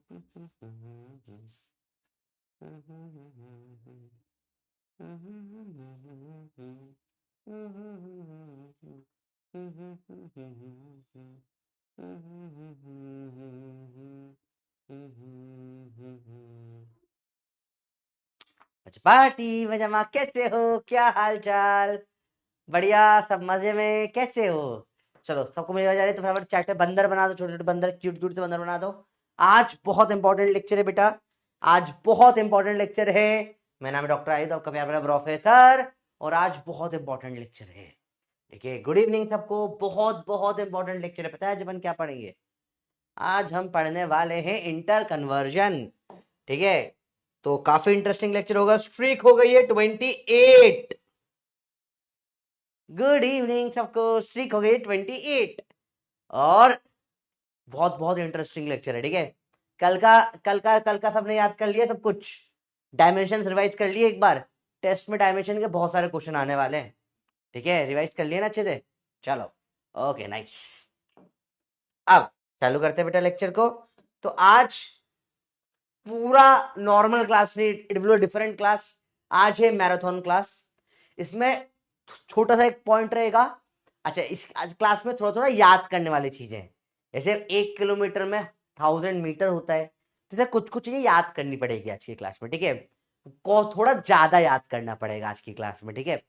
अच्छा पार्टी मजामा, कैसे हो, क्या हाल चाल? बढ़िया, सब मजे में, कैसे हो? चलो सबको मेरी आवाज आ रही है तो फटाफट चैट पे बंदर बना दो, छोटे छोटे बंदर, क्यूट क्यूट से बंदर बना दो। आज बहुत इंपॉर्टेंट लेक्चर है बेटा, आज बहुत इंपॉर्टेंट लेक्चर है। मेरा नाम है डॉक्टर आयुध, आपका प्यारा प्रोफेसर, और आज बहुत इंपॉर्टेंट लेक्चर है। देखिए, गुड इवनिंग सबको। बहुत बहुत इंपॉर्टेंट लेक्चर है। पता है आज अपन क्या पढ़ेंगे? आज हम पढ़ने वाले हैं इंटर कन्वर्जन। ठीक है, तो काफी इंटरेस्टिंग लेक्चर होगा। स्ट्रीक हो गई है 28। गुड इवनिंग सबको। स्ट्रीक हो गई 28 और बहुत बहुत इंटरेस्टिंग लेक्चर है। ठीक है, कल का सबने याद कर लिया सब कुछ? डायमेंशन रिवाइज कर लिए एक बार? टेस्ट में डायमेंशन के बहुत सारे क्वेश्चन आने वाले हैं। ठीक है, रिवाइज कर लिए ना अच्छे से? चलो, ओके नाइस। अब चालू करते हैं बेटा लेक्चर को। तो आज पूरा नॉर्मल क्लास नहीं, it will be different class. आज है मैराथन क्लास। इसमें छोटा सा एक पॉइंट रहेगा। अच्छा, इस आज क्लास में थोड़ा थोड़ा याद करने वाली चीजें हैं। जैसे 1 किलोमीटर में 1000 मीटर होता है, जैसे कुछ कुछ चीजें याद करनी पड़ेगी आज की क्लास में। ठीक है, को थोड़ा ज्यादा याद करना पड़ेगा आज की क्लास में। ठीक है,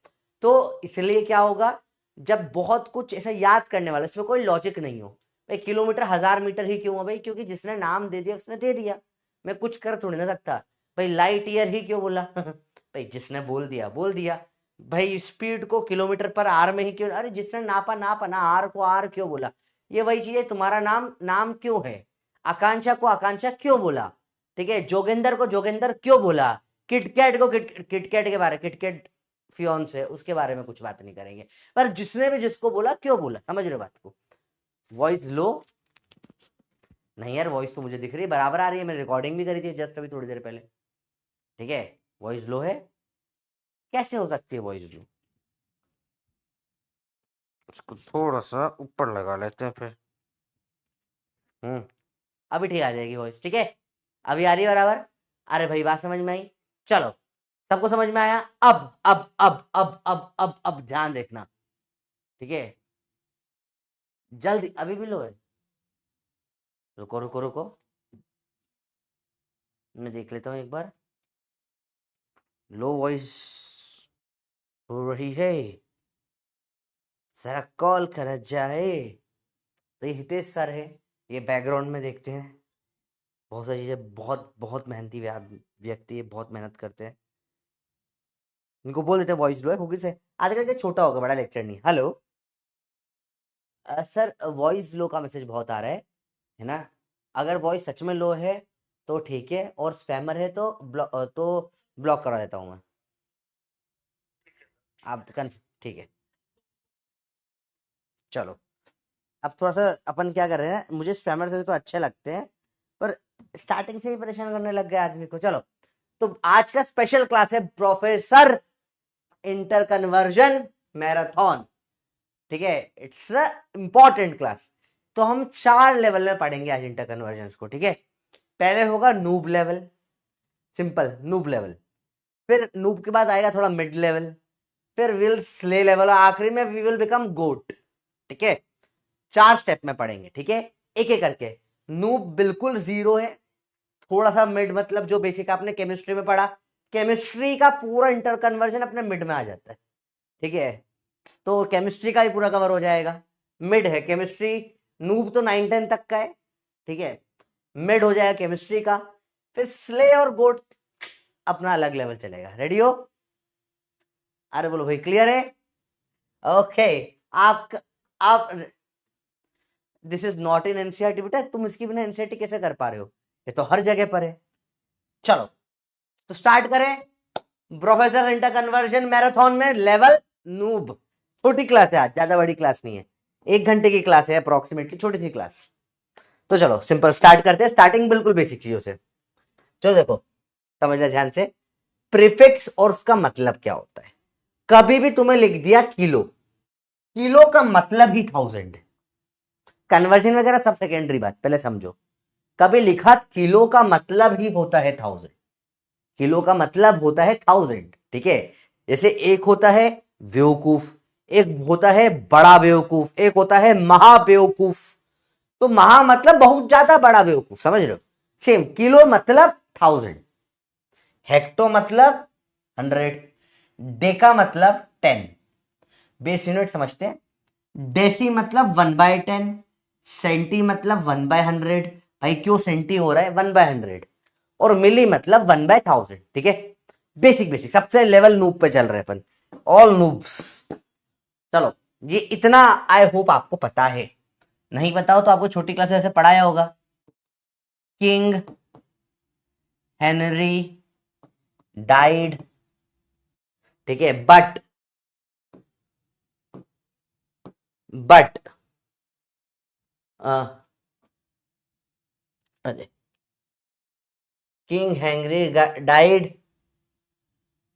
तो इसलिए क्या होगा, जब बहुत कुछ ऐसा याद करने वाला, इसमें कोई लॉजिक नहीं हो। भाई किलोमीटर 1000 मीटर ही क्यों है भाई? क्योंकि जिसने नाम दे दिया उसने दे दिया, मैं कुछ कर थोड़ी ना सकता। भाई लाइट ईयर ही क्यों बोला? भाई जिसने बोल दिया बोल दिया। भाई स्पीड को किलोमीटर पर आर में ही क्यों? अरे जिसने नापा नापा ना, आर को आर क्यों बोला? ये वही चीज है, तुम्हारा नाम नाम क्यों है? आकांक्षा को आकांक्षा क्यों बोला? ठीक है, जोगेंद्र को जोगेंद्र क्यों बोला? किटकैट को किटकैट के बारे, किटकैट फियोन्स है उसके बारे में कुछ बात नहीं करेंगे। पर जिसने भी जिसको बोला क्यों बोला, समझ रहे हो बात को? वॉइस लो नहीं यार, वॉइस तो मुझे दिख रही है, बराबर आ रही है। मैंने रिकॉर्डिंग भी करी थी जस्ट अभी थोड़ी देर पहले। ठीक है, वॉइस लो है? कैसे हो सकती है वॉइस लो? उसको थोड़ा सा ऊपर लगा लेते हैं फिर। अभी ठीक आ जाएगी वॉइस। ठीक है, अभी आ रही है बराबर? अरे भाई बात समझ में आई? चलो, सबको समझ में आया? अब ध्यान देखना। ठीक है, जल्दी। अभी भी लो है? रुको रुको रुको, मैं देख लेता हूँ एक बार। लो वॉइस हो रही है, जरा कॉल करा जाए। तो ये हितेश सर है, ये बैकग्राउंड में देखते हैं। बहुत सारी चीजें, बहुत बहुत मेहनती व्यक्ति है, बहुत मेहनत करते हैं। इनको बोल देते हैं वॉइस लो है, होगी से आजकल के छोटा होगा, बड़ा लेक्चर नहीं। हेलो सर, वॉइस लो का मैसेज बहुत आ रहा है ना? अगर वॉइस सच में लो है तो ठीक है, और स्पैमर है तो ब्लॉक करा देता हूँ मैं। आप कन ठीक है, चलो। अब थोड़ा सा अपन क्या कर रहे हैं, मुझे स्पैमर से तो अच्छे लगते हैं, पर स्टार्टिंग से ही परेशान करने लग गए आदमी को। चलो, तो आज का स्पेशल क्लास है प्रोफेसर इंटर कन्वर्जन मैराथन। ठीक है, इट्स अ इंपॉर्टेंट क्लास। तो हम 4 लेवल में पढ़ेंगे आज इंटर कन्वर्जन को। ठीक है, पहले होगा noob level, simple noob level. फिर नूब के बाद आएगा थोड़ा मिड लेवल, फिर विल स्ले लेवल, और आखिरी में वी विल बिकम गोट। ठीक है, 4 स्टेप में पढ़ेंगे। ठीक है, एक एक करके। नूब बिल्कुल जीरो है, थोड़ा सा मिड, मतलब जो बेसिक आपने केमिस्ट्री में पढ़ा, केमिस्ट्री का पूरा इंटर कन्वर्जन अपने मिड में आ जाता है। ठीक है, तो केमिस्ट्री का भी पूरा कवर हो जाएगा। मिड है केमिस्ट्री, नूब तो 9-10 तक का है। ठीक है, मिड हो जाएगा केमिस्ट्री का, फिर स्ले और गोट अपना अलग लेवल चलेगा। रेडी हो? अरे बोलो भाई, क्लियर है? ओके। आप this is not in NCERT बेटा, तुम इसकी बिना एनसीईआरटी कैसे कर पा रहे हो? ये तो हर जगह पर है। चलो, तो स्टार्ट करें। प्रोफेसर इंटर कन्वर्जन मैराथन में लेवल नूब। छोटी क्लास है आज, ज्यादा बड़ी क्लास नहीं है, 1 घंटे की क्लास है अप्रोक्सीमेटली, छोटी सी क्लास। तो चलो सिंपल स्टार्ट करते हैं, स्टार्टिंग बिल्कुल बेसिक चीजों से। चलो देखो, समझना ध्यान से। प्रीफिक्स और उसका मतलब क्या होता है। कभी भी तुम्हें लिख दिया किलो, किलो का मतलब ही 1000 है। कन्वर्जन वगैरह सब सेकेंडरी बात, पहले समझो। कभी लिखा किलो का मतलब ही होता है 1000, किलो का मतलब होता है 1000, ठीक है। जैसे एक होता है बेवकूफ, एक होता है बड़ा बेवकूफ, एक होता है महा बेवकूफ। तो महा मतलब बहुत ज्यादा बड़ा बेवकूफ, समझ रहे हो। सेम किलो मतलब 1000, हेक्टो मतलब 100, डेका मतलब 10, बेस यूनिट समझते हैं। डेसी मतलब 1/10, सेंटी मतलब 1/100, भाई क्यों सेंटी हो रहा है 1/100, और मिली मतलब 1/1000, ठीक है। बेसिक बेसिक सबसे लेवल नूब पे चल रहे अपन, ऑल नूब्स। चलो ये इतना आई होप आपको पता है, नहीं पता हो तो आपको छोटी क्लास ऐसे पढ़ाया होगा। किंग हेनरी डाइड, ठीक है, बट किंग हेनरी डाइड,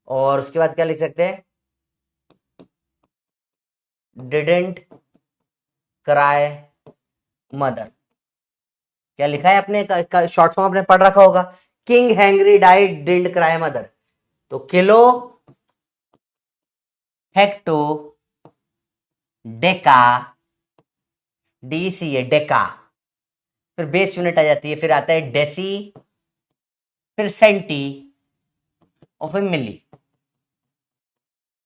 और उसके बाद क्या लिख सकते हैं, डिडेंट क्राई मदर। क्या लिखा है आपने, शॉर्ट फॉर्म आपने पढ़ रखा होगा, king Henry died didn't cry mother. तो किलो, हेक्टो, डेका, डीसी है डेका, फिर बेस यूनिट आ जाती है, फिर आता है डेसी, फिर सेंटी, और फिर मिली।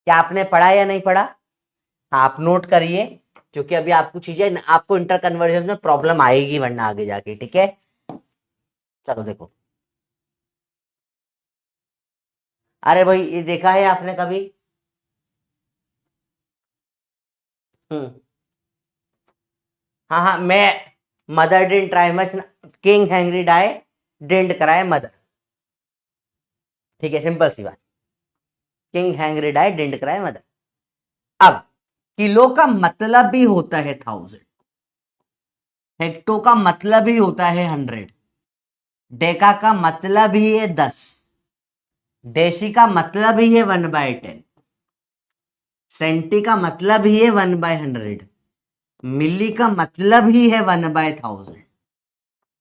क्या आपने पढ़ा या नहीं पढ़ा? हाँ, आप नोट करिए, क्योंकि अभी आपको चीजें, आपको इंटर कन्वर्जन में प्रॉब्लम आएगी वरना आगे जाके, ठीक है। चलो देखो, अरे भाई ये देखा है आपने कभी? हम्म, हाँ हाँ, मैं mother didn't try much, king Henry die didn't cry mother, ठीक है, सिंपल सी बात, king Henry die didn't cry mother. अब किलो का मतलब भी होता है 1000, हेक्टो का मतलब ही होता है 100, डेका का मतलब ही है 10, डेसी का मतलब ही है 1/10, सेंटी का मतलब ही है 1/100, मिली का मतलब ही है 1/1000।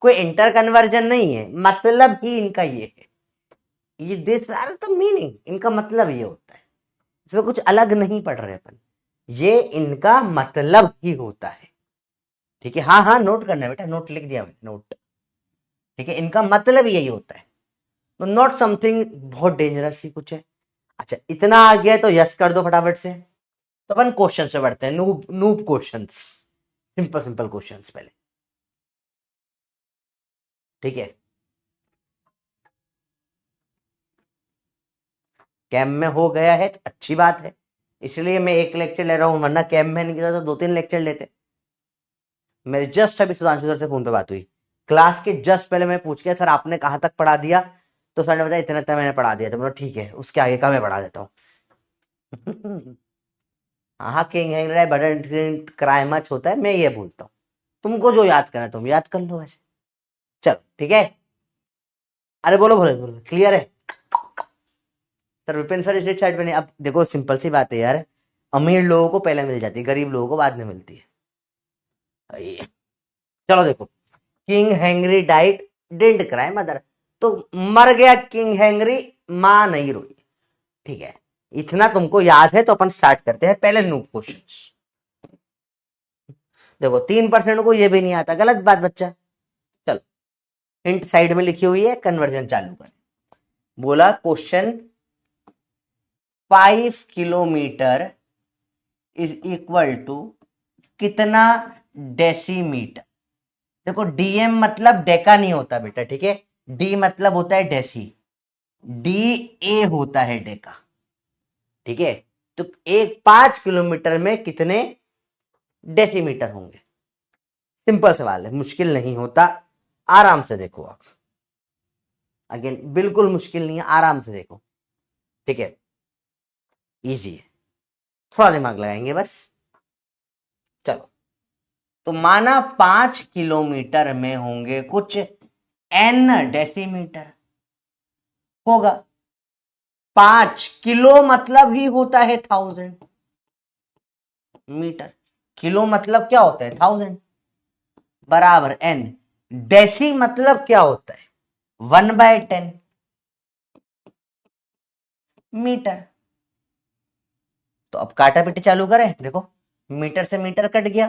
कोई इंटर कन्वर्जन नहीं है, मतलब ही इनका ये है, ये दिस आर द मीनिंग, इनका मतलब ये होता है, इसमें कुछ अलग नहीं पढ़ रहे अपन, ये इनका मतलब ही होता है, ठीक है। हाँ हाँ, नोट करना है बेटा, नोट लिख दिया मैंने, नोट, ठीक है, इनका मतलब यही होता है, तो नॉट समथिंग बहुत डेंजरस सी कुछ है। अच्छा इतना आ गया तो यस कर दो फटाफट से। तो अपन क्वेश्चन से बढ़ते हैं, noob noob questions, simple simple questions पहले, ठीक है। कैम में हो गया है तो अच्छी बात है, इसलिए मैं एक लेक्चर ले रहा हूं, वरना कैम में नहीं तो 2-3 लेक्चर लेते। मेरे जस्ट अभी सुधांशु सर से फोन पे बात हुई, क्लास के जस्ट पहले मैं पूछ के, सर आपने कहां तक पढ़ा दिया, तो सर ने बताया इतना इतना मैंने पढ़ा दिया, तो मतलब ठीक है, उसके आगे का मैं पढ़ा देता हूँ। हाँ, king Henry Wotton cry much होता है, मैं ये बोलता हूँ, तुमको जो याद करना है तुम याद कर लो वैसे। चलो ठीक है, अरे बोलो बोलो बोलो, क्लियर है? सर विपिन सर इस साइड पे नहीं, अब देखो सिंपल सी बात है यार, अमीर लोगों को पहले मिल जाती है, गरीब लोगों को बाद में मिलती है। चलो देखो, king Henry diet didn't cry mother, तो मर गया किंग हेनरी, मां नहीं रोई, ठीक है, इतना तुमको याद है, तो अपन स्टार्ट करते हैं पहले न्यू क्वेश्चन। देखो 3% को ये भी नहीं आता, गलत बात बच्चा। चलो हिंट साइड में लिखी हुई है, कन्वर्जन चालू कर, बोला question 5 kilometre is equal to कितना डेसीमीटर। देखो डीएम मतलब डेका नहीं होता बेटा, ठीक है, डी मतलब होता है डेसी, डी ए होता है डेका, ठीक है। तो 5 किलोमीटर में कितने डेसीमीटर होंगे, सिंपल सवाल है, मुश्किल नहीं होता, आराम से देखो आप, अगेन बिल्कुल मुश्किल नहीं है, आराम से देखो, ठीक है, इजी है, थोड़ा दिमाग लगाएंगे बस। चलो, तो माना 5 किलोमीटर में होंगे कुछ एन डेसीमीटर, होगा 5 किलो मतलब ही होता है 1000 मीटर, किलो मतलब क्या होता है 1000, बराबर एन, डेसी मतलब क्या होता है? 1/10 मीटर। तो अब काटा पीटी चालू करें, देखो मीटर से मीटर कट गया,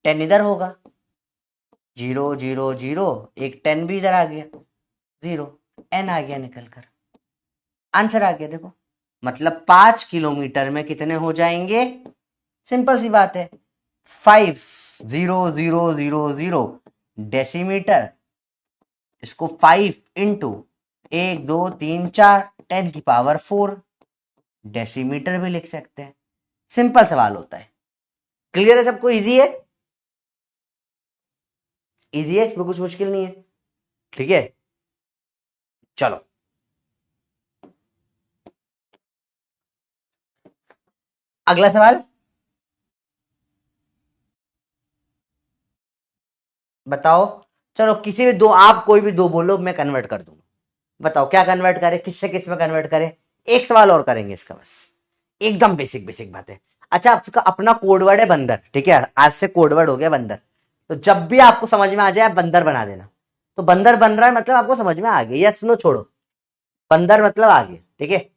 10 इधर होगा, 0 0 0, एक 10 भी इधर आ गया, 0, n आ गया निकल कर, आंसर आ गया। देखो मतलब 5 किलोमीटर में कितने हो जाएंगे? सिंपल सी बात है, 5 0 0 0 0 डेसीमीटर, इसको 5 × 1 2 3 4 10⁴ डेसीमीटर भी लिख सकते हैं। सिंपल सवाल होता है। क्लियर है सबको? इजी है, इजी है, इसमें कुछ मुश्किल नहीं है। ठीक है, चलो अगला सवाल बताओ। चलो किसी भी दो, आप कोई भी दो बोलो, मैं कन्वर्ट कर दूंगा। बताओ क्या कन्वर्ट करें, किससे किस में कन्वर्ट करें? एक सवाल और करेंगे इसका, बस एकदम बेसिक बेसिक बात है। अच्छा, आपका अपना कोडवर्ड है बंदर, ठीक है, आज से कोडवर्ड हो गया बंदर। तो जब भी आपको समझ में आ जाए आप बंदर बना देना। तो बंदर बन रहा है मतलब आपको समझ में आ गया, यस नो छोड़ो, बंदर मतलब आ गया, ठीक है।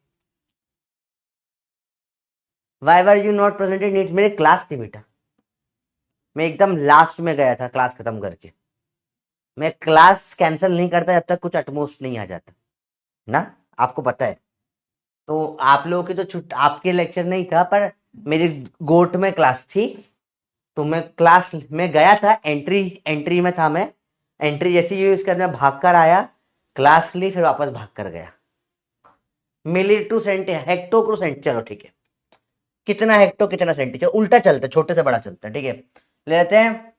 Why were you not presented needs, मेरी क्लास थी बेटा, मैं एकदम लास्ट में गया था क्लास खत्म करके। मैं क्लास कैंसिल नहीं करता जब तक कुछ अटमोस्ट नहीं आ जाता ना, आपको पता है। तो आप लोगों की तो छुट, आपके लेक्चर नहीं था, पर मेरी गोट में क्लास थी, तो मैं क्लास में गया था, एंट्री एंट्री में था मैं, एंट्री जैसी यूज कर, मैं भाग कर आया, क्लास ली, फिर वापस भाग कर गया। Milli to centi, hecto to centi, चलो ठीक है, कितना हेक्टो कितना सेंटी, चलो उल्टा चलते, छोटे से बड़ा चलता है, ठीक है। ले लेते हैं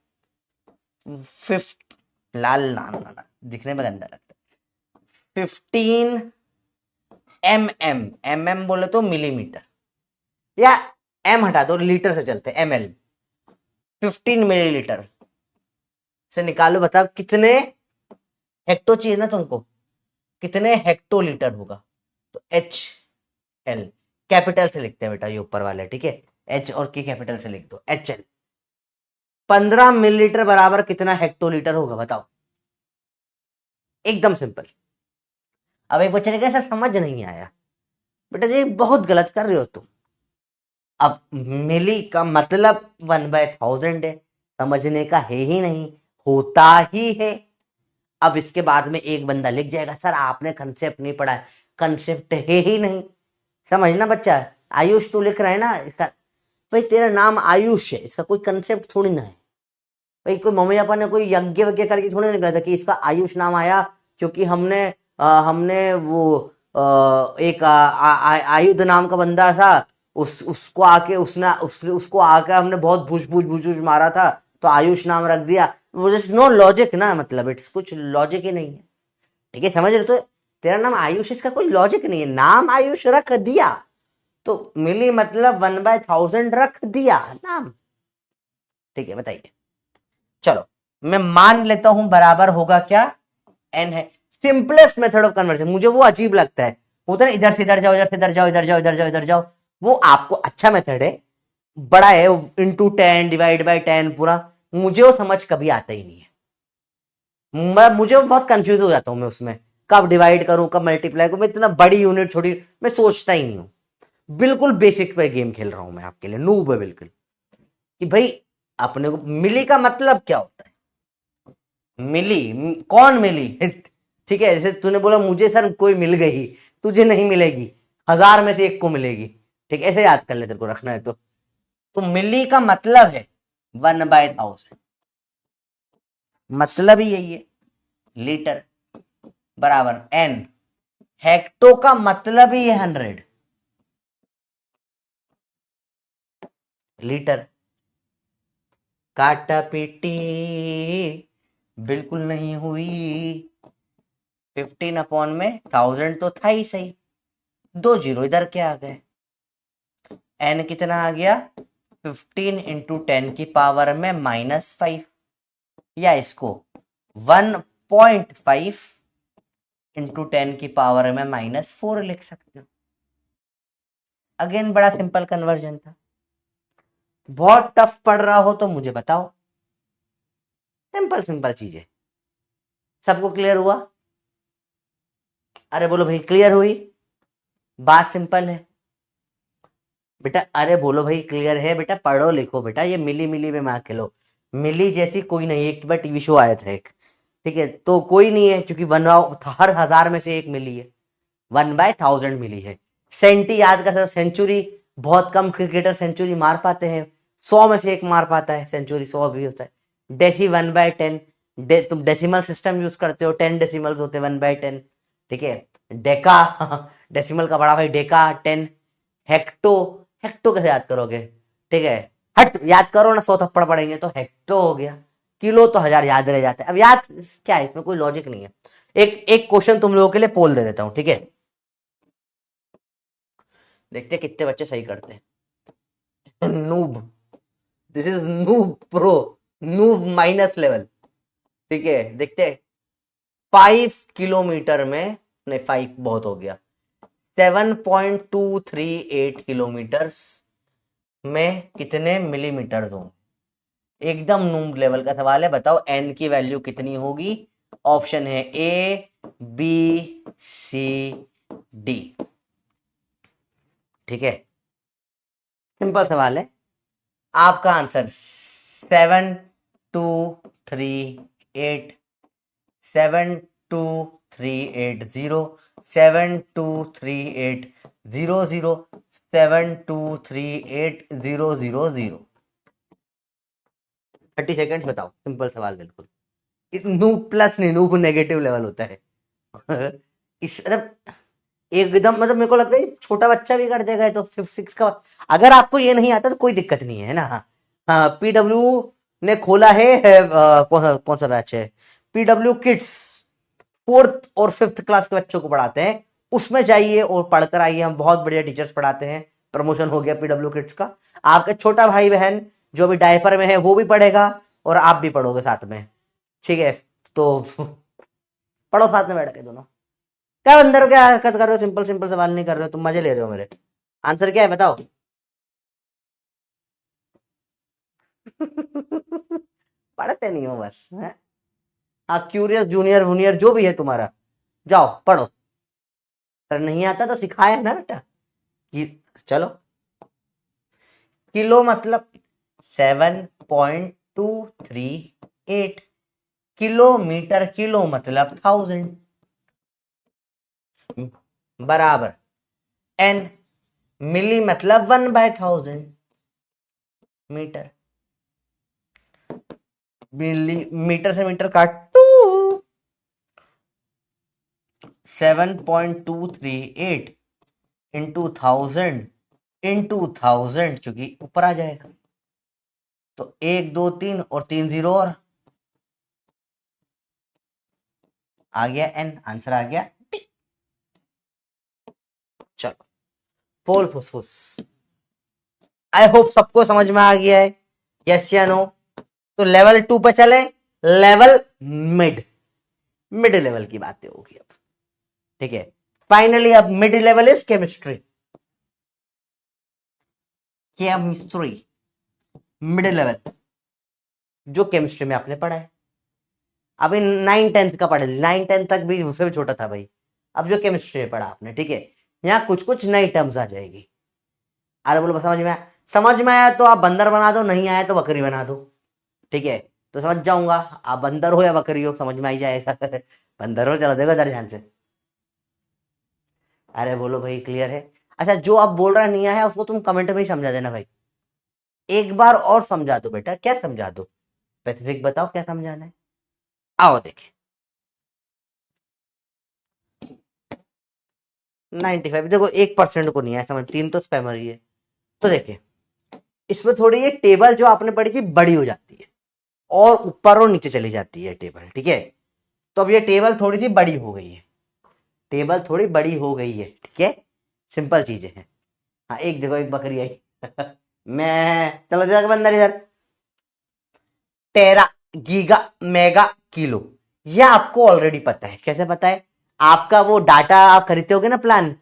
5, लाल नाम ना दिखने में गंदा लगता है, 15 mm बोले तो मिलीमीटर, या एम हटा दो, लीटर से चलते, ml, 15 मिलीलीटर से निकालो, बताओ कितने हेक्टो चाहिए ना तुमको, कितने हेक्टोलीटर होगा? तो HL कैपिटल से लिखते हैं बेटा, ये ऊपर वाले, ठीक है, H और K कैपिटल से लिख दो, HL। 15 मिलीलीटर बराबर कितना हेक्टोलीटर होगा बताओ, एकदम सिंपल। अब एक बच्चे ने कहा सर समझ नहीं आया, बेटा जी बहुत गलत कर रहे हो तुम। अब मिली का मतलब 1/1000 है, समझने का है ही नहीं, होता ही है। अब इसके बाद में एक बंदा लिख जाएगा सर आपने कंसेप्ट नहीं पढ़ा है, कंसेप्ट है ही नहीं, समझना बच्चा। आयुष तू लिख रहा है ना इसका, भाई तेरा नाम आयुष है, इसका कोई कंसेप्ट थोड़ी ना है। भाई कोई मम्मी पापा ने कोई यज्ञ वज्ञ करके थोड़ी निकला था कि इसका आयुष नाम आया, क्योंकि हमने वो एक आयुध नाम का बंदा था, उसको आके उसको आके हमने बहुत भूस भूस भूस भूस मारा था, तो आयुष नाम रख दिया। वो जस्ट नो लॉजिक ना, मतलब इट्स कुछ लॉजिक ही नहीं है, ठीक है, समझ रहे? तो तेरा नाम आयुष, इसका कोई लॉजिक नहीं है, नाम आयुष रख दिया, तो मिली मतलब 1/1000 रख दिया नाम, ठीक है, बताइए। चलो मैं मान लेता हूं बराबर होगा क्या, एन है। सिंपलेस्ट मेथड ऑफ कन्वर्जन मुझे वो अजीब लगता है, होता है ना, इधर से इधर जाओ, इधर से इधर जाओ, इधर जाओ, इधर जाओ, इधर जाओ, वो आपको अच्छा मेथड है, बड़ा है, ×10 ÷ 10 पूरा, मुझे वो समझ कभी आता ही नहीं है। मुझे बहुत कंफ्यूज हो जाता हूं मैं उसमें, कब डिवाइड करूं कब मल्टीप्लाई करूं, मैं इतना बड़ी यूनिट छोटी मैं सोचता ही नहीं हूं। बिल्कुल बेसिक पे गेम खेल रहा हूं मैं आपके लिए, नूब है बिल्कुल, कि भाई अपने को मिली का मतलब क्या होता है, मिली, कौन मिली ठीक है, जैसे तूने बोला मुझे सर कोई मिल गई, तुझे नहीं मिलेगी, 1000 में से एक को मिलेगी, ठीक है, ऐसे याद कर ले, तेरे को रखना है तो मिली का मतलब है 1/1000, मतलब ही यही है, लीटर बराबर n, हेक्टो का मतलब ही है 100 लीटर। काटा पीटी बिल्कुल नहीं हुई, 15/1000 तो था ही सही, 2 जीरो इधर क्या आ गए, n कितना आ गया, 15 × 10⁻⁻5, या इसको 1.5 × 10⁻⁻4 लिख सकते हो। अगेन बड़ा सिंपल कन्वर्जन था। बहुत टफ पढ़ रहा हो तो मुझे बताओ, सिंपल सिंपल चीजें, सबको क्लियर हुआ? अरे बोलो भाई क्लियर हुई? बात सिंपल है बेटा। अरे बोलो भाई क्लियर है बेटा, पढ़ो लिखो बेटा, ये मिली मिली में मार खेलो। मिली जैसी कोई नहीं, एक बार टीवी शो आया था एक, ठीक है, तो कोई नहीं है क्योंकि हर 1000 में से एक मिली है, 1/1000 मिली है। सेंटी याद कर सकते, सेंचुरी बहुत कम क्रिकेटर सेंचुरी मार पाते हैं, 100 में से एक मार पाता है सेंचुरी, 100 भी होता है। डेसी 1/10, तुम डेसिमल सिस्टम यूज करते हो, 10 डेसिमल्स होते हैं 1/10, ठीक है। डेका डेसिमल का बड़ा भाई डेका 10। हेक्टो, हेक्टो कैसे याद करोगे, ठीक है, हट याद करो ना, 100 थप्पड़ पड़ेंगे तो हेक्टो हो गया। किलो तो 1000 याद रह जाते हैं, अब याद क्या है, इसमें कोई लॉजिक नहीं है। एक एक क्वेश्चन तुम लोगों के लिए पोल दे देता हूं, ठीक है, देखते हैं कितने बच्चे सही करते हैं। Noob, this is noob pro, noob minus level, ठीक है, देखते हैं। 5 किलोमीटर में, नहीं 5 बहुत हो गया, 7.238 किलोमीटर में कितने मिलीमीटर होंगे? एकदम नूब लेवल का सवाल है, बताओ एन की वैल्यू कितनी होगी? ऑप्शन है ए बी सी डी, ठीक है, सिंपल सवाल है। आपका आंसर 7238, 72380, 72380, 7238000। 30 सेकेंड्स बताओ, सिंपल सवाल बिल्कुल। नूब प्लस नहीं, नूब नेगेटिव लेवल होता है। इस मतलब एकदम, मतलब मेरे को लगता है छोटा बच्चा भी कर देगा, तो 5 6 का। अगर आपको ये नहीं आता तो कोई दिक्कत नहीं है ना। हाँ, पीडब्ल्यू ने खोला है, कौन सा बैच है, पीडब्ल्यू किड्स, 4th और 5th क्लास के बच्चों को पढ़ाते हैं, उसमें जाइए और पढ़कर आइए, हम बहुत बढ़िया टीचर्स पढ़ाते हैं। प्रमोशन हो गया पीडब्ल्यू किड्स का। आपका छोटा भाई बहन जो भी डायपर में है वो भी पढ़ेगा और आप भी पढ़ोगे साथ में, ठीक है, तो पढ़ो साथ में बैठ के दोनों। क्या अंदर क्या हरकत कर रहे हो, सिंपल सिंपल सवाल नहीं कर रहे हो तुम, मजे ले रहे हो मेरे। आंसर क्या है बताओ? पढ़ते नहीं हो बस, है? हाँ, क्यूरियस जूनियर वूनियर जो भी है तुम्हारा, जाओ पढ़ो। सर नहीं आता तो सिखाया ना बेटा कि चलो। किलो मतलब 7.238, किलोमीटर, किलो मतलब 1000, बराबर एन, मिली मतलब 1/1000 मीटर, मिली मीटर से मीटर काट, 7.238 इंटू 1000 क्योंकि ऊपर आ जाएगा, तो 1 2 3 और 3 0 और आ गया एन, आंसर आ गया। चलो, पोल फुसफुस, आई होप सबको समझ में आ गया है, यस या नो? तो लेवल 2 पे चले, लेवल मिड, मिड लेवल की बातें होगी अब, ठीक है। फाइनली अब mid level is chemistry, chemistry mid level, जो केमिस्ट्री में आपने पढ़ा है। अभी 9 10th का पढ़े, 9 10 तक भी उससे भी छोटा था भाई। अब जो केमिस्ट्री में पढ़ा आपने, ठीक है, यहाँ कुछ कुछ नई टर्म्स आ जाएगी। अरे बोलो समझ में आया? समझ में आया तो आप बंदर बना दो, नहीं आया तो बकरी बना दो, ठीक है। तो समझ जाऊंगा आप बंदर हो या बकरी हो, समझ में आई जाएगा। बंदर हो, चलो देखो इधर ध्यान से। अरे बोलो भाई क्लियर है? अच्छा, जो आप बोल रहा नहीं आया उसको तुम कमेंट में ही समझा देना भाई, एक बार और समझा दो बेटा, क्या समझा दो, स्पेसिफिक बताओ क्या समझाना है। आओ देखे, 95, देखो 1% को नहीं आया समझ, 3 तो स्पैमर ही है। तो देखिए, इसमें थोड़ी ये टेबल जो आपने पढ़ी थी बड़ी हो जाती है और ऊपर और नीचे चली जाती है टेबल, ठीक है। तो अब ये टेबल थोड़ी सी बड़ी हो गई है, टेबल थोड़ी बड़ी हो गई है, ठीक है, सिंपल चीजें हैं। हाँ, एक देखो एक बकरी आई। मैं चलो जरा बंदर इधर, टेरा, गीगा, मेगा, किलो, ये आपको ऑलरेडी पता है। कैसे पता है? आपका वो डाटा आप खरीदते होगे ना प्लान,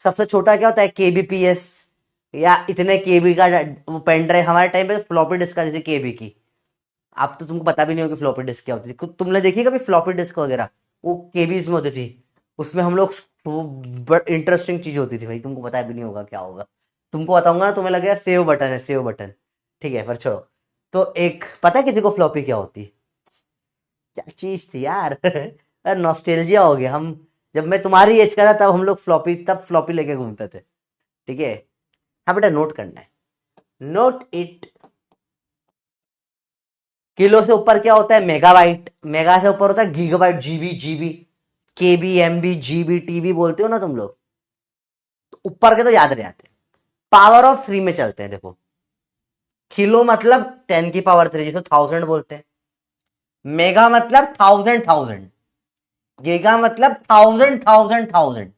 सबसे छोटा क्या होता है, केबीपीएस, या इतने केबी का वो पेन ड्राइव, हमारे टाइम पे फ्लॉपी डिस्क आती थी केबी की, अब तो तुमको पता भी नहीं होगा फ्लॉपी डिस्क क्या होती थी। तुमने देखी कभी फ्लॉपी डिस्क वगैरह? वो केबीज में होती थी, उसमें हम लोग इंटरेस्टिंग चीज होती थी भाई, तुमको पता भी नहीं होगा क्या होगा। तुमको बताऊंगा ना तुम्हें लगेगा सेव बटन है, सेव बटन। ठीक है, पर छोड़ो। तो एक पता है किसी को फ्लॉपी क्या होती है? क्या चीज थी यार अरे नॉस्टैल्जिया हो गया। हम जब मैं तुम्हारी एज का था तब हम लोग फ्लॉपी लेके घूमते थे। ठीक है। हाँ बेटा, नोट करना है, नोट इट। किलो से ऊपर क्या होता है? मेगाबाइट। मेगा से ऊपर होता है गीगाबाइट, जीबी, जीबी, केबी, एमबी, जीबी, टीबी बोलते हो ना तुम लोग, तो ऊपर के तो याद रह आते हैं। पावर ऑफ 3 में चलते हैं, देखो। किलो मतलब 10 की पावर 3, जिसको थाउजेंड बोलते हैं। मेगा मतलब थाउजेंड थाउजेंड। गीगा मतलब थाउजेंड थाउजेंड थाउजेंड।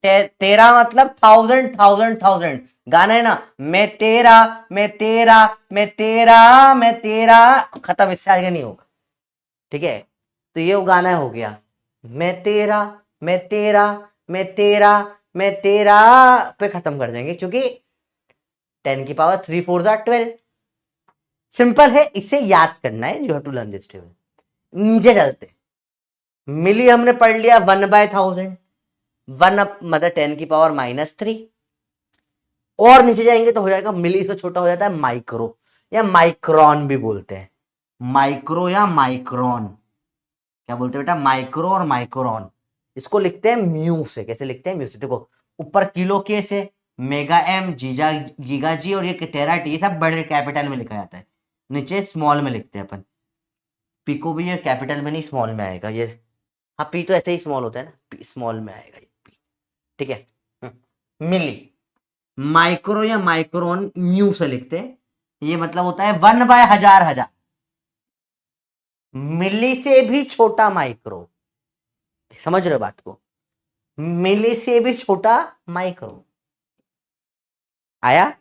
तेरा मतलब थाउजेंड थाउजेंड थाउजेंड। गाना है ना, मैं तेरा, मैं तेरा, मैं तेरा, मैं तेरा, खत्म, इससे आगे नहीं होगा। ठीक है, तो ये गाना हो गया। मैं तेरा, मैं तेरा, मैं तेरा, मैं तेरा, पे खत्म कर देंगे, क्योंकि 10 की पावर 3 4 12। सिंपल है, इसे याद करना है, you have to learn this table. नीचे चलते, मिली हमने पढ़ लिया 1/1000। वन अप मतलब 10 की पावर -3। और नीचे जाएंगे तो हो जाएगा मिली से छोटा हो जाता है माइक्रो, या माइक्रोन भी बोलते हैं। माइक्रो या माइक्रोन, क्या बोलते हैं बेटा? माइक्रो और माइक्रोन। इसको लिखते हैं म्यू से। कैसे लिखते हैं? म्यू से। देखो, ऊपर किलो के से, मेगा एम, जीजा, गीगा जी, और ये टेरा टी, सब बड़े कैपिटल में लिखा जाता है। नीचे स्मॉल में लिखते हैं अपन। पी को भी ये कैपिटल में नहीं स्मॉल में आएगा ये। हाँ, पी तो ऐसे ही स्मॉल होता है ना, पी स्मॉल में आएगा ये पी। ठीक है। मिली, माइक्रो या माइक्रोन म्यू से लिखते हैं। ये मतलब होता है 1/1000 हजार। मिली से भी छोटा माइक्रो, समझ रहे हो बात को? मिली से भी छोटा माइक्रो आया।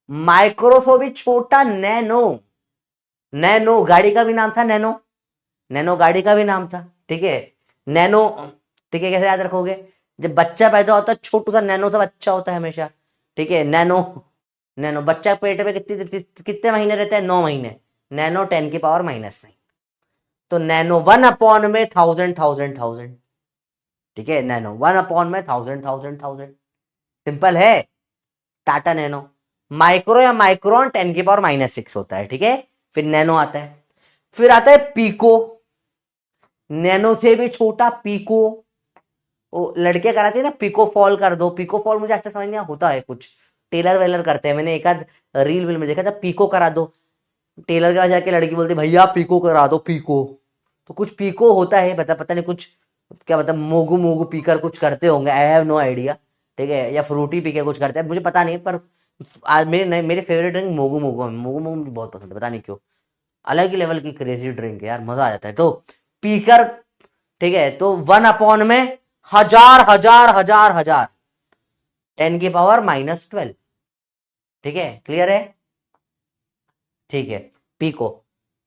माइक्रो से भी छोटा नैनो। नैनो गाड़ी का भी नाम था, नैनो। नैनो गाड़ी का भी नाम था। ठीक है, नैनो। ठीक है, कैसे याद रखोगे? जब बच्चा पैदा होता है छोटू सा, नैनो सा बच्चा होता है हमेशा। ठीक है, नैनो। नैनो बच्चा पेट में कितने कितने महीने रहता है? 9 महीने। नैनो 10 की पावर -9। तो नैनो 1/1000 थाउजेंड थाउजेंड थाउजेंड। ठीक है, nano 1/1000 thousand thousand thousand. Simple है। टाटा नैनो। माइक्रो या माइक्रोन 10 की पावर -6 होता है। ठीक है, फिर नैनो आता है। फिर आता है पीको। नैनो से भी छोटा पीको। वो लड़के कराती है ना, पिको फॉल कर दो। पिको फॉल मुझे अच्छा समझ नहीं होता है कुछ, टेलर वेलर करते हैं। मैंने एक आध रील वील में देखा था, पिको करा दो। टेलर के पास जाके लड़की बोलती भैया पिको करा दो, पिको। तो कुछ पिको होता है, पता पता नहीं कुछ, क्या मतलब मोगू मोगू पीकर कुछ करते होंगे, आई हैव नो आइडिया। ठीक है, या फ्रूटी पी के कुछ करते हैं, मुझे पता नहीं। पर आज मेरे फेवरेट ड्रिंक मोगू मोगू है। मोगू मोगू मुझे बहुत पसंद है, पता नहीं क्यों। अलग ही लेवल की क्रेजी ड्रिंक है यार, मजा आ जाता है तो पीकर। ठीक है, तो 1/में हजार हजार हजार हजार, 10 की पावर -12। ठीक है, क्लियर है? ठीक है, पीको।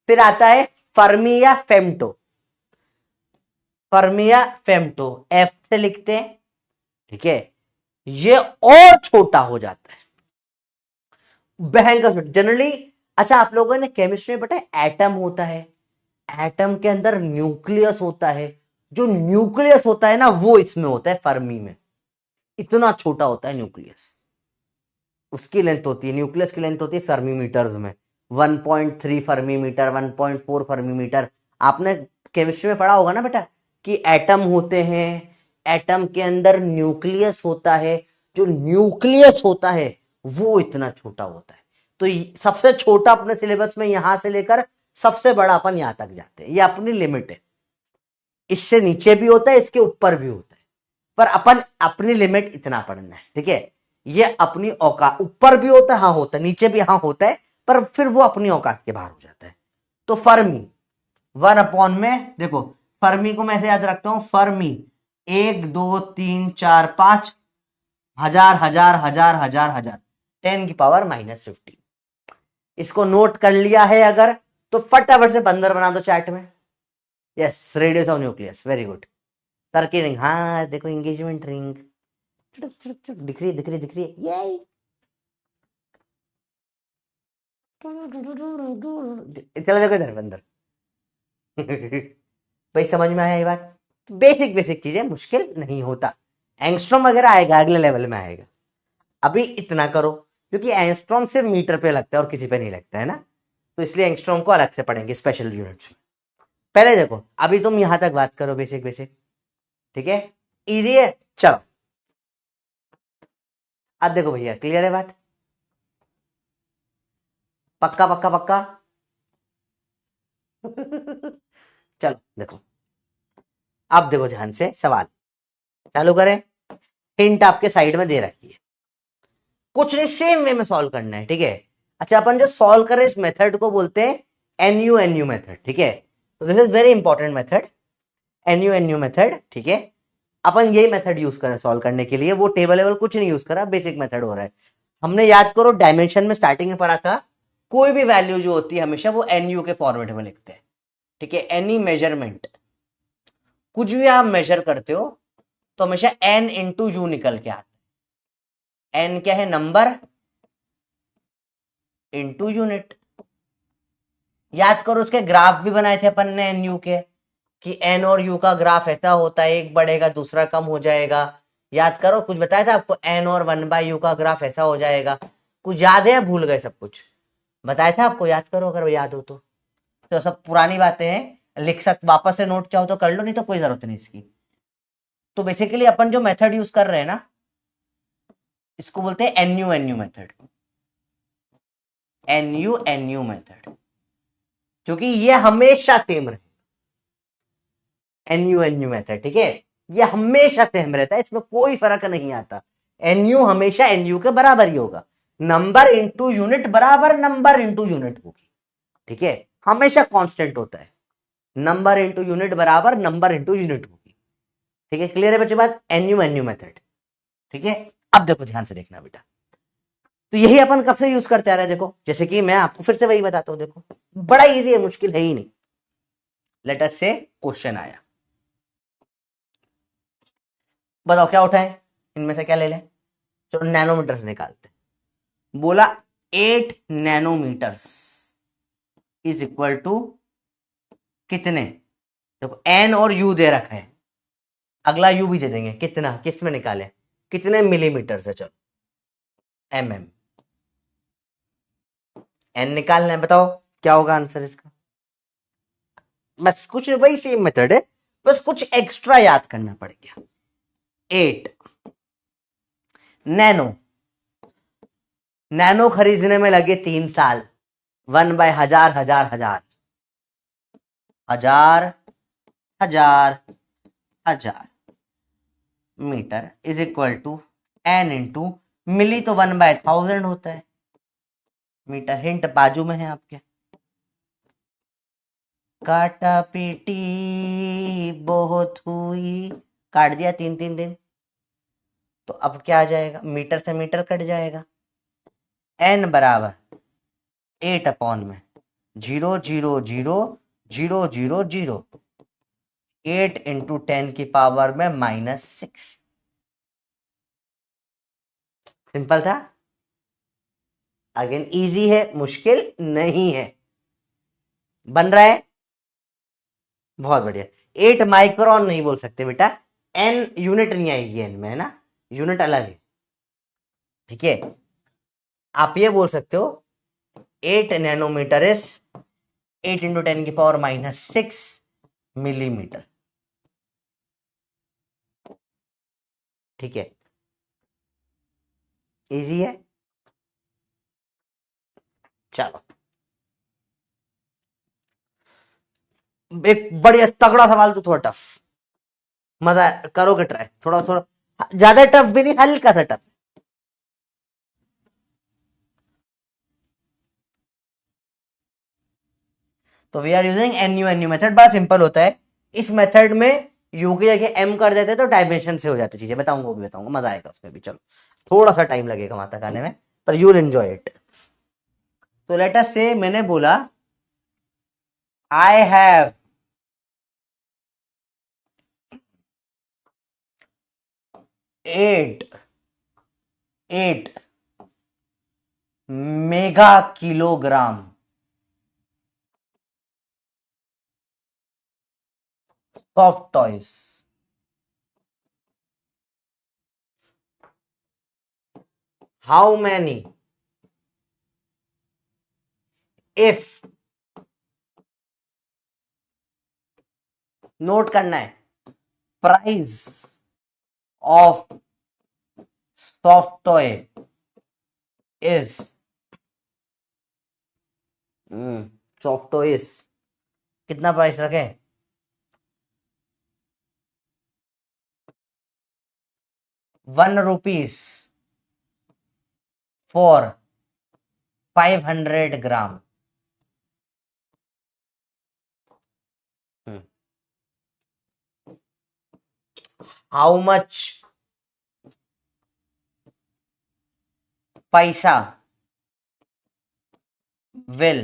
फिर आता है फर्मी या फेम्टो। फर्मी या फेम्टो, एफ से लिखते हैं। ठीक है, ये और छोटा हो जाता है, भयंकर छोटा जनरली। अच्छा, आप लोगों ने केमिस्ट्री में पता है एटम होता है, एटम के अंदर न्यूक्लियस होता है। जो न्यूक्लियस होता है ना, वो इसमें होता है फर्मी में। इतना छोटा होता है न्यूक्लियस। उसकी लेंथ होती है, न्यूक्लियस की लेंथ होती है फर्मी मीटर्स में। 1.3 फर्मी मीटर, 1.4 फर्मी मीटर। आपने केमिस्ट्री में पढ़ा होगा ना बेटा, कि एटम होते हैं, एटम के अंदर न्यूक्लियस होता है। जो न्यूक्लियस होता है वो इतना छोटा होता है। तो सबसे छोटा अपने सिलेबस में यहां से लेकर सबसे बड़ा अपन यहां तक जाते हैं, ये अपनी लिमिट है। इससे नीचे भी होता है, इसके ऊपर भी होता है, पर अपन अपनी लिमिट इतना पढ़ना है। ठीक है, ये अपनी औकात, ऊपर भी होता है, हाँ होता है, नीचे भी हाँ होता है, पर फिर वो अपनी औकात के बाहर हो जाता है। तो फर्मी 1/में, देखो फर्मी को मैं ऐसे याद रखता हूं, फर्मी 1 2 3 4 5, हजार हजार हजार हजार हजार, 10 की पावर -15। इसको नोट कर लिया है अगर, तो फटाफट से बंदर बना दो चैट में। Yes, radius of nucleus, very good. Sir की रिंग, हाँ देखो एंगेजमेंट रिंग दिख रही है, दिख रही है, दिख रही है, ये चलो देखो इधर अंदर। भाई समझ में आया ये बात? बेसिक बेसिक चीजें, मुश्किल नहीं होता। एंगस्ट्रॉम वगैरह आएगा अगले लेवल में आएगा, अभी इतना करो, क्योंकि एंगस्ट्रॉम सिर्फ मीटर पे लगता है और किसी पे नहीं लगता है ना, तो इसलिए एंगस्ट्रॉम को अलग से पढ़ेंगे स्पेशल यूनिट्स में। पहले देखो, अभी तुम यहां तक बात करो बेसिक बेसिक, ठीक है, इजी है। चलो अब देखो भैया, क्लियर है बात? पक्का पक्का पक्का? चलो देखो, अब देखो ध्यान से, सवाल चालू करें। हिंट आपके साइड में दे रखी है, कुछ नहीं, सेम वे में सॉल्व करना है, ठीक है। अच्छा, अपन जो सॉल्व करें इस मेथड को बोलते हैं एनयू मेथड, ठीक है। तो this is very important method, NU method, ठीक है। अपन यही मेथड यूज करें सॉल्व करने के लिए, वो टेबल लेवल कुछ नहीं यूज करा, बेसिक मेथड हो रहा है। हमने याद करो डायमेंशन में स्टार्टिंग में पढ़ा था, कोई भी वैल्यू जो होती है हमेशा वो एनयू के फॉर्मेट में लिखते हैं, ठीक है। एनी मेजरमेंट, कुछ भी आप मेजर करते हो तो हमेशा एन इंटू यू निकल के आता है। एन क्या है? Number into unit. याद करो उसके ग्राफ भी बनाए थे अपन ने एन यू के, कि एन और यू का ग्राफ ऐसा होता है, एक बढ़ेगा दूसरा कम हो जाएगा। याद करो, कुछ बताया था आपको, एन और 1/u का ग्राफ ऐसा हो जाएगा। कुछ याद है या भूल गए सब कुछ? बताया था आपको, याद करो अगर याद हो तो सब पुरानी बातें हैं, लिख सकते, वापस से नोट चाहो तो कर लो, नहीं तो कोई जरूरत नहीं इसकी। तो बेसिकली अपन जो मेथड यूज कर रहे हैं ना, इसको बोलते हैं एनयू मेथड, एनयू मेथड, क्योंकि ये हमेशा सेम रहे। एनयू मेथड, ठीक है, ये हमेशा सेम रहता है, इसमें कोई फर्क नहीं आता। एनयू हमेशा एनयू के बराबर ही होगा, नंबर इंटू यूनिट बराबर नंबर इंटू यूनिट होगी, ठीक है, हमेशा कांस्टेंट होता है, नंबर इंटू यूनिट बराबर नंबर इंटू यूनिट होगी, ठीक है। क्लियर है बच्चे बात? एनयू मेथड, ठीक है। अब देखो ध्यान से देखना बेटा, तो यही अपन कब से यूज करते आ रहे हैं, देखो जैसे कि मैं आपको फिर से वही बताता हूं, देखो बड़ा इजी है, मुश्किल है ही नहीं। लेट अस से क्वेश्चन आया, बताओ क्या उठाए, इनमें से क्या ले लें? चलो नैनोमीटर से निकालते हैं। बोला 8 नैनोमीटर्स इज इक्वल टू कितने? देखो एन और यू दे रखा है, अगला यू भी दे देंगे, कितना, किस में निकाले, कितने मिलीमीटर से? चलो एम एम, एन निकालना है, बताओ क्या होगा आंसर इसका? बस कुछ वही सेम मेथड है, बस कुछ एक्स्ट्रा याद करना पड़ गया। 8 नैनो, नैनो खरीदने में लगे 3 साल, 1/1000 हजार हजार हजार हजार हजार metre is equal to n into milli, तो 1/1000 होता है मीटर। हिंट बाजू में है आपके, काटा पीटी बहुत हुई, काट दिया 3 3 दिन, तो अब क्या आ जाएगा, मीटर से मीटर कट जाएगा, एन बराबर 8 में 0 0 0 0 0 0, 8 इंटू 10 की पावर में -6। सिंपल था, अगेन इजी है, मुश्किल नहीं है, बन रहा है, बहुत बढ़िया। 8 माइक्रोन नहीं बोल सकते बेटा, एन यूनिट नहीं आएगी एन में, है ना, यूनिट अलग है, ठीक है। आप ये बोल सकते हो 8 नैनोमीटर इज 8 इंटू 10 की पावर -6 मिलीमीटर, ठीक है, इजी है। चलो एक बढ़िया तगड़ा सवाल, तो थोड़ा टफ, मजा करोगे ट्राई, थोड़ा थोड़ा ज्यादा टफ भी नहीं, हल्का सा टफ। तो we are using NU method, बड़ा सिंपल होता है। इस मेथड में यू की जगह एम कर देते तो डायमेंशन से हो जाती चीजें, बताऊंगा वो भी बताऊंगा, मजा आएगा उसमें भी। चलो थोड़ा सा टाइम लगेगा वहां तक आने में, पर यू विल एंजॉय इट। तो लेट अस से, मैंने बोला I have 8 8 mega kilogram soft toys. How many if, note करना है, price of soft toy is, soft toys कितना प्राइस रखे? 1 rupees for 500 gram. How much पैसा विल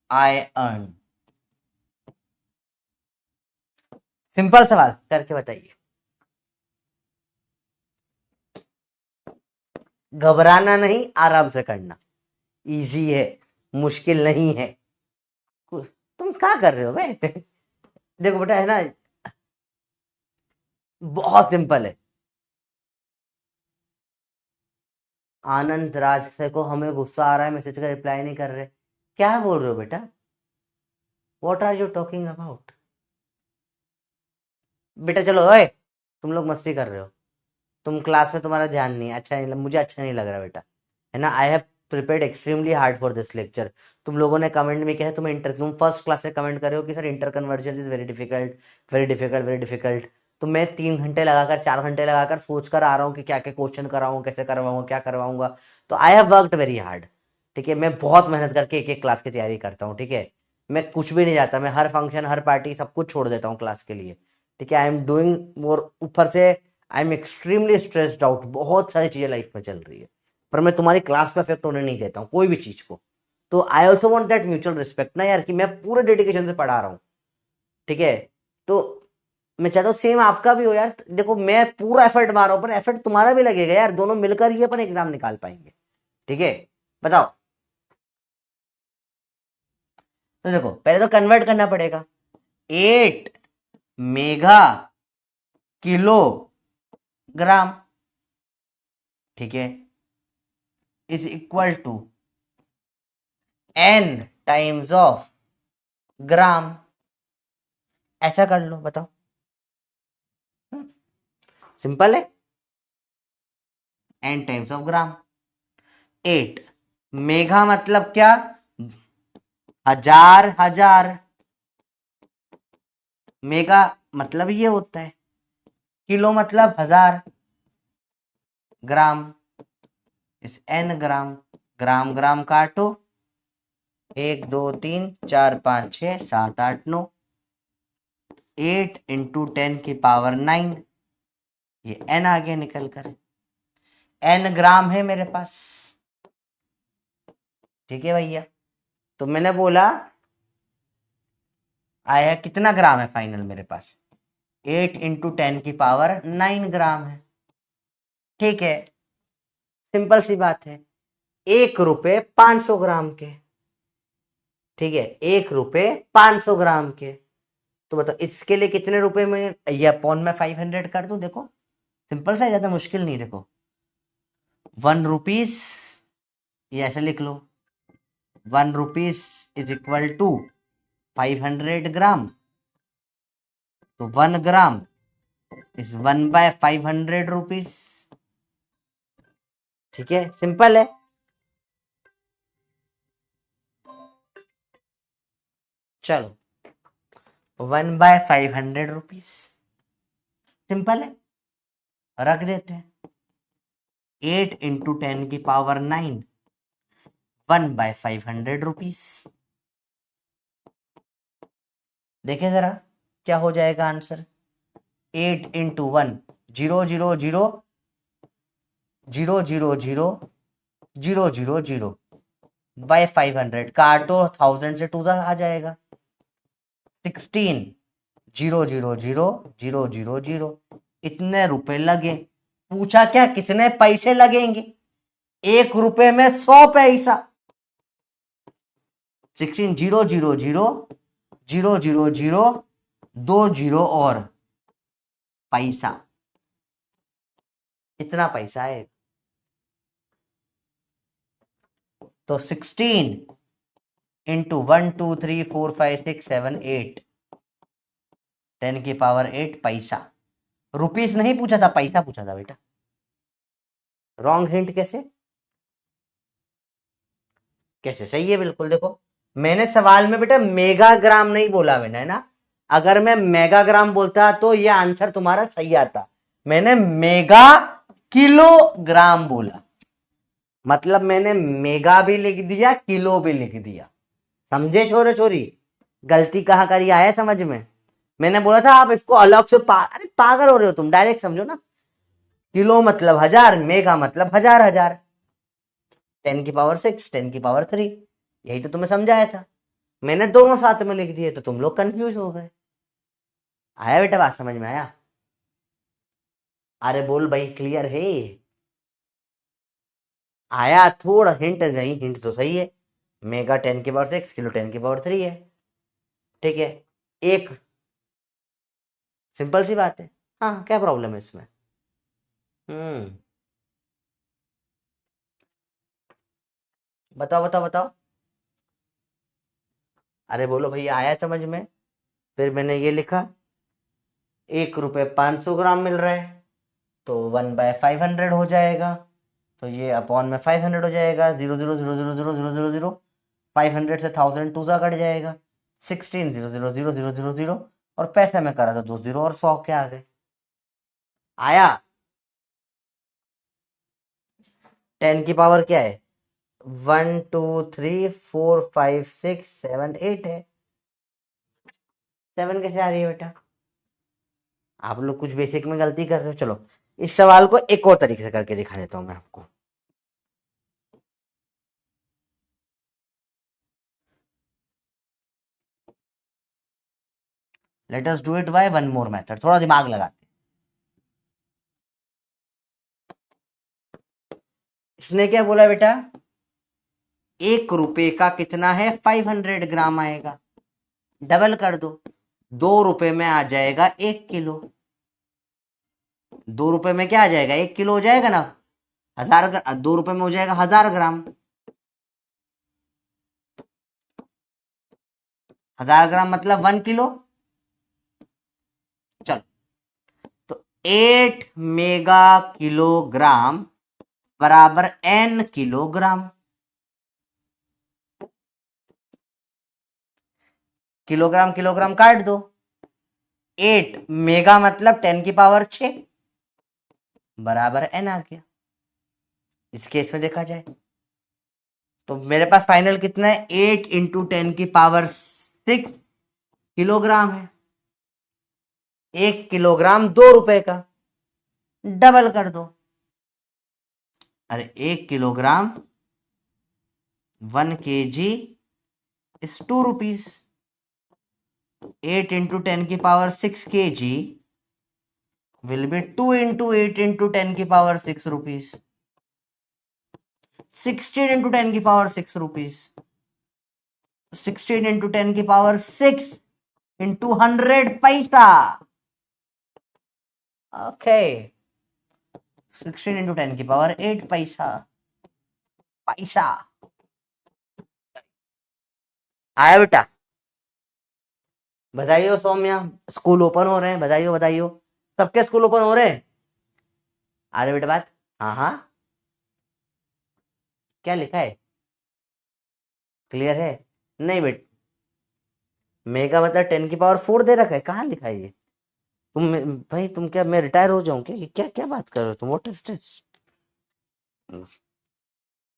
आई अर्न? सिंपल सवाल करके बताइए। घबराना नहीं, आराम से करना, इजी है, मुश्किल नहीं है। तुम क्या कर रहे हो बे? देखो बेटा, है ना, बहुत सिंपल है। आनंद राज से को हमें गुस्सा आ रहा है, मैसेज का रिप्लाई नहीं कर रहे, क्या बोल रहे हो बेटा? What are you talking about? बेटा चलो, ओए तुम लोग मस्ती कर रहे हो, तुम क्लास में तुम्हारा ध्यान नहीं है, अच्छा नहीं, मुझे अच्छा नहीं लग रहा बेटा, है ना। I have prepared extremely hard for this lecture. तुम लोगों ने कमेंट में क्या है, तुम फर्स्ट क्लास से कमेंट कर रहे हो कि sir inter conversion is very difficult, very difficult, very difficult. तो मैं 3 घंटे लगाकर, 4 घंटे लगाकर सोच कर आ रहा हूँ कि क्या क्या क्वेश्चन कराऊँ, कैसे करवाऊंगा, क्या करवाऊंगा। तो I have worked very hard, ठीक है। मैं बहुत मेहनत करके एक एक क्लास की तैयारी करता हूँ, ठीक है। मैं कुछ भी नहीं जाता, मैं हर फंक्शन, हर पार्टी, सब कुछ छोड़ देता हूँ क्लास के लिए, ठीक है। आई एम डूइंग, और ऊपर से I am extremely stressed out, बहुत सारी चीजें लाइफ में चल रही है, पर मैं तुम्हारी क्लास पे अफेक्ट होने नहीं देता हूँ कोई भी चीज को। तो I also want that mutual respect ना यार, कि मैं पूरे डेडिकेशन से पढ़ा रहा हूँ, ठीक है। तो मैं चाहता हूँ सेम आपका भी हो यार। देखो मैं पूरा एफर्ट मार रहा हूँ, पर एफर्ट तुम्हारा भी लगेगा यार, दोनों मिलकर ही अपन एग्जाम निकाल पाएंगे, ठीक है। बताओ। तो देखो पहले तो कन्वर्ट करना पड़ेगा। 8 मेगा किलोग्राम, ठीक है, is equal to n times of gram. ऐसा कर लो, बताओ, सिंपल है, n times of gram. 8 mega मतलब क्या? हजार, हजार। मेगा मतलब ये होता है, किलो मतलब 1000, ग्राम इस n ग्राम। ग्राम ग्राम काटो, 1 2 3 4 5 6 7 8 9, 8 × 10⁹ ये n आ गया निकल कर, n ग्राम है मेरे पास, ठीक है भैया। तो मैंने बोला आया कितना ग्राम है फाइनल मेरे पास, 8 × 10⁹ ग्राम है, ठीक है। सिंपल सी बात है, 1 रुपए 500 ग्राम के, ठीक है, 1 रुपए 500 ग्राम के। तो बताओ इसके लिए कितने रुपए में, ये अपॉन में 500 कर दूं, देखो सिंपल सा, ज्यादा मुश्किल नहीं। देखो 1 रुपीज, ये ऐसे लिख लो, 1 रुपीज इज इक्वल टू 500 ग्राम। तो 1 ग्राम इज 1/500 रुपीज, ठीक है, सिंपल है। चलो 1/500 रुपीज, सिंपल है, रख देते हैं। 8 × 10⁹ 1/500 रुपीज। देखे जरा क्या हो जाएगा आंसर। 8 × 1 0 0 0 0 0 0 0 0 0 बाय 500, काटो 1000 से 2 आ जाएगा। 16 0 0 0 0 0 0, इतने रुपए लगे। पूछा क्या कितने पैसे लगेंगे, 1 रुपए में 100 पैसा। 16 0 0 0 0 0 0 2 जीरो और पैसा, इतना पैसा है। तो 16 इंटू 1 2 3 4 5 6 7 8 10⁸ पैसा। रुपीस नहीं पूछा था, पैसा पूछा था बेटा। रॉन्ग हिंट कैसे? कैसे सही है? बिल्कुल देखो, मैंने सवाल में बेटा मेगाग्राम नहीं बोला मैंने, है ना। अगर मैं मेगाग्राम बोलता तो ये आंसर तुम्हारा सही आता। मैंने मेगा किलोग्राम बोला, मतलब मैंने मेगा भी लिख दिया, किलो भी लिख दिया। समझे छोरे छोरी? गलती कहां करी आया समझ में? मैंने बोला था आप इसको अलग से अरे पागल हो रहे हो तुम, डायरेक्ट समझो ना। किलो मतलब 1000, मेगा मतलब हजार हजार, 10⁶, 10⁻3, यही तो तुम्हें समझाया था। मैंने दोनों साथ में लिख दिए तो तुम लोग कंफ्यूज हो गए। आया बेटा, बात समझ में आया? अरे बोल भाई, क्लियर है? आया? थोड़ा हिंट नहीं, हिंट तो सही है। मेगा 10⁶, किलो 10⁻3 है। ठीक है, एक सिंपल सी बात है। हाँ, क्या प्रॉब्लम है इसमें? बताओ बताओ बताओ। अरे बोलो भैया, आया समझ में? फिर मैंने ये लिखा, 1 रुपए 500 ग्राम मिल रहा है, तो 1/500 हो जाएगा। तो ये अपॉन में 500 हो जाएगा, 0 0 0 0 0 0 0 0 0, 500 से 1000 टू सा कट जाएगा, 16 0 0 0 0 0 0, और पैसे में करा तो 2 जीरो और 100 के आ गए। आया? 10 की पावर क्या है? 1 2 3 4 5 6 7 8 है। 7 कैसे आ रही है बेटा? आप लोग कुछ बेसिक में गलती कर रहे हो। चलो, इस सवाल को एक और तरीके से करके दिखा देता हूं मैं आपको। Late us do it by one more method, थोड़ा दिमाग लगाते। इसने क्या बोला बेटा? 1 रुपए का कितना है? 500 ग्राम आएगा। डबल कर दो, 2 रुपए में आ जाएगा 1 किलो। 2 रुपए में क्या आ जाएगा? 1 किलो हो जाएगा ना। 2 रुपए में हो जाएगा 1000 ग्राम। 1000 ग्राम मतलब 1 किलो। चलो, तो 8 मेगा किलोग्राम बराबर n किलोग्राम। किलोग्राम किलोग्राम काट दो, 8 मेगा मतलब 10⁶ बराबर n आ गया। इस केस में देखा जाए तो मेरे पास फाइनल कितना है? 8 इंटू 10⁶ किलोग्राम है। 1 किलोग्राम 2 रुपए का, डबल कर दो। अरे 1 kilogram 1 kg is 2 rupees. 8 into 10⁶ kg will be 2 into 8 into 10⁶ rupees. 16 into 10⁶ rupees. 16 into 10⁶ into 100 पैसा। Okay. 16 into 10⁸ पैसा। पैसा आया बेटा? बधाइयो सौम्या, स्कूल ओपन हो रहे हैं। बधाइयो बधाइयो, सबके स्कूल ओपन हो रहे हैं। आ रहे बेटा बात? हाँ हाँ, क्या लिखा है? क्लियर है? नहीं बेटा, मेगा मतलब 10⁴ दे रखा है, कहाँ लिखा है ये? तुम भाई, तुम क्या, मैं रिटायर हो जाऊं क्या? ये क्या क्या बात कर रहे हो तुम? व्हाट इज दिस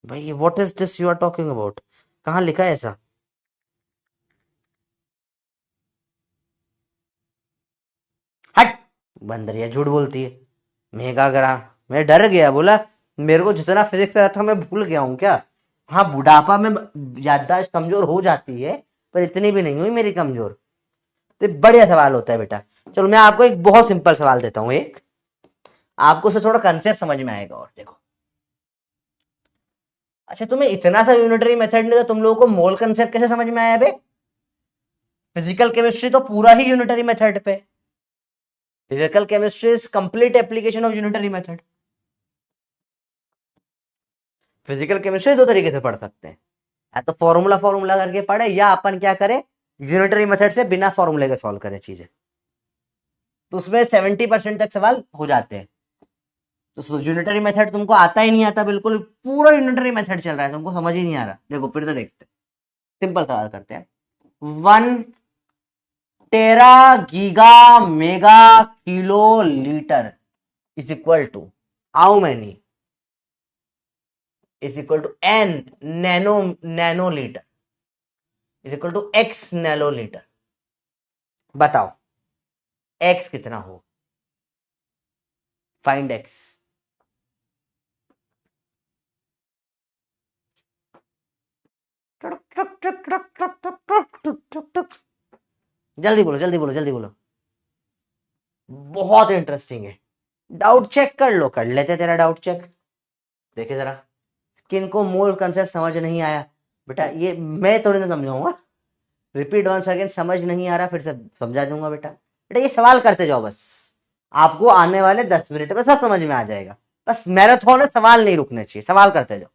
भाई? What is this you are talking about? कहाँ लिखा है ऐसा? हट, बंदरिया झूठ बोलती है। मेगाग्राम, मैं डर गया, बोला मेरे को जितना फिजिक्स आता था मैं भूल गया हूँ क्या? हाँ, बुढ़ापा में याददाश्त कमजोर हो जाती है, पर इतनी भी नहीं हुई मेरी कमजोर। तो बढ़िया सवाल होता है बेटा। चलो, मैं आपको एक बहुत सिंपल सवाल देता हूं, एक आपको से थोड़ा कंसेप्ट समझ में आएगा। और देखो, अच्छा, तुम्हें इतना सा यूनिटरी मेथड नहीं, तो तुम लोगों को मोल कंसेप्ट कैसे समझ में आया बे? फिजिकल केमिस्ट्री तो पूरा ही यूनिटरी मेथड पे। Physical chemistry is complete application of unitary method. Physical chemistry दो तरीके से पढ़ सकते हैं, या तो फॉर्मूला फॉर्मूला करके पढ़े, या अपन क्या करें, यूनिटरी मेथड से बिना फॉर्मूले के सॉल्व करें चीजें। तो उसमें 70% तक सवाल हो जाते हैं। तो यूनिटरी मेथड तुमको आता ही नहीं आता, बिल्कुल पूरा यूनिटरी मेथड चल रहा है, तुमको समझ ही नहीं आ रहा। देखो फिर से देखते हैं, सिंपल सवाल करते हैं। 1 tera giga mega kilo litre is equal to how many, is equal to n nano litre is equal to x nano litre. बताओ एक्स कितना हो, फाइंड एक्स। जल्दी बोलो जल्दी बोलो जल्दी बोलो, बहुत इंटरेस्टिंग है। डाउट चेक कर लो, कर लेते तेरा डाउट चेक। देखे जरा, किन को मोल कंसेप्ट समझ नहीं आया बेटा, ये मैं थोड़ी ना समझाऊंगा। रिपीट वंस अगेन, समझ नहीं आ रहा फिर से समझा दूंगा बेटा। बेटा ये सवाल करते जाओ बस, आपको आने वाले 10 मिनट में सब समझ में आ जाएगा। बस मैराथन है, सवाल नहीं रुकने चाहिए, सवाल करते जाओ।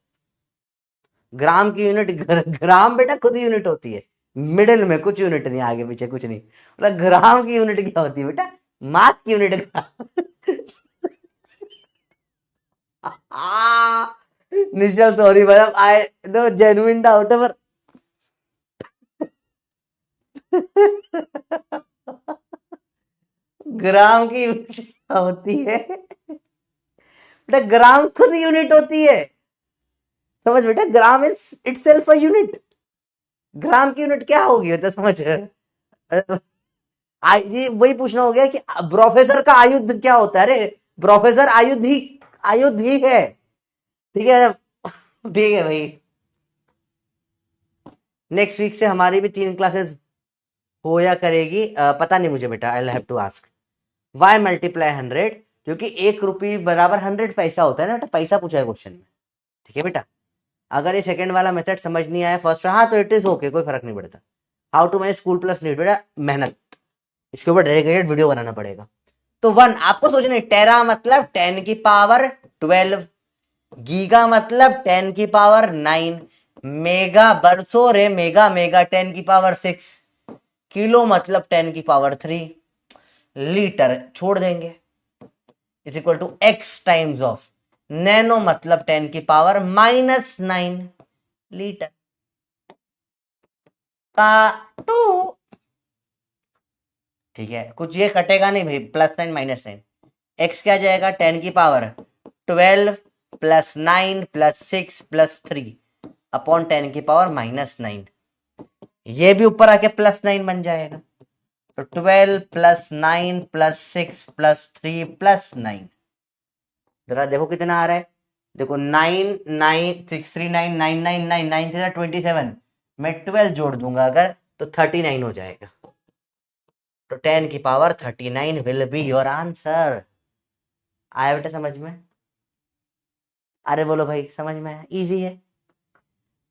ग्राम की यूनिट, ग्राम बेटा खुद यूनिट होती है, मिडिल में कुछ यूनिट नहीं, आगे पीछे कुछ नहीं। मतलब ग्राम की यूनिट क्या होती है बेटा, मास की unit. Nishchal sorry madam, I know genuine doubt है पर ग्राम की यूनिट क्या होती है बेटा, ग्राम खुद यूनिट होती है। समझ बेटा, gram is itself a unit. Gram की यूनिट क्या होगी तो समझ। ये वही पूछना हो गया कि प्रोफेसर का आयुध क्या होता है। अरे प्रोफेसर आयुध ही है। ठीक है, ठीक है भाई। नेक्स्ट वीक से हमारी भी 3 क्लासेस हो या करेगी, पता नहीं मुझे बेटा, I have to ask. Why multiply 100, क्योंकि 1 रुपये बराबर 100 पैसा होता है ना बेटा, पैसा पूछा है क्वेश्चन में। ठीक है बेटा, अगर ये सेकंड वाला मेथड समझ नहीं आया फर्स्ट, हाँ तो इट इज ओके, कोई फर्क नहीं पड़ता। How to manage school plus NEET, बेटा मेहनत, इसके ऊपर डेडिकेटेड वीडियो बनाना पड़ेगा। तो 1 आपको सोचना है, टेरा मतलब 10 की पावर 12, गीगा मतलब 10 की पावर 9, मेगा बरसो रे मेगा मेगा 10 की पावर 6, किलो मतलब 10 की पावर 3, लीटर छोड़ देंगे is equal to x times of nano मतलब 10 की पावर -9 लीटर का 2। ठीक है, कुछ ये कटेगा नहीं भाई, plus sign minus sign. X क्या जाएगा, 10 की पावर 12 +9 +6 +3 अपॉन 10 की पावर -9। ये भी ऊपर आके +9 बन जाएगा, तो 12 +9 +6 +3 +9। जरा देखो कितना आ रहा है, देखो 9 9 6 3 9 9 9 9 9 27 मैं 12 जोड़ दूंगा अगर, तो 39 हो जाएगा। तो 10 की power 39 will be your answer. आया बेटा समझ में? अरे बोलो भाई, समझ में आया, इजी है।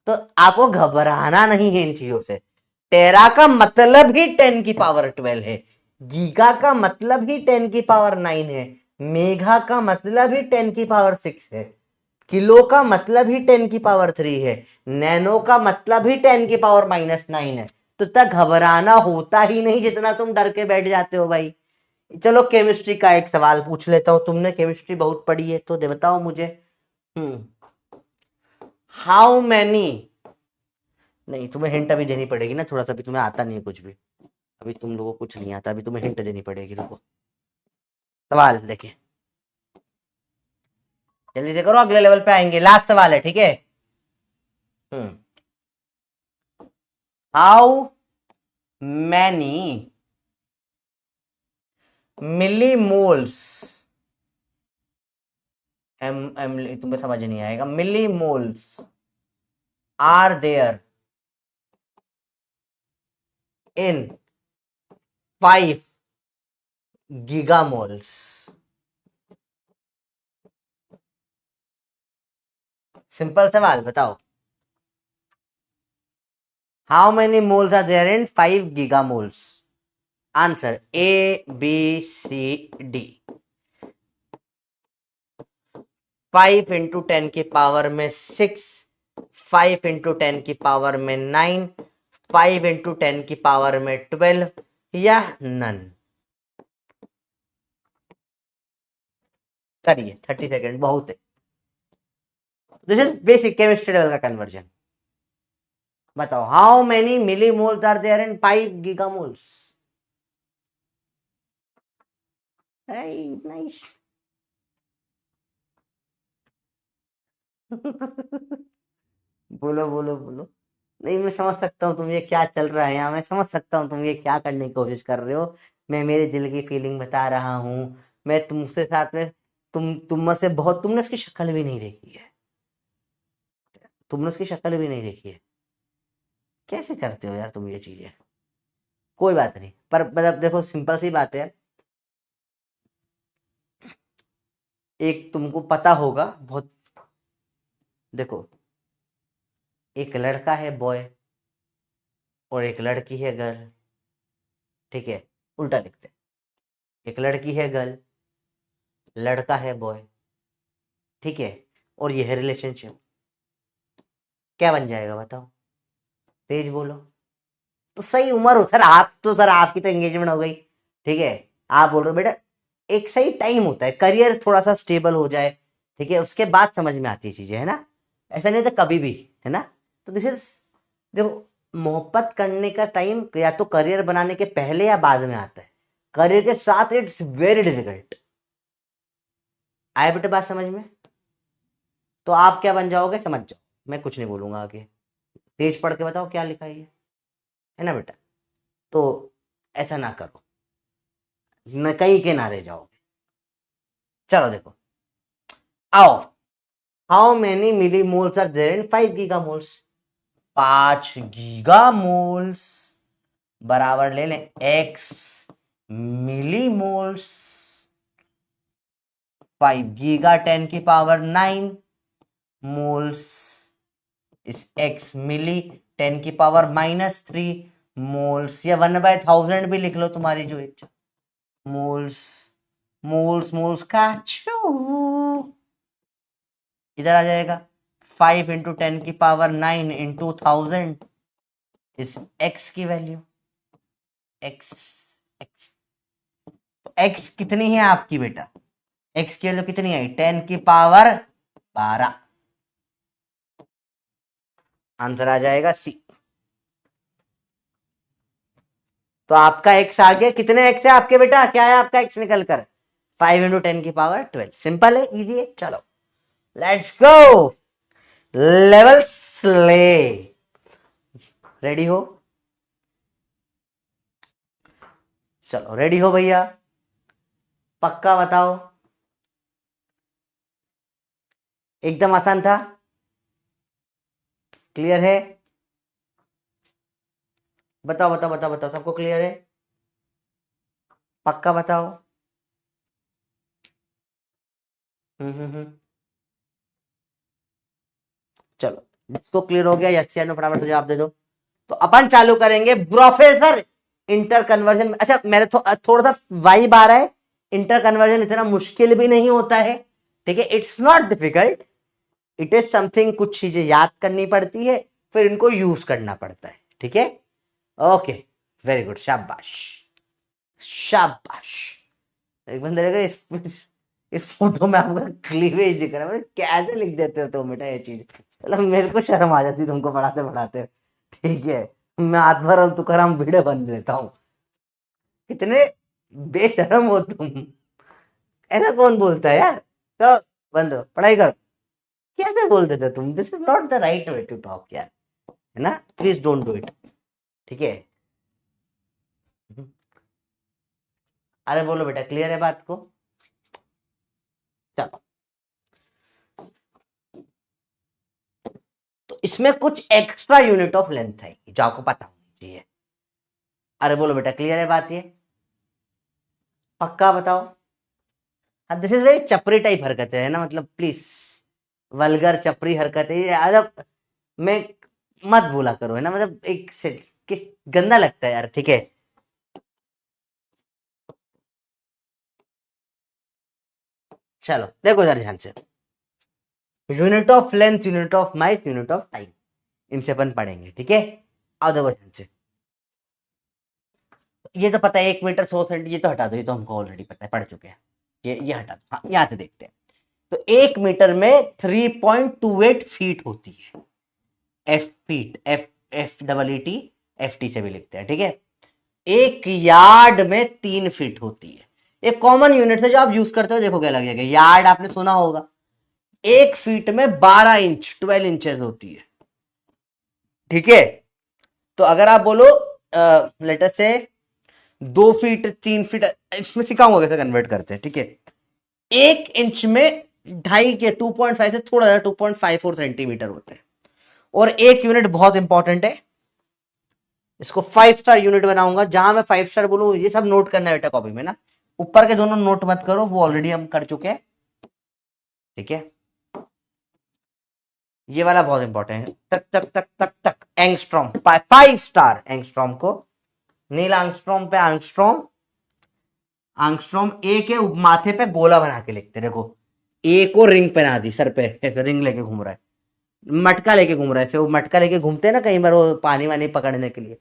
तो आपको घबराना नहीं है इन चीजों से। टेरा का मतलब ही 10 की पावर 12 है, गीगा का मतलब ही 10 की पावर 9 है, मेघा का मतलब ही 10 की पावर 6 है, किलो का मतलब ही 10 की पावर 3 है, नैनो का मतलब ही 10 की पावर -9 है। तो तक घबराना होता ही नहीं जितना तुम डर के बैठ जाते हो भाई। चलो केमिस्ट्री का एक सवाल पूछ लेता हूं, तुमने केमिस्ट्री बहुत पढ़ी है तो दे बताओ मुझे। हाउ मैनी, नहीं तुम्हें हिंट अभी देनी पड़ेगी ना थोड़ा सा, भी तुम्हें आता नहीं है कुछ भी, अभी तुम लोगों को कुछ नहीं आता, अभी तुम्हें हिंट देनी पड़ेगी। रुको, सवाल देखिए, जल्दी से करो, अगले लेवल पे आएंगे, लास्ट सवाल है, ठीक है। How many millimoles, M M तुम्हें समझ नहीं आएगा, millimoles are there in 5 gigamoles. Simple सवाल बताओ, how many moles are there in 5 giga moles? Answer A B C D. 5 into 10 की पावर में 6, 5 इंटू 10 की पावर में 9, 5 इंटू 10 की पावर में 12 या नन? करिए, 30 सेकेंड बहुत है। This is basic chemistry level का कन्वर्जन। बताओ, how many milli moles are there in 5 giga moles? Nice. बोलो बोलो बोलो। नहीं, मैं समझ सकता हूँ तुम ये क्या चल रहा है यहाँ, मैं समझ सकता हूँ तुम ये क्या करने की कोशिश कर रहे हो। मैं मेरे दिल की फीलिंग बता रहा हूँ। मैं तुमसे साथ में, तुम में से बहुत, तुमने उसकी शक्ल भी नहीं देखी है, तुमने उसकी शक्ल भी नहीं देखी है। कैसे करते हो यार तुम ये चीजें? कोई बात नहीं, पर मतलब देखो, सिंपल सी बात है। एक तुमको पता होगा बहुत, देखो, एक लड़का है बॉय और एक लड़की है गर्ल, ठीक है? उल्टा लिखते हैं, एक लड़की है गर्ल, लड़का है बॉय, ठीक है? और ये है रिलेशनशिप। क्या बन जाएगा बताओ? तेज बोलो। तो सही उम्र हो सर, आप तो सर आपकी तो एंगेजमेंट हो गई, ठीक है? आप बोल रहे हो बेटा एक सही टाइम होता है, करियर थोड़ा सा स्टेबल हो जाए, ठीक है, उसके बाद समझ में आती है चीजें, है ना? ऐसा नहीं होता कभी भी, है ना? तो दिस इज, देखो, मोहब्बत करने का टाइम या तो करियर बनाने के पहले या बाद में आता है, करियर के साथ इट्स वेरी डिफिकल्ट। आए बेटे बात समझ में? तो आप क्या बन जाओगे समझ जाओ, मैं कुछ नहीं बोलूंगा आगे। तेज पढ़ के बताओ क्या लिखा है ना बेटा? तो ऐसा ना करो, न कहीं के ना रह जाओगे। चलो देखो, आओ, how many milli moles are there in 5 giga moles? 5 giga moles बराबर ले लें x मिली मोल्स, 5 गीगा 10 की पावर 9 मोल्स इस x मिली 10 की पावर -3 मोल्स, या 1/1000 भी लिख लो, तुम्हारी जो इच्छा। मोल्स, मोल्स मोल्स का छू इधर आ जाएगा। 5 इंटू 10 की पावर 9 इंटू 1000 इस x की वैल्यू, x, x, तो x कितनी है आपकी बेटा? x की वैल्यू कितनी आई? 10 की पावर 12। आंसर आ जाएगा सी। तो आपका x आ गया, कितने x है आपके बेटा? क्या है आपका x निकल कर? 5 इंटू 10 की पावर 12। सिंपल है, इजी है। चलो let's go, level slay. Ready हो? चलो रेडी हो भैया? पक्का बताओ? एकदम आसान था, क्लियर है? बताओ बताओ बताओ बताओ, सबको क्लियर है? पक्का बताओ। हम्म। चलो, जिसको क्लियर हो गया यस या नो फटाफट जवाब दे दो। तो अपन चालू करेंगे प्रोफेसर इंटर कन्वर्जन। अच्छा, मेरे थोड़ा सा वाइब आ रहा है। इंटर कन्वर्जन इतना मुश्किल भी नहीं होता है, ठीक है? It's not difficult, it is something, कुछ चीजें याद करनी पड़ती है, फिर इनको यूज करना पड़ता है, ठीक है? ओके, वेरी गुड, शाबाश शाबाश। एक बंदे लगा इस फोटो में आपका क्लीवेज दिख रहा है, कैसे लिख देते हो तुम बेटा ये चीज? मतलब मेरे को शर्म आ जाती तुमको पढ़ाते पढ़ाते, ठीक है? मैं हाथ भर तुकार वीडियो बन देता हूँ। कितने बेशरम हो तुम, ऐसा कौन बोलता है यार? तो बंद हो, पढ़ाई करो। कैसे बोल देते हो तुम? This is not the right way to talk यार, है ना? प्लीज डोंट डू इट, ठीक है? अरे बोलो बेटा, क्लियर है बात को? चलो, तो इसमें कुछ एक्स्ट्रा यूनिट ऑफ लेंथ है जो आपको पता होनी चाहिए। अरे बोलो बेटा, क्लियर है बात ये? पक्का बताओ? This is very Chapri type हरकत है ना, मतलब प्लीज, वल्गर चपरी हरकतें मतलब मैं मत बोला करो, है ना, मतलब एक से गंदा लगता है यार, ठीक है। चलो देखो जरा ध्यान से, unit of length, unit of mice, unit of time, इनसे अपन पढ़ेंगे, ठीक है। आओ देखो ध्यान से, ये तो पता है 1 मीटर 100 सेंटी, ये तो हटा दो, ये तो हमको ऑलरेडी पता है, पढ़ चुके हैं। ये हटा दो, हाँ यहां से देखते हैं। तो 1 मीटर में 3.28 फीट होती है। F feet, F F double E T, F T से भी लिखते हैं, ठीक है। 1 यार्ड में 3 फीट होती है। एक कॉमन यूनिट है जो आप यूज करते हो, देखो क्या लगेगा, यार्ड आपने सुना होगा। 1 फीट में 12 इंच, 12 इंचेस होती है, ठीक है। तो अगर आप बोलो लेटर से 2 फीट 3 फीट, इसमें सिखाऊंगा कैसे कन्वर्ट करते हैं, ठीक है। 1 इंच में 2.5 के 2.5 से थोड़ा ज्यादा 2.54 सेंटीमीटर होते हैं। और एक यूनिट बहुत इंपॉर्टेंट है, इसको 5 स्टार यूनिट बनाऊंगा। जहां मैं 5 स्टार बोलूं, ये सब नोट करना है बेटा कॉपी में ना, ऊपर के दोनों नोट मत करो, वो ऑलरेडी हम कर चुके हैं, ठीक है। ये वाला बहुत इंपॉर्टेंट है, तक तक तक तक तक एंगस्ट्रॉम, 5 स्टार एंगस्ट्रॉम को, नील आंगस्ट्रॉम पे आंगस्ट्रॉम, आंगस्ट्रॉम ए के माथे पे गोला बना के लिखते, देखो ए को रिंग पहना दी सर पे, ऐसे रिंग लेके घूम रहा है, मटका लेके घूम रहा है, ऐसे वो मटका लेके घूमते हैं ना कई बार वो पानी वानी पकड़ने के लिए।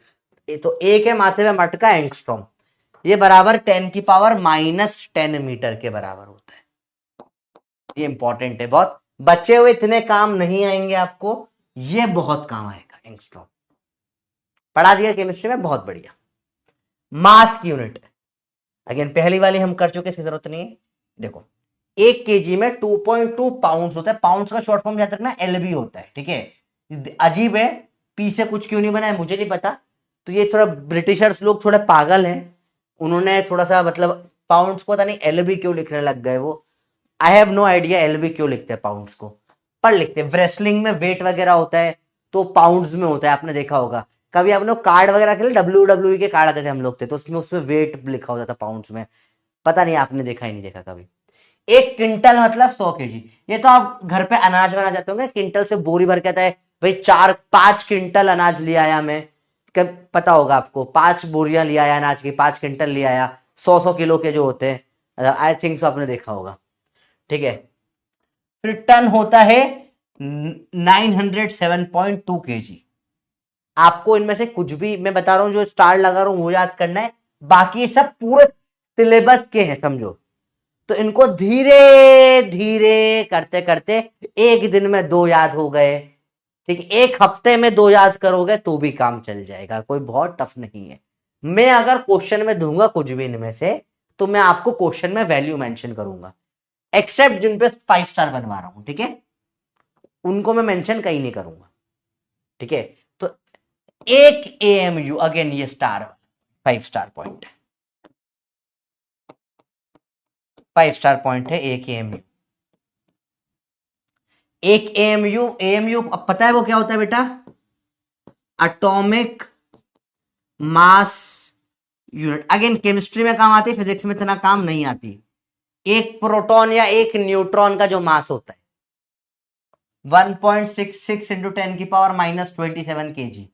तो ए के माथे पे मटका एंगस्ट्रॉम, ये बराबर 10⁻⁻10 मीटर के बराबर होता है। ये इंपॉर्टेंट है बहुत, बचे हुए इतने काम नहीं आएंगे आपको, ये बहुत काम आएगा एंगस्ट्रॉम। पढ़ा दिया केमिस्ट्री में, बहुत बढ़िया। मास की यूनिट, अगेन पहली वाली हम कर चुके, इसकी जरूरत नहीं है। देखो 1 kg में 2.2 पाउंड होता है। पाउंड का शॉर्ट फॉर्म याद रखना एलबी होता है, ठीक है। अजीब है, पी से कुछ क्यों नहीं बना है मुझे नहीं पता। तो ये थोड़ा ब्रिटिशर्स लोग थोड़ा पागल हैं, उन्होंने थोड़ा सा मतलब पाउंड्स को पता नहीं एलबी क्यों लिखने लग गए वो। I have no idea LB क्यों लिखते हैं पाउंड्स को, पर लिखते हैं। रेसलिंग में वेट वगैरह होता है तो पाउंड्स में होता है, आपने देखा होगा। कभी आप लोग कार्ड वगैरह खेले, WWE के कार्ड आते थे हम लोग थे, तो उसमें वेट लिखा होता था पाउंड्स में। पता नहीं आपने देखा ही नहीं देखा कभी। 1 क्विंटल मतलब 100 kg। ये तो आप घर पे अनाज बना जाते होंगे, क्विंटल से बोरी भर के आता है भाई, 4-5 क्विंटल अनाज ले आया मैं, कब पता होगा आपको, 5 बोरियां ले आया अनाज की, 5 क्विंटल ले आया, 100-100 किलो के जो होते हैं, आई थिंक सो आपने देखा होगा, ठीक है। फिर टन होता है 907.2 kg। आपको इनमें से कुछ भी मैं बता रहा हूं, जो स्टार लगा रहा हूं वो याद करना है, बाकी सब पूरे सिलेबस के हैं, समझो। तो इनको धीरे धीरे करते करते एक दिन में 2 याद हो गए, ठीक है। एक हफ्ते में 2 याद करोगे तो भी काम चल जाएगा, कोई बहुत टफ नहीं है। मैं अगर क्वेश्चन में दूंगा कुछ भी इनमें से, तो मैं आपको क्वेश्चन में वैल्यू मेंशन करूंगा, एक्सेप्ट जिन पे 5 स्टार बनवा रहा हूं, ठीक है, उनको मैं मेंशन कहीं नहीं करूंगा, ठीक है। तो एक एएमयू, अगेन ये स्टार 5 स्टार पॉइंट है, 5 स्टार पॉइंट है एक एएमयू। एक एएमयू, एएमयू अब पता है वो क्या होता है बेटा, atomic mass unit. Again chemistry में काम आती है, फिजिक्स में इतना काम नहीं आती। एक प्रोटॉन या एक न्यूट्रॉन का जो मास होता है 1.66 इंटू 10⁻⁻27 kg।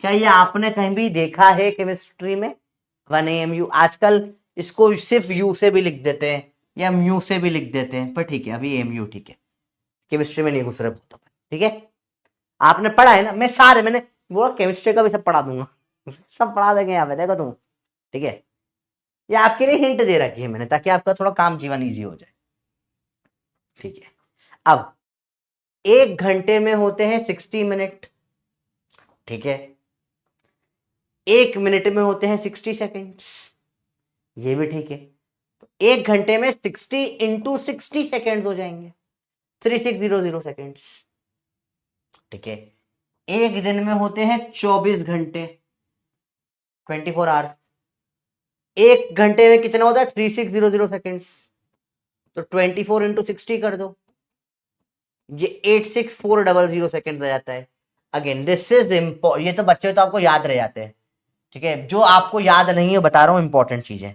क्या ये आपने कहीं भी देखा है केमिस्ट्री में 1 AMU? आजकल इसको सिर्फ यू से भी लिख देते हैं या म्यू से भी लिख देते हैं, पर ठीक है अभी एमयू, ठीक है। केमिस्ट्री में नहीं घुस रहे बहुत, ठीक है। आपने पढ़ा है ना, मैं सारे मैंने वो केमिस्ट्री का भी सब पढ़ा दूंगा सब पढ़ा देंगे यहाँ पे, देखो तुम, ठीक है। ये आपके लिए हिंट दे रखी है मैंने, ताकि आपका थोड़ा काम जीवन इजी हो जाए, ठीक है। अब 1 घंटे में होते हैं 60 मिनट, ठीक है। 1 मिनट में होते हैं 60 सेकेंड्स, ये भी ठीक है। तो 1 घंटे में 60 इंटू 60 सेकेंड्स हो जाएंगे, 3600 सेकेंड्स, ठीक है। एक दिन में होते हैं 24 घंटे, 24 आवर्स। 1 घंटे में कितना होता है 3600 सेकेंड्स, तो 24 इंटू 60 कर दो, ये 86400 सेकेंड आ जाता है। अगेन दिस इज इम्पोर्टेंट, ये तो बच्चे तो आपको याद रह जाते हैं, ठीक है। जो आपको याद नहीं है बता रहा हूं इंपॉर्टेंट चीजें,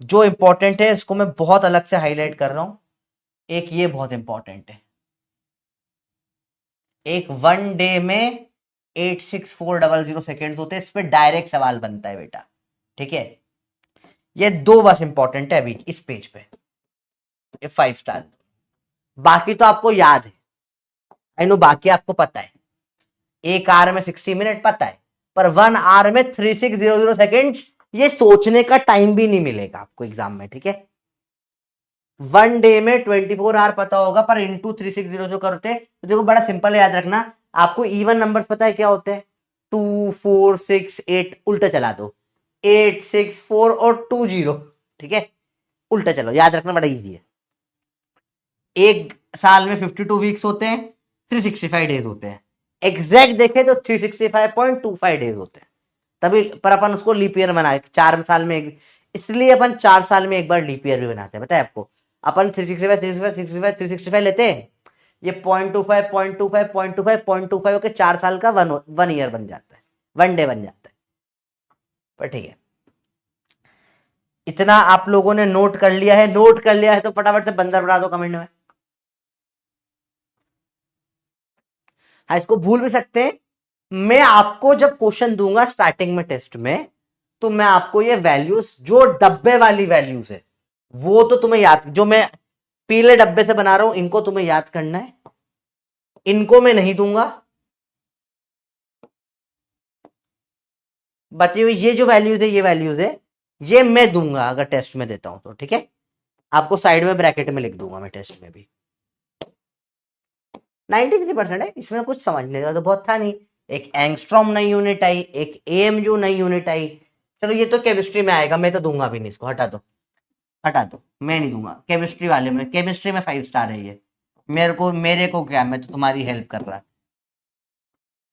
जो इंपॉर्टेंट है इसको मैं बहुत अलग से हाईलाइट कर रहा हूं। एक ये बहुत इंपॉर्टेंट है, एक 1 डे में 86400 सेकेंड्स होते हैं। इस पे डायरेक्ट सवाल बनता है बेटा, ठीक है। ये दो बस इंपॉर्टेंट है अभी इस पेज पे, ये 5 स्टार। बाकी तो आपको याद है, आई नो, बाकी आपको पता है। एक आवर में 60 मिनट पता है, पर 1 आवर में 3600 सेकेंड, ये सोचने का टाइम भी नहीं मिलेगा आपको एग्जाम में, ठीक है। 1 डे में 24 आवर पता होगा, पर इंटू 360 जो करते, तो देखो बड़ा सिंपल है, याद रखना। आपको इवन नंबर पता है क्या होते हैं, 2 4 6 8, उल्टा चला दो, 8 6 4 और 2 0, ठीक है। उल्टा चलो, याद रखना, बड़ा इजी है। एक साल में 52 वीक्स होते हैं, 365 डेज होते हैं। एग्जैक्ट देखे तो 365.25 डेज होते हैं, तभी पर अपन उसको लीप ईयर बनाए 4 साल में एक, इसलिए अपन 4 साल में एक बार लीप ईयर भी बनाते हैं, बताए आपको। अपन 365 लेते हैं, ये 0.25 के 4 साल का 1 ईयर बन जाता है, 1 डे बन जाता है। पर ठीक है, इतना आप लोगों ने नोट कर लिया है, नोट कर लिया है तो फटाफट से बंदर बना दो कमेंट में। हाँ, इसको भूल भी सकते हैं। मैं आपको जब क्वेश्चन दूंगा स्टार्टिंग में टेस्ट में, तो मैं आपको ये वैल्यूज, जो डब्बे वाली वैल्यूज है, वो तो तुम्हें याद, जो मैं पीले डब्बे से बना रहा हूं, इनको तुम्हें याद करना है, इनको मैं नहीं दूंगा। बची हुई ये जो वैल्यूज है, ये वैल्यूज है, ये मैं दूंगा अगर टेस्ट में देता हूं तो, ठीक है। आपको साइड में ब्रैकेट में लिख दूंगा मैं टेस्ट में भी। 93% है, इसमें कुछ समझने का तो बहुत था नहीं। एक एंगस्ट्रॉम नई यूनिट आई, एक एएमयू नई यूनिट आई। चलो ये तो केमिस्ट्री में आएगा, मैं तो दूंगा भी नहीं इसको, हटा दो, हटा दो, मैं नहीं दूंगा। केमिस्ट्री वाले में, केमिस्ट्री में 5 स्टार है ये। मेरे को क्या, मैं तो तुम्हारी हेल्प कर रहा।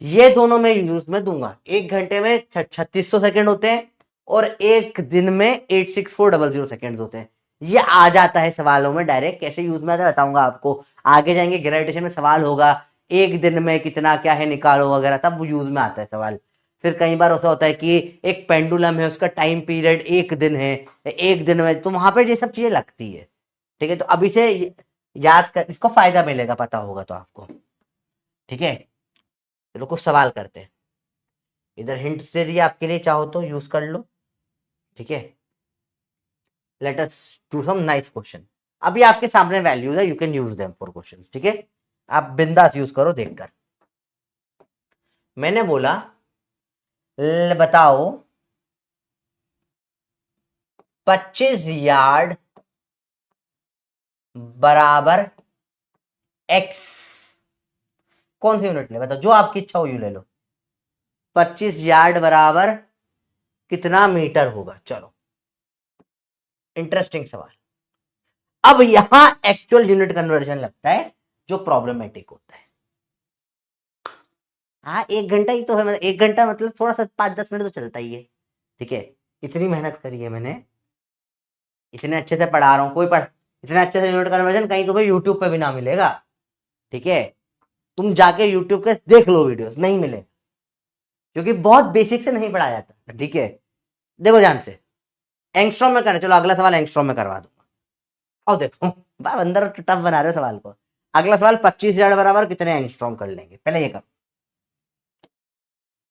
ये दोनों मैं यूज में दूंगा। 1 घंटे में 3600 सेकेंड होते हैं, और एक दिन में 86400 सेकेंड होते हैं। ये आ जाता है सवालों में डायरेक्ट, कैसे यूज में आता है बताऊंगा आपको। आगे जाएंगे ग्रेविटेशन में सवाल होगा, एक दिन में कितना क्या है निकालो वगैरह, तब वो यूज में आता है सवाल। फिर कई बार ऐसा होता है कि एक पेंडुलम है, उसका टाइम पीरियड 1 दिन है, 1 दिन में, तो वहां पर ये सब चीजें लगती है, ठीक है। तो अभी से याद कर, इसको फायदा मिलेगा पता होगा तो आपको, ठीक है। चलो कुछ सवाल करते हैं, इधर हिंट दे दिया आपके लिए, चाहो तो यूज कर लो, ठीक है। Let us do some nice question. अभी आपके सामने वैल्यूज है, you can use them for question, ठीक है। आप बिंदास यूज करो देखकर। मैंने बोला बताओ 25 यार्ड बराबर एक्स, कौन सी यूनिट ले बताओ, जो आपकी इच्छा हो यू ले लो। 25 यार्ड बराबर कितना मीटर होगा, चलो इंटरेस्टिंग सवाल। अब यहां एक्चुअल यूनिट कन्वर्जन लगता है, जो प्रॉब्लमेटिक होता है। हाँ, 1 घंटा ही तो है, मतलब 1 घंटा मतलब थोड़ा सा 5 10 मिनट तो चलता ही है, ठीक है। इतनी मेहनत करी है मैंने, इतने अच्छे से पढ़ा रहा हूं, कोई पढ़, इतने अच्छे से यूनिट कन्वर्जन कहीं तुम्हें यूट्यूब पे भी ना मिलेगा, ठीक है। तुम जाके यूट्यूब के देख लो, वीडियोस नहीं मिले, क्योंकि बहुत बेसिक से नहीं पढ़ाया जाता, ठीक है। देखो ध्यान से, एंगस्ट्रॉम में करना, चलो अगला सवाल एंगस्ट्रॉम में करवा दूंगा। और देखो भाई अंदर टफ बना रहे हो सवाल को। अगला सवाल 25 यार्ड बराबर कितने एंगस्ट्रॉम कर लेंगे, पहले ये करो।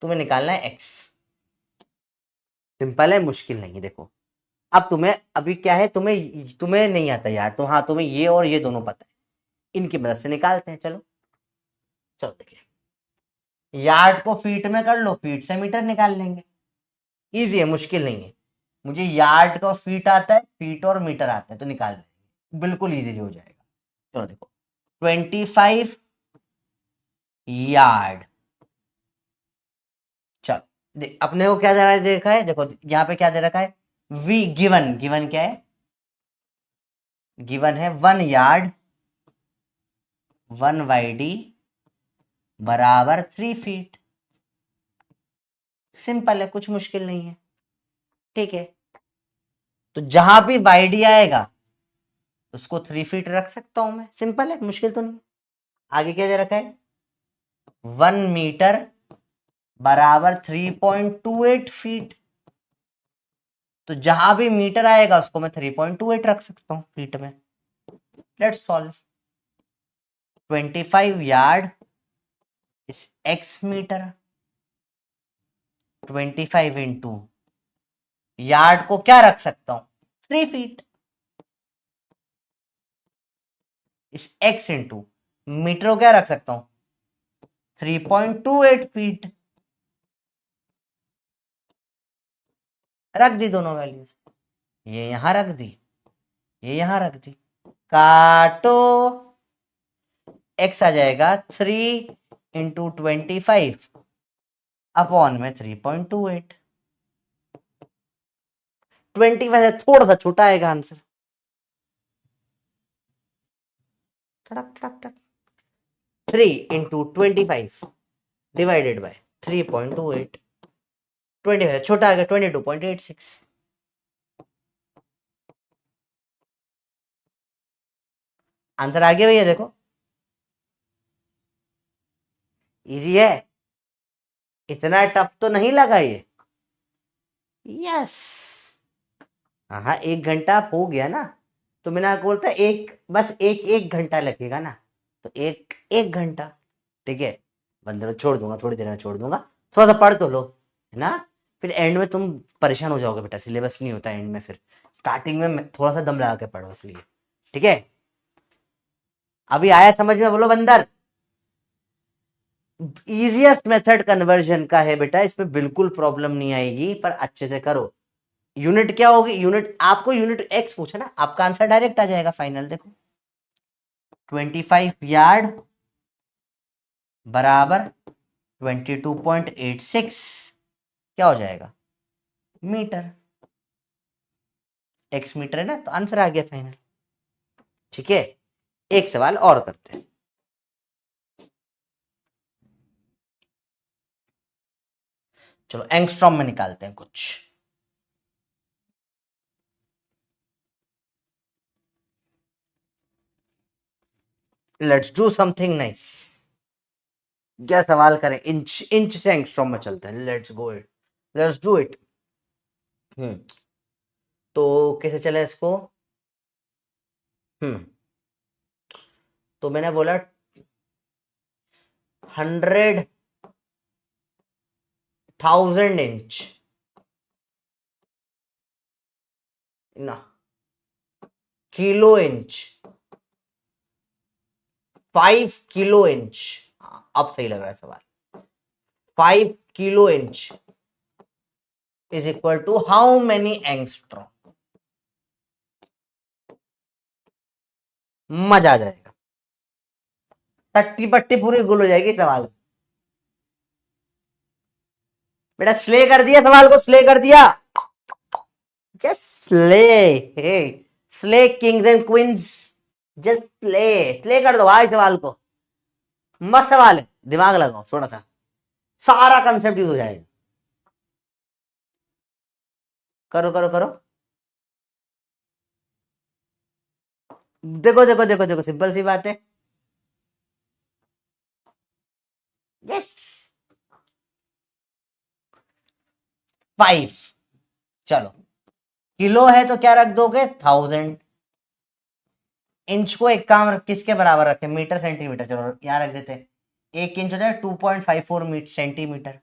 तुम्हें निकालना है एक्स, सिंपल है, मुश्किल नहीं है। देखो अब तुम्हें, अभी क्या है, तुम्हें तुम्हें नहीं आता यार, तो हाँ तुम्हें ये और ये दोनों पता है, इनकी मदद से निकालते हैं। चलो चलो देखिए, यार्ड को फीट में कर लो, फीट से मीटर निकाल लेंगे, इजी है, मुश्किल नहीं है। मुझे यार्ड का फीट आता है, फीट और मीटर आता है, तो निकाल लेंगे, बिल्कुल इजीली हो जाएगा। चलो देखो, 25 यार्ड, चलो अपने को क्या दे रहा है, देखा है, देखो यहाँ पे क्या दे रखा है, वी गिवन, गिवन क्या है, गिवन है 1 यार्ड 1 YD बराबर 3 फीट। सिंपल है, कुछ मुश्किल नहीं है, ठीक है। तो जहां भी YD आएगा उसको 3 फीट रख सकता हूं मैं, सिंपल है, मुश्किल तो नहीं। आगे क्या दे रखा है, 1 मीटर बराबर 3.28 फीट। तो जहां भी मीटर आएगा उसको मैं 3.28 रख सकता हूं फीट में। Let's solve. 25 यार्ड इस x मीटर 25 इंटू यार्ड को क्या रख सकता हूं 3 फीट, इस x इंटू मीटर को क्या रख सकता हूं 3.28 फीट। रख दी दोनों वैल्यूज, ये यहां रख दी, ये यहां रख दी, काटो, x आ जाएगा 3 इंटू 25 अपॉन में 3.28। 20 वैसे थोड़ा सा छोटा आएगा आंसर, टक टक टक 3 इंटू 25 डिवाइडेड बाय 3.28, 25 छोटा आ गया 22.86। आंसर आ गया भैया, देखो इजी है, इतना टफ तो नहीं लगा ये। यस, हाँ 1 घंटा हो गया ना, तो मैंने आपको बोलता एक बस एक घंटा लगेगा ना, तो एक घंटा, ठीक है। बंदे छोड़ दूंगा, थोड़ी देर में छोड़ दूंगा, थोड़ा सा पढ़ तो लो, है ना। फिर एंड में तुम परेशान हो जाओगे बेटा, सिलेबस नहीं होता एंड में, फिर स्टार्टिंग में थोड़ा सा दम लगा के पढ़ो इसलिए, ठीक है। अभी आया समझ में, बोलो बंदर। इजिएस्ट मेथड कन्वर्जन का है बेटा, इसमें बिल्कुल प्रॉब्लम नहीं आएगी, पर अच्छे से करो। यूनिट क्या होगी, यूनिट आपको यूनिट एक्स पूछा ना, आपका आंसर डायरेक्ट आ जाएगा फाइनल। देखो 25 यार्ड बराबर 22.86 क्या हो जाएगा मीटर, एक्स मीटर है ना, तो आंसर आ गया फाइनल। ठीक है, एक सवाल और करते हैं। चलो एंगस्ट्रॉम में निकालते हैं कुछ। Let's do something nice. क्या सवाल करें, इंच इंच से एंगस्ट्रॉम में चलते हैं, let's go it, let's do it. तो कैसे चले इसको, तो मैंने बोला 100,000 इंच ना, किलो इंच, 5 किलो इंच, अब सही लग रहा है सवाल। 5 kilo inch is equal to how many angstrom. मजा आ जाएगा, टट्टी पट्टी पूरी गुल हो जाएगी सवाल। बेटा स्ले कर दिया सवाल को, स्ले कर दिया, just slay, slay Kings and queen's, just slay, slay कर दो भाई सवाल को। मस्त सवाल है, दिमाग लगाओ थोड़ा सा, सारा कंसेप्ट यूज हो जाएगा। करो करो करो, देखो देखो देखो देखो, सिंपल सी बात है। यस 5, चलो किलो है तो क्या रख दोगे 1000, इंच को एक काम किसके बराबर रखे, मीटर सेंटीमीटर, चलो यहां रख देते, 1 इंच हो जाए 2.54 सेंटीमीटर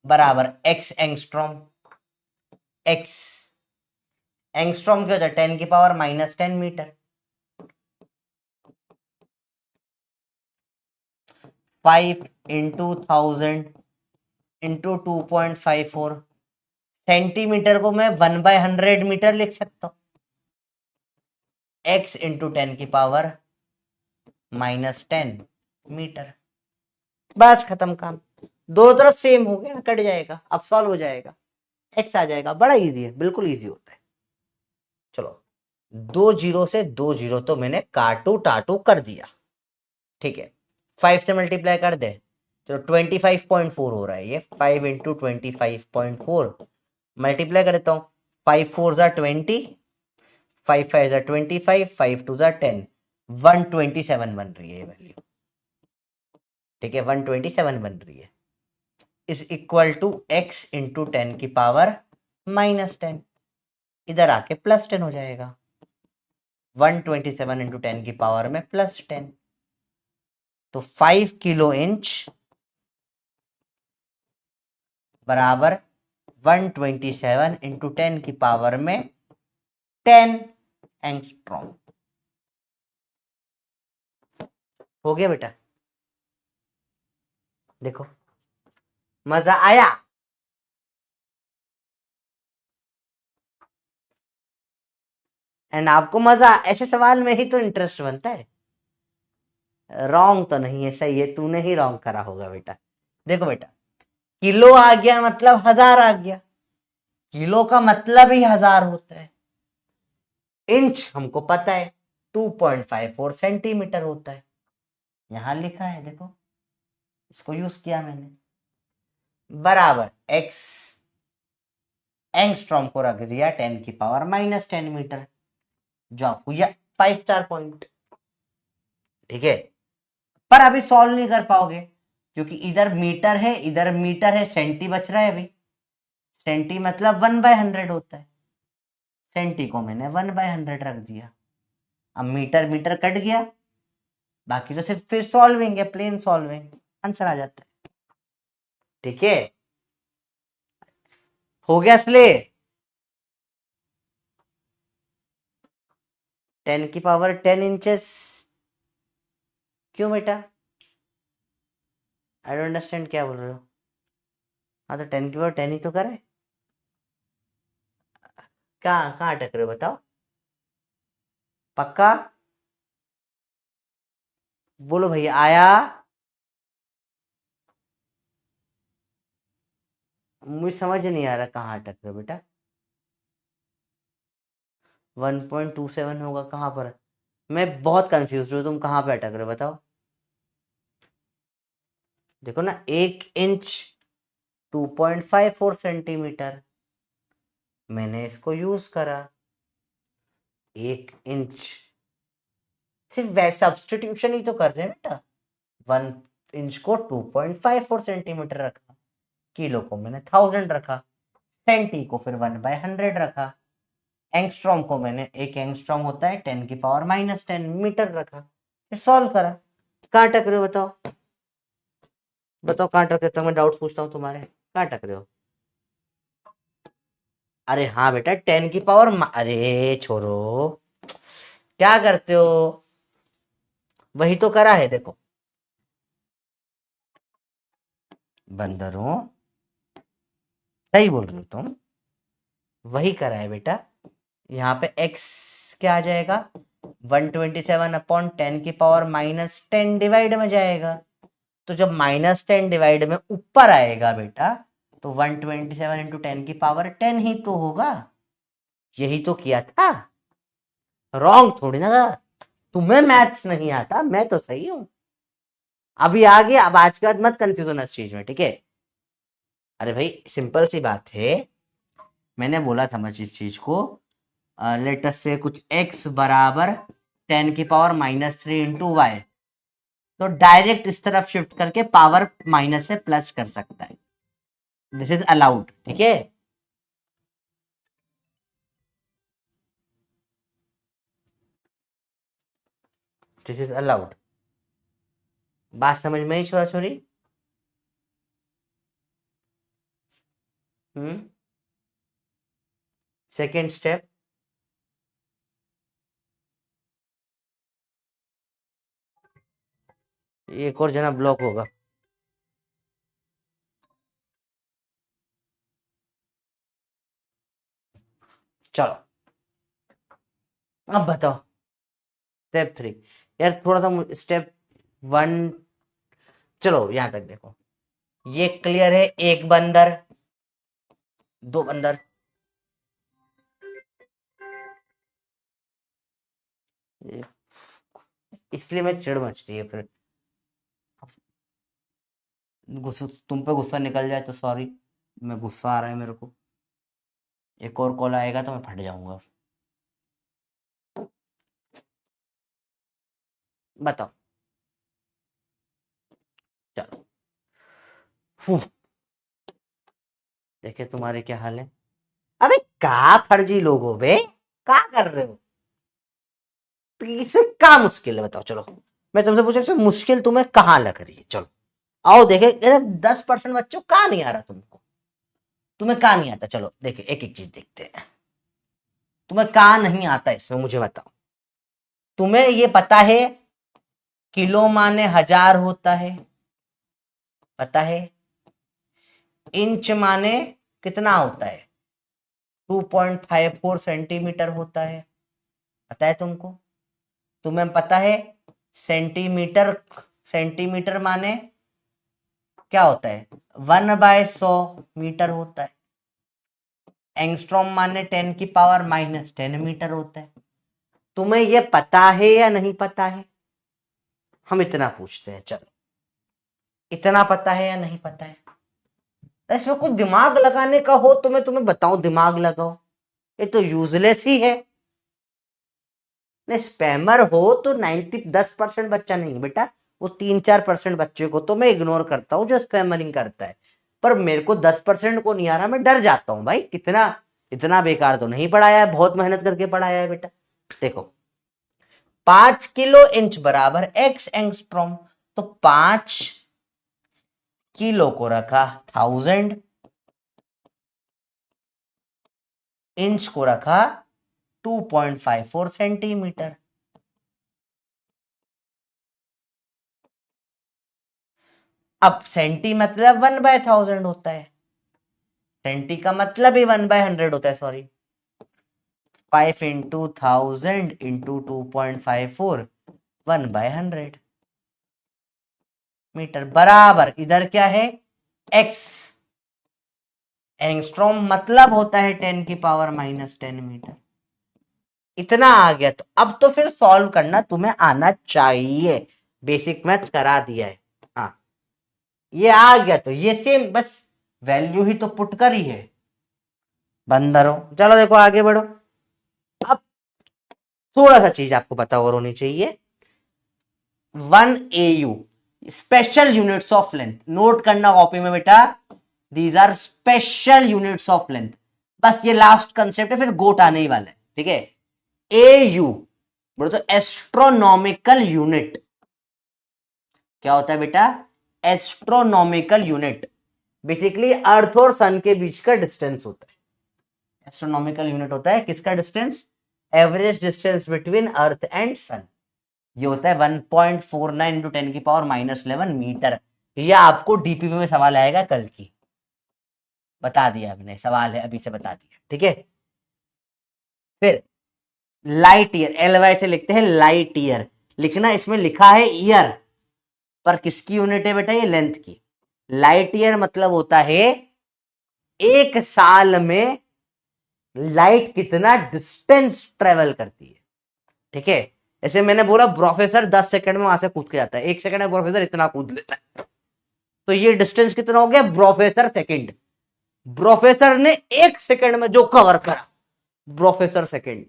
बराबर एक्स एंगस्ट्रॉम। एक्स एंगस्ट्रॉम क्या होता है 10 की power -10 metre, 5 into 1000 into 2.54, centimetre को मैं 1/100 मीटर लिख सकता हूं, x इंटू 10 की पावर -10 मीटर। बस खत्म काम, दो तरफ सेम हो गया, कट जाएगा, अब सॉल्व हो जाएगा, x आ जाएगा। बड़ा इजी है, बिल्कुल इजी होता है। चलो 2 जीरो से 2 जीरो तो मैंने काटू टाटू कर दिया, ठीक है। 5 से मल्टीप्लाई कर दे, चलो 25.4 हो रहा है ये, 5 इंटू 25.4 मल्टीप्लाई कर देता हूं, 5 4 जा 20, 5 5 जा 25, 5 2 जा 10, 127 बन रही है ये वैल्यू, ठीक है 127 बन रही है, is equal to x into 10 की पावर -10, इधर आके +10 हो जाएगा, 127 इंटू 10 की पावर में +10, तो 5 किलो इंच बराबर 127 इंटू 10 की पावर में 10 एंगस्ट्रॉम। हो गया बेटा, देखो मजा आया। एंड आपको मजा, ऐसे सवाल में ही तो इंटरेस्ट बनता है। रॉन्ग तो नहीं है, सही है, तूने ही रॉन्ग करा होगा बेटा। देखो बेटा, किलो आ गया मतलब 1000 आ गया, किलो का मतलब ही 1000 होता है। इंच हमको पता है 2.54 सेंटीमीटर होता है, यहां लिखा है देखो, इसको यूज किया मैंने, बराबर एक्स एंगस्ट्रॉम को रख दिया 10 की पावर -10 मीटर, जो आपको यह 5 स्टार पॉइंट। ठीक है, पर अभी सॉल्व नहीं कर पाओगे क्योंकि इधर मीटर है, सेंटी बच रहा है अभी। सेंटी मतलब 1/100 होता है, सेंटी को मैंने 1/100 रख दिया। अब मीटर मीटर कट गया, बाकी तो सिर्फ फिर सॉल्विंग है, प्लेन सॉल्विंग, आंसर आ जाता है। ठीक है, हो गया इसलिए 10 की पावर 10 इंचेस। क्यों बेटा, आई डोंट अंडरस्टैंड, क्या बोल रहे हो? हाँ तो 10 की पावर 10 ही तो करे। कहाँ कहाँ अटक रहे हो बताओ, पक्का बोलो भैया, आया? मुझे समझ नहीं आ रहा कहाँ अटक रहे हो बेटा। 1.27 होगा कहाँ पर? मैं बहुत कंफ्यूज हूँ, तुम कहाँ पे अटक रहे हो बताओ। देखो ना, 1 इंच 2.54 सेंटीमीटर, मैंने इसको यूज करा। 1 इंच, सिर्फ सब्सटीट्यूशन ही तो कर रहे हैं बेटा। 1 इंच को 2.54 सेंटीमीटर रखा, किलो को मैंने 1000 रखा, सेंटी को फिर 1/100 रखा, एंगस्ट्रॉम को मैंने, एक एंगस्ट्रॉम होता है 10 की पावर -10 मीटर रखा, फिर सॉल्व करा। कहाँ अटक रहे हो बताओ, बताओ कहाँ अटक रहे हो, तो मैं डाउट पूछता हूँ तुम्हारे, कहाँ अटक रहे हो? अरे हाँ बेटा, 10 की पावर अरे छोरो, क्या करते हो? वही तो करा है देखो, बंदरों, सही बोल रहे हो तुम, वही करा है बेटा। यहाँ पे x क्या आ जाएगा, 127/10 की पावर -10 डिवाइड में जाएगा, तो जब -10 डिवाइड में ऊपर आएगा बेटा, तो 127 इंटू 10 की पावर 10 ही तो होगा। यही तो किया था, रॉन्ग थोड़ी ना था। तुम्हें मैथ्स नहीं आता, मैं तो सही हूं। अभी आ गया, अब आज के बाद मत कंफ्यूज होना इस चीज में, ठीक है? अरे भाई सिंपल सी बात है, मैंने बोला समझ इस चीज को, लेटस से कुछ x बराबर 10 की पावर -3 इंटू वाई, तो डायरेक्ट इस तरफ शिफ्ट करके पावर माइनस से प्लस कर सकता है, दिस इज अलाउड, ठीक है? दिस इज अलाउड, बात समझ में ही छोरा छोरी? सेकेंड स्टेप, एक और जना ब्लॉक होगा। चलो अब बताओ स्टेप 3। यार थोड़ा सा स्टेप 1, चलो यहां तक देखो, ये क्लियर है, एक बंदर, दो बंदर, इसलिए मैं चिढ़ मचती है फिर, गुस्सा, तुम पे गुस्सा निकल जाए तो सॉरी, मैं गुस्सा आ रहा है मेरे को, एक और कॉल आएगा तो मैं फट जाऊंगा। बताओ, चलो फू, देखे तुम्हारे क्या हाल है। अबे का फर्जी लोग हो बे, का कर रहे हो? तो इसमें का मुश्किल है बताओ, चलो मैं तुमसे पूछा मुश्किल तुम्हें कहाँ लग रही है, चलो आओ देखे। 10% बच्चों कहाँ नहीं आ रहा तुमको, तुम्हें कहाँ नहीं आता, चलो देखे एक एक चीज देखते हैं। तुम्हें कहाँ नहीं आता इसमें मुझे बताओ। तुम्हें ये पता है किलो माने 1000 होता है, पता है। इंच माने कितना होता है, 2.54 सेंटीमीटर होता है, पता है तुमको। तुम्हें पता है सेंटीमीटर, सेंटीमीटर माने क्या होता है, 1/100 मीटर होता है। एंगस्ट्रॉम माने 10⁻⁻10 मीटर होता है। तुम्हें ये पता है या नहीं पता है, हम इतना पूछते हैं। चलो इतना पता है या नहीं पता है, तो इसमें कुछ दिमाग लगाने का हो तो मैं तुम्हें बताऊं दिमाग लगाओ, ये तो यूजलेस ही है। स्पैमर हो तो 10% बच्चा नहीं है बेटा, वो 3-4% बच्चे को तो मैं इग्नोर करता हूं जो स्पैमरिंग करता है, पर मेरे को 10% को नहीं आ रहा, मैं डर जाता हूं भाई, कितना इतना बेकार तो नहीं पढ़ाया है, बहुत मेहनत करके पढ़ाया है बेटा। देखो 5 किलो इंच बराबर x एंगस्ट्रॉम, तो 5 किलो को रखा 1000, इंच को रखा 2.54 सेंटीमीटर। अब सेंटी मतलब 1/1000 होता है, सेंटी का मतलब ही 1/100 होता है, सॉरी 5 इंटू 1000 इंटू 2.54 1/100 मीटर बराबर, इधर क्या है x, एंगस्ट्रॉम मतलब होता है 10⁻⁻10 मीटर। इतना आ गया, तो अब तो फिर सॉल्व करना तुम्हें आना चाहिए, बेसिक मैथ्स करा दिया है। हाँ ये आ गया तो ये सेम, बस वैल्यू ही तो पुट करी है बंदरो। चलो देखो आगे बढ़ो। अब थोड़ा सा चीज आपको पता और होनी चाहिए, 1 AU special units of length, note करना कॉपी में बेटा, these are special units of length. बस ये लास्ट कंसेप्ट है, फिर गोट आने ही वाला है, ठीक है। AU बोलो तो एस्ट्रोनॉमिकल यूनिट, क्या होता है बेटा, एस्ट्रोनॉमिकल यूनिट, बेसिकली अर्थ और सन के बीच का डिस्टेंस होता है। एस्ट्रोनॉमिकल यूनिट होता है किसका distance, average distance between earth and sun, ये होता है 1.49 इंटू 10⁻⁻11 मीटर। ये आपको डीपीपी में सवाल आएगा कल की, बता दिया हमने, सवाल है अभी से बता दिया, ठीक है। फिर लाइट ईयर, LY से लिखते हैं लाइट ईयर, लिखना इसमें लिखा है ईयर, पर किसकी यूनिट है बेटा, ये लेंथ की। लाइट ईयर मतलब होता है एक साल में लाइट कितना डिस्टेंस ट्रेवल करती है, ठीक है। ऐसे मैंने बोला प्रोफेसर 10 सेकंड में वहां से कूद के जाता है, 1 सेकंड में प्रोफेसर इतना कूद लेता है, तो ये डिस्टेंस कितना हो गया, प्रोफेसर सेकंड। प्रोफेसर ने 1 सेकंड में जो कवर करा, प्रोफेसर सेकंड।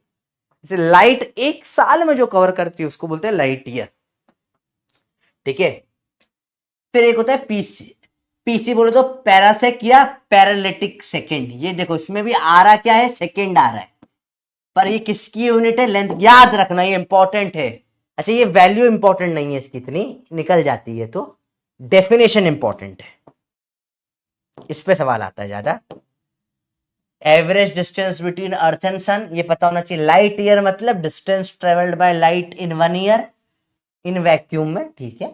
जैसे लाइट 1 साल में जो कवर करती है उसको बोलते हैं लाइट ईयर, ठीक है। फिर एक होता है पीसी, पीसी बोले तो पैरासेक या पैरालिटिक सेकंड। ये देखो इसमें भी आ रहा क्या है, सेकंड आ रहा है, पर ये किसकी यूनिट है, लेंथ, याद रखना ये इंपॉर्टेंट है। अच्छा ये वैल्यू इंपॉर्टेंट नहीं है इसकी, इतनी निकल जाती है, तो डेफिनेशन इंपॉर्टेंट है, इस पे सवाल आता है ज्यादा। Average distance between earth and sun, ये पता होना चाहिए। लाइट ईयर मतलब distance travelled by light in 1 year in vacuum में, ठीक है।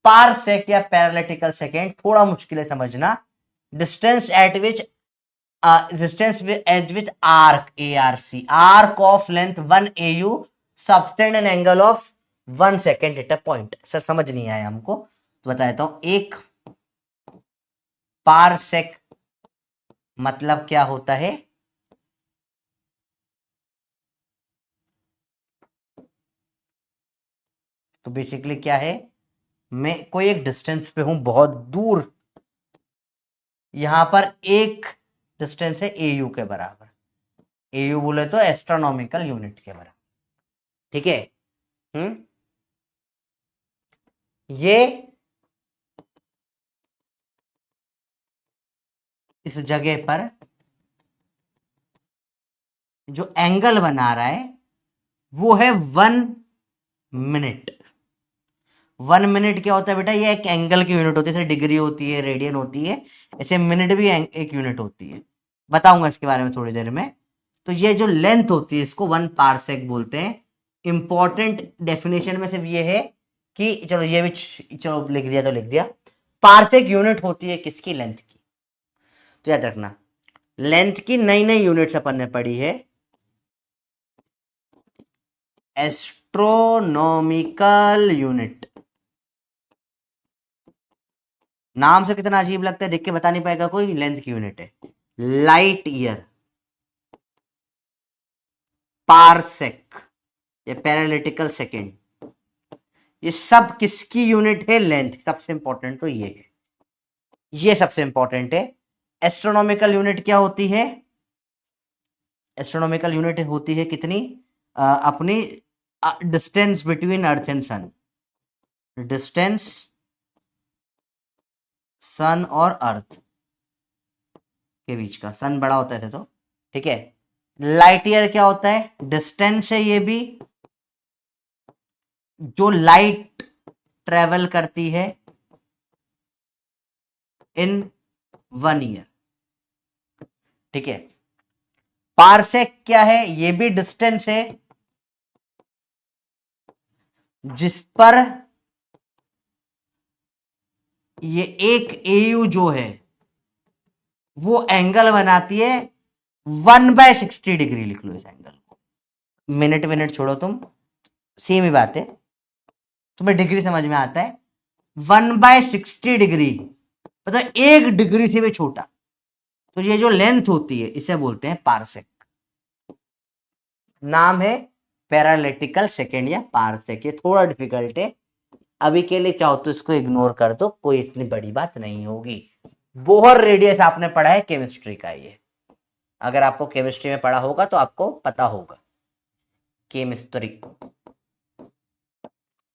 पारसेक या पैरालिटिकल सेकेंड थोड़ा मुश्किल है समझना, distance eight which distance eight which arc, ARC, arc of length 1 AU subtend an angle of 1 second at a point. Sir समझ नहीं आया हमको तो बता देता हूं, एक पारसेक मतलब क्या होता है, तो बेसिकली क्या है, मैं कोई एक डिस्टेंस पे हूं बहुत दूर, यहां पर एक डिस्टेंस है AU के बराबर, AU बोले तो एस्ट्रोनॉमिकल यूनिट के बराबर, ठीक है। ये इस जगह पर जो एंगल बना रहा है वो है 1 मिनट, 1 मिनट क्या होता है बेटा, ये एक एंगल की यूनिट होती है, जैसे डिग्री होती है, रेडियन होती है, ऐसे मिनट भी एक यूनिट होती है। बताऊंगा इसके बारे में थोड़ी देर में। तो ये जो लेंथ होती है इसको 1 पार्सेक बोलते हैं। इंपॉर्टेंट डेफिनेशन में सिर्फ ये है कि चलो ये भी चलो लिख दिया तो लिख दिया, पार्सेक यूनिट होती है किसकी, लेंथ की। तो याद रखना लेंथ की नई नई यूनिट्स अपन ने पढ़ी है, एस्ट्रोनॉमिकल यूनिट। नाम से कितना अजीब लगता है, देख के बता नहीं पाएगा कोई, लेंथ की यूनिट है। लाइट ईयर, पारसेक या पैरालिटिकल सेकेंड, ये सब किसकी यूनिट है, लेंथ। सबसे इंपॉर्टेंट तो ये है, ये सबसे इंपॉर्टेंट है। एस्ट्रोनॉमिकल यूनिट क्या होती है, एस्ट्रोनॉमिकल यूनिट होती है कितनी, अपनी distance between earth and sun, distance sun और अर्थ के बीच का, सन बड़ा होता है तो ठीक है। लाइट ईयर क्या होता है, डिस्टेंस है ये भी, जो लाइट ट्रेवल करती है इन 1 ईयर, ठीक है। पारसेक क्या है, ये भी डिस्टेंस है जिस पर ये एक एयू जो है वो एंगल बनाती है 1/60 डिग्री। लिख लो इस एंगल को, मिनट मिनट छोड़ो तुम, सेम ही बात है, तुम्हें डिग्री समझ में आता है। 1/60 डिग्री मतलब 1 डिग्री से भी छोटा, तो ये जो लेंथ होती है इसे बोलते हैं पारसेक। नाम है पैरालिटिकल सेकेंड या पारसेक। ये थोड़ा डिफिकल्ट है, अभी के लिए चाहो तो इसको इग्नोर कर दो, कोई इतनी बड़ी बात नहीं होगी। बोहर रेडियस आपने पढ़ा है केमिस्ट्री का, ये अगर आपको केमिस्ट्री में पढ़ा होगा तो आपको पता होगा, केमिस्ट्री।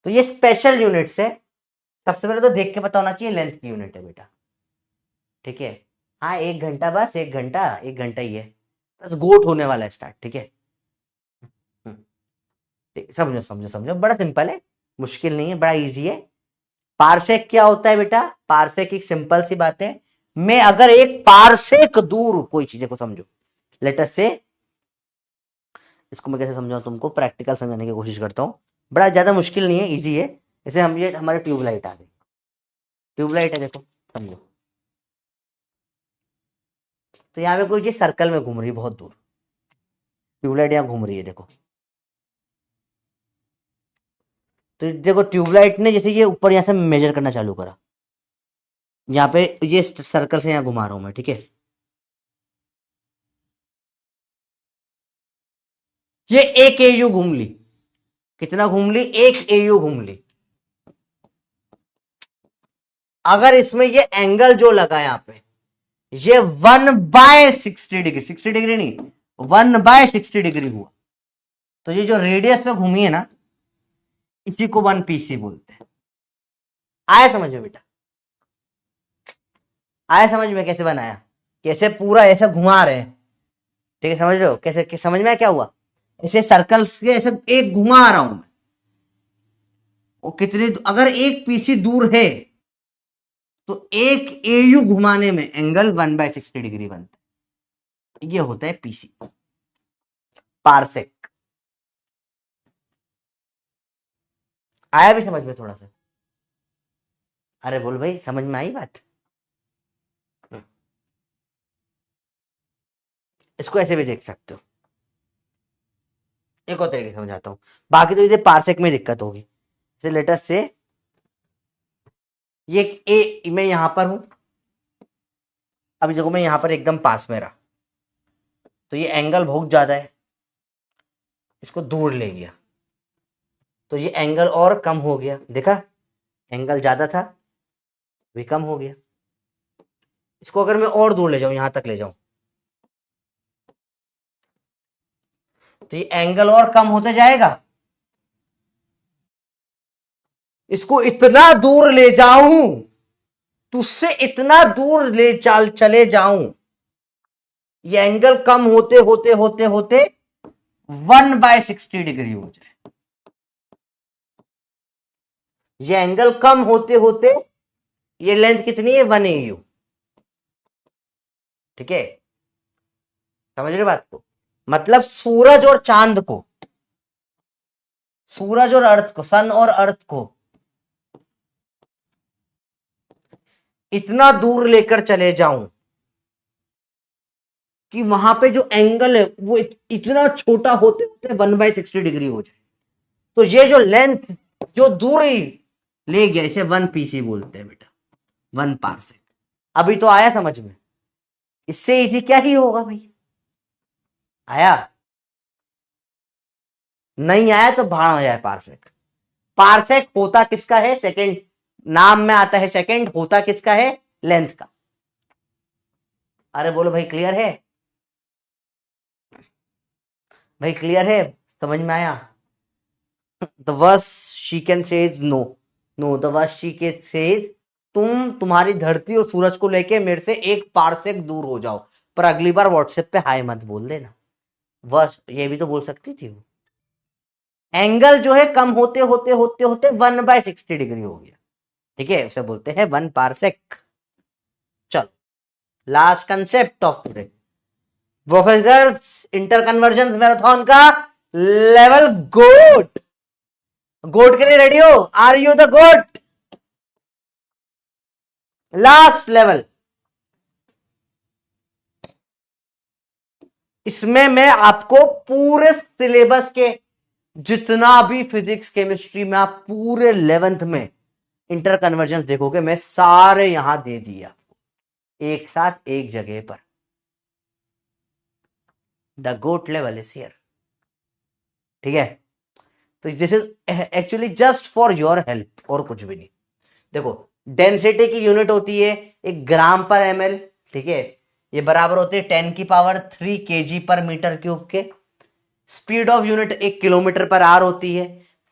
तो ये स्पेशल यूनिट्स है, सबसे पहले तो देख के पता होना चाहिए लेंथ की यूनिट है बेटा, ठीक है। हाँ 1 घंटा, बस 1 घंटा, 1 घंटा ही है, बस गोट होने वाला है स्टार्ट, ठीक है। समझो समझो समझो, बड़ा सिंपल है, मुश्किल नहीं है, बड़ा इजी है। पारसेक क्या होता है बेटा, पारसेक एक सिंपल सी बात है, मैं अगर एक पारसेक दूर कोई चीज को समझो, लेटर से, इसको मैं कैसे समझाऊं तुमको, प्रैक्टिकल समझाने की कोशिश करता हूं, बड़ा ज्यादा मुश्किल नहीं है, इजी है। जैसे हम ये हमारे ट्यूबलाइट आ गई, ट्यूबलाइट है देखो, समझो। तो यहाँ पे कोई चीज सर्कल में घूम रही है बहुत दूर, ट्यूबलाइट यहाँ घूम रही है देखो। तो देखो ट्यूबलाइट ने जैसे ये ऊपर यहाँ से मेजर करना चालू करा, यहाँ पे ये सर्कल से यहाँ घुमा रहा हूं मैं, ठीक है। ये 1 एयू घूम ली, कितना घूम ली, 1 एयू घूम ली। अगर इसमें ये एंगल जो लगा यहाँ पे, ये 1/60 डिग्री, 60 डिग्री नहीं, 1/60 डिग्री हुआ, तो ये जो रेडियस पे घूमी है ना, इसी को 1 पीसी बोलते हैं। आया समझ में बेटा, आया समझ में कैसे बनाया, कैसे पूरा ऐसे घुमा रहे हैं, ठीक है, समझ रहे हो कैसे, समझ में क्या हुआ, ऐसे सर्कल से ऐसे एक घुमा रहा हूं मैं, और कितने, अगर 1 पीसी दूर है तो 1 एयू घुमाने में एंगल 1/60 डिग्री बनता है, ये होता है पीसी, पारसेक। आया भी समझ में थोड़ा सा, अरे बोल भाई समझ में आई बात। इसको ऐसे भी देख सकते हो, एक और तरीके से समझाता हूं, बाकी तो ये पारसेक में दिक्कत होगी। जैसे लेटर से ये ए, मैं यहां पर हूं, अभी देखो मैं यहां पर एकदम पास में रहा, तो ये एंगल बहुत ज्यादा है, इसको दूर ले गया तो ये एंगल और कम हो गया, देखा, एंगल ज्यादा था भी कम हो गया। इसको अगर मैं और दूर ले जाऊं, यहां तक ले जाऊं, तो ये एंगल और कम होते जाएगा। इसको इतना दूर ले जाऊं, तुझसे इतना दूर ले चले जाऊं, ये एंगल कम होते होते होते होते 1/60 डिग्री हो जाए। ये एंगल कम होते होते ये लेंथ कितनी है 1 AU। ठीक है, समझ रहे बात को? मतलब सूरज और चांद को, सूरज और अर्थ को, सन और अर्थ को इतना दूर लेकर चले जाऊं कि वहां पे जो एंगल है वो इतना छोटा होते होते 1/60 डिग्री हो जाए। तो ये जो लेंथ, जो दूरी ले गया, इसे 1 PC बोलते हैं बेटा, 1 पार्सेक। अभी तो आया समझ में? इससे इजी क्या ही होगा भाई? आया? नहीं आया तो भाड़ हो जाए। पार्सेक, पार्सेक होता किसका है? सेकंड, नाम में आता है सेकंड, होता किसका है? लेंथ का। अरे बोलो भाई, क्लियर है भाई? क्लियर है? समझ में आया? The verse she can says no, no the verse she can says तुम्हारी धरती और सूरज को लेके मेरे से 1 पार्सेक दूर हो जाओ, पर अगली बार व्हाट्सएप पे हाय मत बोल देना। वर्स ये भी तो बोल सकती थी वो। एंगल जो है कम होते होते होते होते 1/60 डिग्री हो गया। ठीक है, उसे बोलते हैं 1 पार्सेक। चलो, last concept of today, professor inter conversion marathon का लेवल गोट। गोट के लिए रेडी हो? Are you the goat? Last level, इसमें मैं आपको पूरे सिलेबस के जितना भी फिजिक्स केमिस्ट्री में आप पूरे 11th में इंटर कन्वर्जन देखोगे, मैं सारे यहां दे दिए आपको एक साथ एक जगह पर। The goat level is here. ठीक है, तो this is actually just for your help और कुछ भी नहीं। देखो, डेंसिटी की यूनिट होती है 1 ग्राम/ml। ठीक है, ये बराबर होते हैं 10⁻³ kg/m³ के। स्पीड ऑफ यूनिट 1 km/h होती है,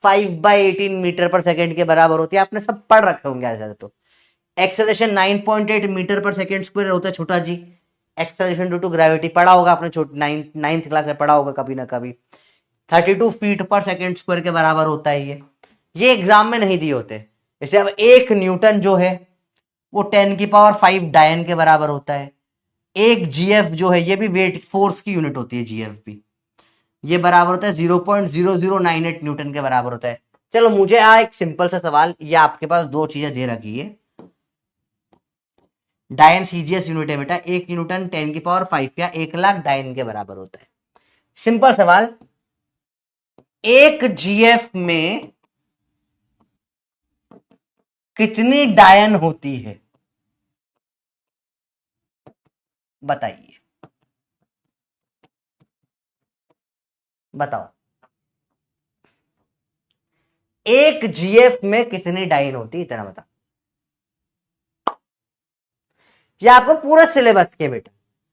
5/18 मीटर/सेकेंड के बराबर होती है। आपने सब पढ़ रखे होंगे ऐसा तो। एक्सेलरेशन 9.8 मीटर/सेकेंड होता है, छोटा जी। एक्सेलरेशन ड्यू टू ग्रेविटी पढ़ा होगा आपने, नाइन्थ क्लास में पढ़ा होगा कभी ना कभी। 32 फीट/सेकेंड के बराबर होता है ये एग्जाम में नहीं दिए होते। जैसे अब 1 न्यूटन जो है वो 10⁵ डायन के बराबर होता है। 1 GF जो है, ये भी वेट फोर्स की यूनिट होती है, GF भी, ये बराबर होता है 0.0098 न्यूटन के बराबर होता है। चलो मुझे एक सिंपल सा सवाल, ये आपके पास दो चीजें दे रखी है। डायन CGS यूनिट है बेटा, 1 न्यूटन 10⁵ या 1,00,000 डायन के बराबर होता है। सिंपल सवाल, 1 GF में कितनी डायन होती है? बताइए, बताओ। 1 GF में कितनी डायन होती है, इतना बताओ। ये आपको पूरा सिलेबस के बेटा,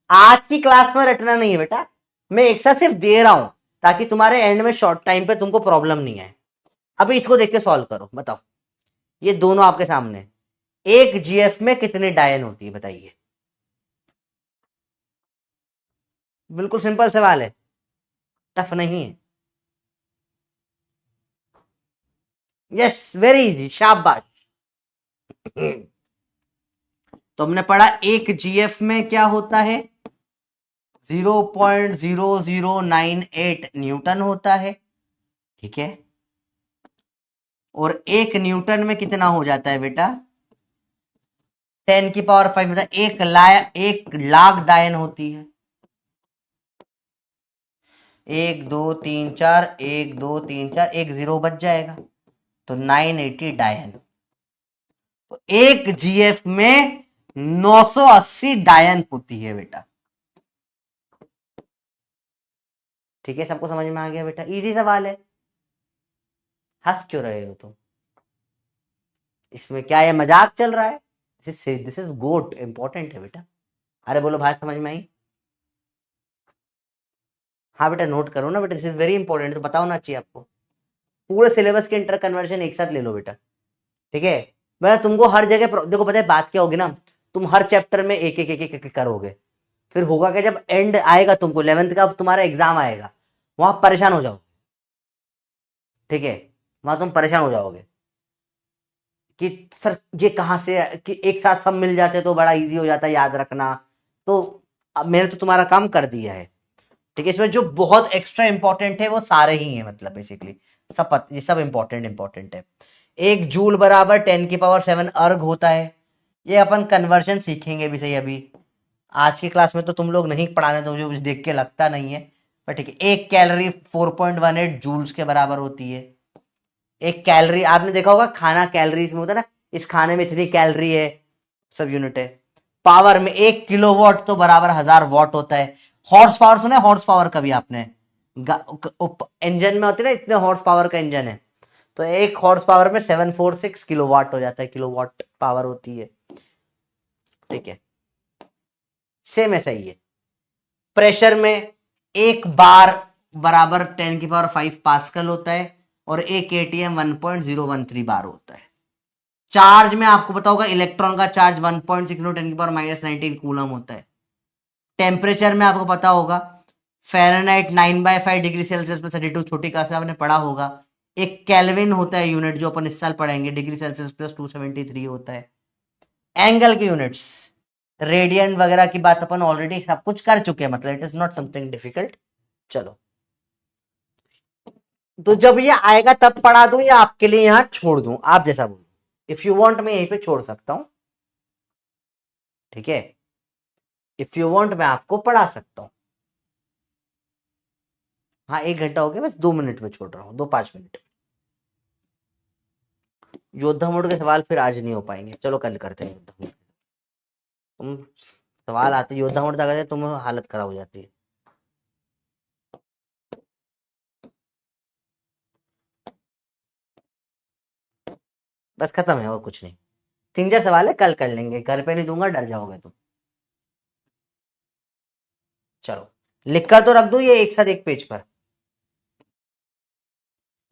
आज की क्लास में रटना नहीं है बेटा, मैं एक साथ सिर्फ दे रहा हूं ताकि तुम्हारे एंड में शॉर्ट टाइम पे तुमको प्रॉब्लम नहीं आए। अभी इसको देख के सॉल्व करो, बताओ। ये दोनों आपके सामने, 1 GF में कितनी डायन होती है बताइए। बिल्कुल सिंपल सवाल है, टफ नहीं है। यस, वेरी इजी, शाबाश। तो हमने पढ़ा 1 GF में क्या होता है, 0.0098 न्यूटन होता है। ठीक है, और 1 न्यूटन में कितना हो जाता है बेटा, 10⁵, मतलब 1,00,000 डायन होती है। 1 2 3 4, 1 2 3 4, एक 0 बच जाएगा, तो 980 डायन। तो 1 GF में 980 डायन होती है बेटा। ठीक है, सबको समझ में आ गया बेटा? इजी सवाल है, हंस क्यों रहे हो तुम? इसमें क्या है, मजाक चल रहा है? दिस इज गोट, इंपॉर्टेंट है बेटा। अरे बोलो भाई, समझ में आई? हाँ बेटा, नोट करो ना बेटा, दिस इज वेरी इंपॉर्टेंट, तो बताओ ना चाहिए आपको। पूरे सिलेबस के इंटर कन्वर्जन एक साथ ले लो बेटा। ठीक है, मैं तुमको हर जगह देखो, पता है बात क्या होगी ना, तुम हर चैप्टर में एक एक एक एक, एक करोगे, फिर होगा क्या, जब एंड आएगा तुमको 11th का तुम्हारा एग्जाम आएगा, वहां परेशान हो जाओ। ठीक है, वहां तुम परेशान हो जाओगे। कि सर ये कहाँ से कि एक साथ सब मिल जाते तो बड़ा इजी हो जाता याद रखना। तो अब मैंने तो तुम्हारा काम कर दिया है, ठीक है। इसमें जो बहुत एक्स्ट्रा इंपॉर्टेंट है वो सारे ही हैं, मतलब बेसिकली ये सब इंपॉर्टेंट है। 1 जूल बराबर 10⁻7 अर्ग होता है। ये अपन कन्वर्जन सीखेंगे भी सही अभी। आज की क्लास में तो तुम लोग नहीं पढ़ाने, तो मुझे देख के लगता नहीं है, पर ठीक है। 1 कैलोरी 4.18 जूल्स के बराबर होती है। 1 कैलोरी आपने देखा होगा खाना कैलोरीज में होता है ना, इस खाने में इतनी कैलोरी है, सब यूनिट है। पावर में 1 किलोवाट तो बराबर 1000 वाट होता है। हॉर्स पावर सुना है? हॉर्स पावर कभी आपने इंजन में होती है ना, इतने हॉर्स पावर का इंजन है, तो 1 हॉर्स पावर में 746 किलोवाट हो जाता है, किलोवाट पावर होती है, ठीक है। सेम ऐसा ही है। प्रेशर में 1 बार बराबर 10⁵ पास्कल होता है और 1 ATM 1.013 बार होता है। चार्ज में आपको पता होगा इलेक्ट्रॉन का चार्ज 1.6 10⁻⁻19 कूलम होता है। टेम्परेचर में आपको पता होगा फ़ारेनहाइट 9/5 डिग्री सेल्सियस में 32, छोटी क्लास में आपने पढ़ा होगा। 1 केल्विन होता है यूनिट, जो अपन इस साल पढ़ेंगे, डिग्री सेल्सियस प्लस 273 होता है। एंगल की यूनिट्स रेडियन वगैरह की बात अपन ऑलरेडी सब कुछ कर चुके हैं, मतलब it is not something difficult. चलो, तो जब ये आएगा तब पढ़ा दूं या आपके लिए यहां छोड़ दूं, आप जैसा बोलो। इफ यू वांट मैं यहीं पे छोड़ सकता हूं, ठीक है। इफ यू वांट मैं आपको पढ़ा सकता हूं। हाँ, 1 घंटा हो गया, बस 2 मिनट में छोड़ रहा हूं, 5 मिनट। योद्धा मोड के सवाल फिर आज नहीं हो पाएंगे, चलो कल करते हैं योद्धा मोड। तुम सवाल आते योद्धा मोड तक, तुम हालत खराब हो जाती है। बस खत्म है, और कुछ नहीं। 3-4 सवाल है, कल कर लेंगे, घर पे नहीं दूंगा, डर जाओगे तुम। चलो, लिखकर तो रख दो ये एक साथ एक पेज पर,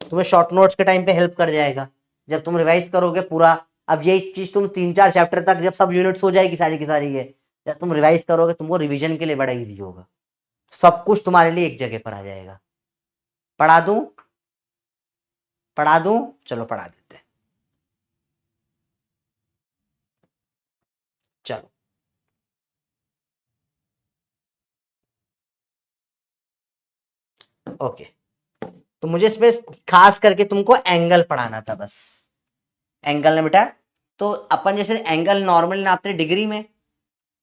तुम्हें शॉर्ट नोट्स के टाइम पे हेल्प कर जाएगा जब तुम रिवाइज करोगे पूरा। अब ये चीज तुम 3-4 चैप्टर तक जब सब यूनिट्स हो जाएगी सारी की सारी, है जब तुम रिवाइज करोगे, तुमको रिवीजन के लिए बड़ा इजी होगा, सब कुछ तुम्हारे लिए एक जगह पर आ जाएगा। पढ़ा दूं? पढ़ा दूं? चलो पढ़ा देते हैं। चलो, ओके। तो मुझे इसमें खास करके तुमको एंगल पढ़ाना था, बस एंगल ने बेटा। तो अपन जैसे एंगल नॉर्मल नापते डिग्री में,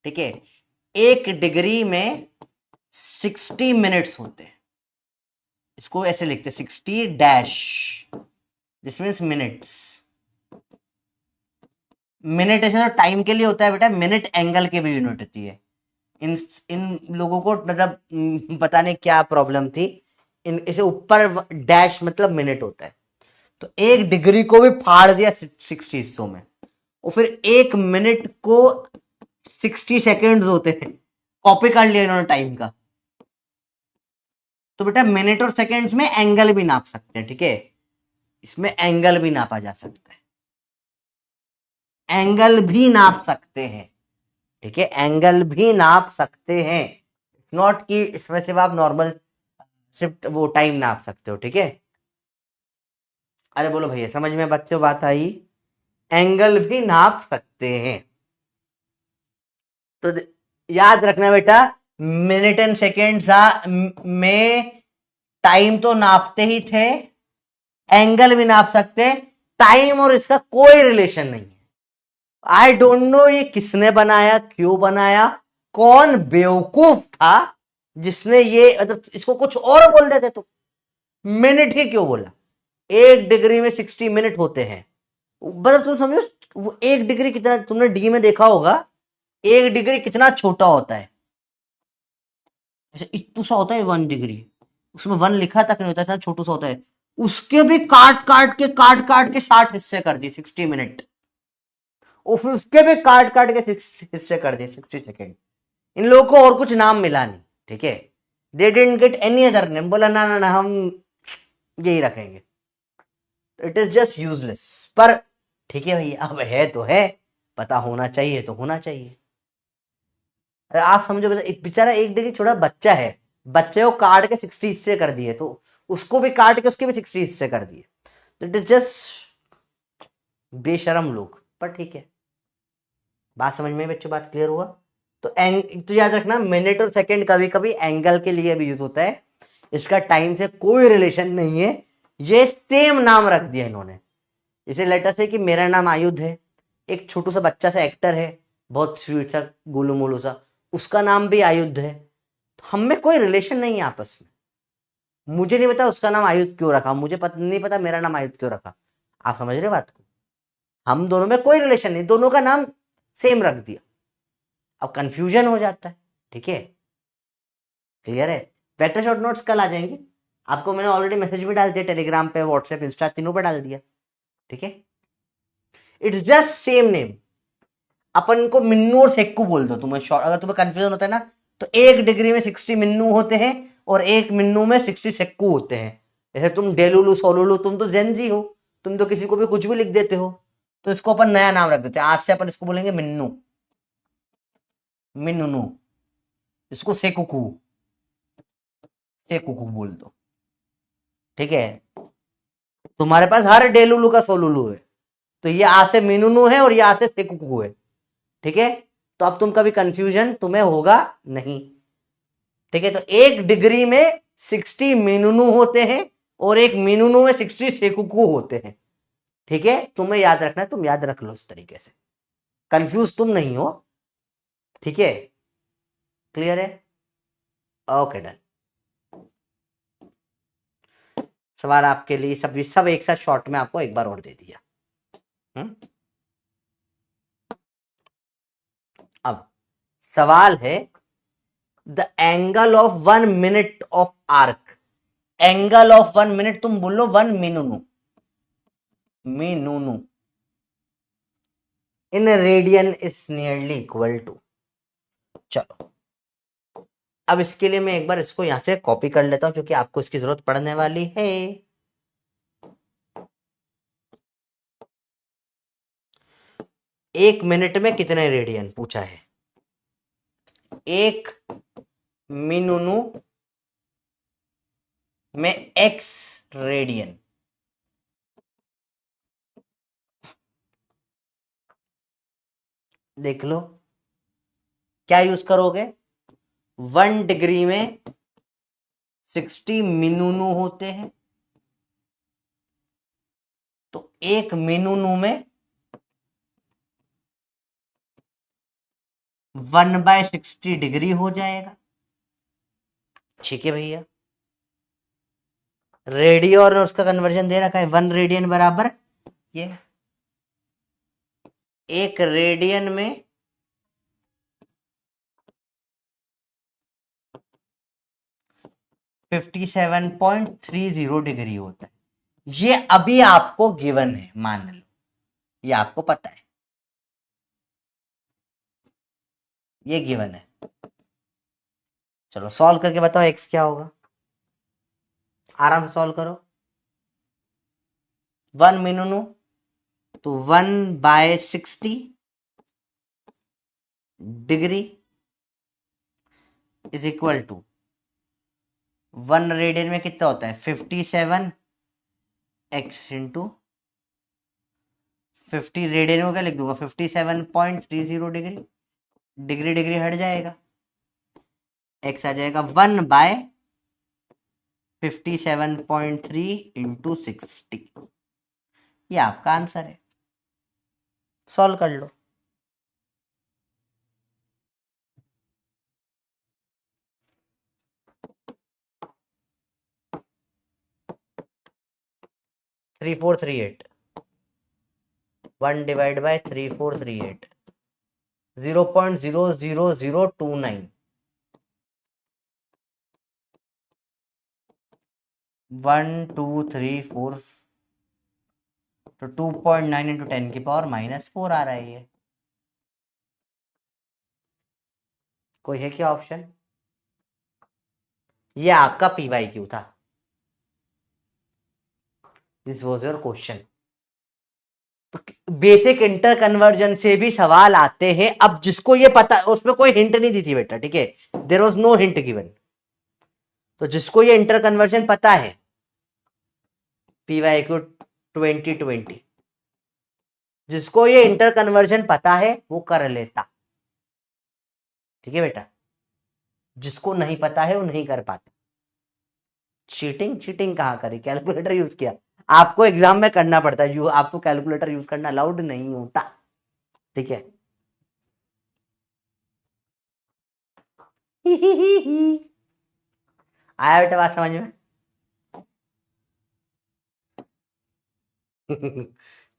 ठीक है। 1 डिग्री में 60 मिनट्स होते हैं, इसको ऐसे लिखते 60 dash, this means minutes. Minute ऐसे तो टाइम के लिए होता है बेटा, मिनट एंगल के भी यूनिट होती है। इन इन लोगों को मतलब पता नहीं क्या प्रॉब्लम थी, इन इसे ऊपर डैश मतलब मिनट होता है, तो 1 डिग्री को भी फाड़ दिया 60 हिस्सों में, और फिर 1 मिनट को 60 सेकेंड्स होते हैं, कॉपी कर लिया इन्होंने टाइम का। तो बेटा मिनट और सेकेंड्स में एंगल भी नाप सकते हैं, ठीक है। इसमें एंगल भी नापा जा सकता है, एंगल भी नाप सकते हैं, ठीक है। एंगल भी नाप सकते हैं, नॉट कि इसमें सिर्फ आप नॉर्मल सिर्फ वो टाइम नाप सकते हो, ठीक है। अरे बोलो भैया, समझ में बच्चों बात आई? एंगल भी नाप सकते हैं। तो याद रखना बेटा, मिनट एंड सेकेंड में टाइम तो नापते ही थे, एंगल भी नाप सकते। टाइम और इसका कोई रिलेशन नहीं है। आई डोंट नो ये किसने बनाया, क्यों बनाया, कौन बेवकूफ था जिसने ये, मतलब इसको कुछ और बोल देते तो मिनट ही क्यों बोला। 1 डिग्री में 60 मिनट होते हैं, मतलब तुम समझो वो 1 डिग्री कितना, तुमने डी में देखा होगा 1 डिग्री कितना छोटा होता है, ऐसे इतना सा होता है 1 डिग्री, उसमें 1 लिखा तक नहीं होता, इतना छोटू सा होता है। उसके भी काट काट के 60 हिस्से कर दिए 60 मिनट, और फिर उसके भी काट काट के 6 हिस्से कर दिए 60 सेकेंड। इन लोगों को और कुछ नाम मिला नहीं, ठीक है। They didn't get any other name, बोला ना ना ना हम यही रखेंगे, इट इज जस्ट यूजलेस। पर ठीक है भैया, अब है तो है, पता होना चाहिए तो होना चाहिए। आप समझो एक बेचारा 1 डिग्री छोटा बच्चा है, बच्चे को काट के 60 हिस्से कर दिए, तो उसको भी काट के उसके भी 60 हिस्से कर दिए, तो इट इज जस्ट बेशरम लोग, पर ठीक है। बात समझ में बच्चों, बात क्लियर हुआ? तो याद रखना, मिनट और सेकंड कभी कभी एंगल के लिए भी यूज होता है, इसका टाइम से कोई रिलेशन नहीं है, ये सेम नाम रख दिया इन्होंने। इसे लेटर से कि मेरा नाम आयुध है, एक छोटू सा बच्चा सा एक्टर है, बहुत स्वीट सा गोलू मोलू सा, उसका नाम भी आयुध है। तो हम में कोई रिलेशन नहीं है आपस में। मुझे नहीं पता उसका नाम आयुध क्यों रखा, मुझे नहीं पता मेरा नाम आयुध क्यों रखा। आप समझ रहे बात को? हम दोनों में कोई रिलेशन नहीं, दोनों का नाम सेम रख दिया, अब कंफ्यूजन हो जाता है। ठीक है, क्लियर है? वेक्टर शॉर्ट नोट्स कल आ जाएंगे, आपको मैंने ऑलरेडी मैसेज भी डाल दिया, टेलीग्राम पे, व्हाट्सएप, इंस्टा, तीनों पे डाल दिया। ठीक है, इट्स जस्ट सेम नेम। अपन को मिन्नू और सेक्कू बोल दो तुम्हें, अगर तुम्हें कंफ्यूजन होता है ना, तो 1 डिग्री में 60 मिन्नू होते हैं और 1 मिन्नू में 60 सेक्कू होते हैं। जैसे तुम डेलुलू सोलुलू, तुम तो जेनजी हो, तुम तो किसी को भी कुछ भी लिख देते हो, तो इसको अपन नया नाम रख देते हैं, आज से अपन इसको बोलेंगे मिन्नू, मिन्नू, इसको सेकुकू, सेकुकू बोल दो। ठीक है, तुम्हारे पास हर डेलुलू का सोलुलू है, तो ये आ से मिनुनु है और ये आ से सेकुकू है। ठीक है, तो अब तुम कभी कंफ्यूजन तुम्हें होगा नहीं। ठीक है, तो 1 डिग्री में 60 मिनुनु होते हैं और 1 मिनुनु में 60 सेकुकू होते हैं। ठीक है, तुम्हें याद रखना है, तुम याद रख लो इस तरीके से, कंफ्यूज तुम नहीं हो। ठीक है, क्लियर है? Okay, done. सवाल आपके लिए सब एक साथ शॉर्ट में आपको एक बार और दे दिया। अब सवाल है, the angle of 1 minute of arc, angle of 1 minute, तुम बोलो 1 मिनुनु, मिनुनु in radian is nearly equal to. चलो, अब इसके लिए मैं एक बार इसको यहां से कॉपी कर लेता हूं, क्योंकि आपको इसकी जरूरत पड़ने वाली है। 1 मिनट में कितने रेडियन पूछा है? 1 मिनुनु में x रेडियन। देख लो क्या यूज करोगे, 1 डिग्री में 60 मिनुनु होते हैं, तो 1 मिनुनु में 1/60 डिग्री हो जाएगा। ठीक है भैया, रेडियन और उसका कन्वर्जन दे रखा है, 1 रेडियन बराबर ये 1 रेडियन में 57.30 डिग्री होता है। ये अभी आपको गिवन है, मान लो ये आपको पता है, ये गिवन है। चलो सॉल्व करके बताओ x क्या होगा, आराम से सॉल्व करो। 1 मिनुनु तो 1/60 degree is equal to 1 radian में कितना होता है, 57x इंटू 50 रेडियन को क्या लिख दूंगा, 57.30 डिग्री, डिग्री डिग्री हट जाएगा, x आ जाएगा 1/57.3 इंटू 60। ये आपका आंसर है, सॉल्व कर लो। Three four three eight 1 divide by 3438 0.00029 1 2 3 4 तो 2.9 इंटू 10 की पावर -4 आ रहा है ये। कोई है क्या ऑप्शन? ये आपका PYQ था, this was your question. Basic inter conversion से भी सवाल आते हैं, अब जिसको ये पता, उसमें कोई हिंट नहीं दी थी बेटा, ठीक है, there was no hint given. तो जिसको ये इंटर कन्वर्जन पता है, PYQ 2020 जिसको ये इंटर कन्वर्जन पता है वो कर लेता, ठीक है बेटा, जिसको नहीं पता है वो नहीं कर पाता। चीटिंग चीटिंग कहाँ करी, कैलकुलेटर यूज किया। आपको एग्जाम में करना पड़ता है, आपको कैलकुलेटर यूज करना अलाउड नहीं होता, ठीक है। आया बेटा बात समझ में?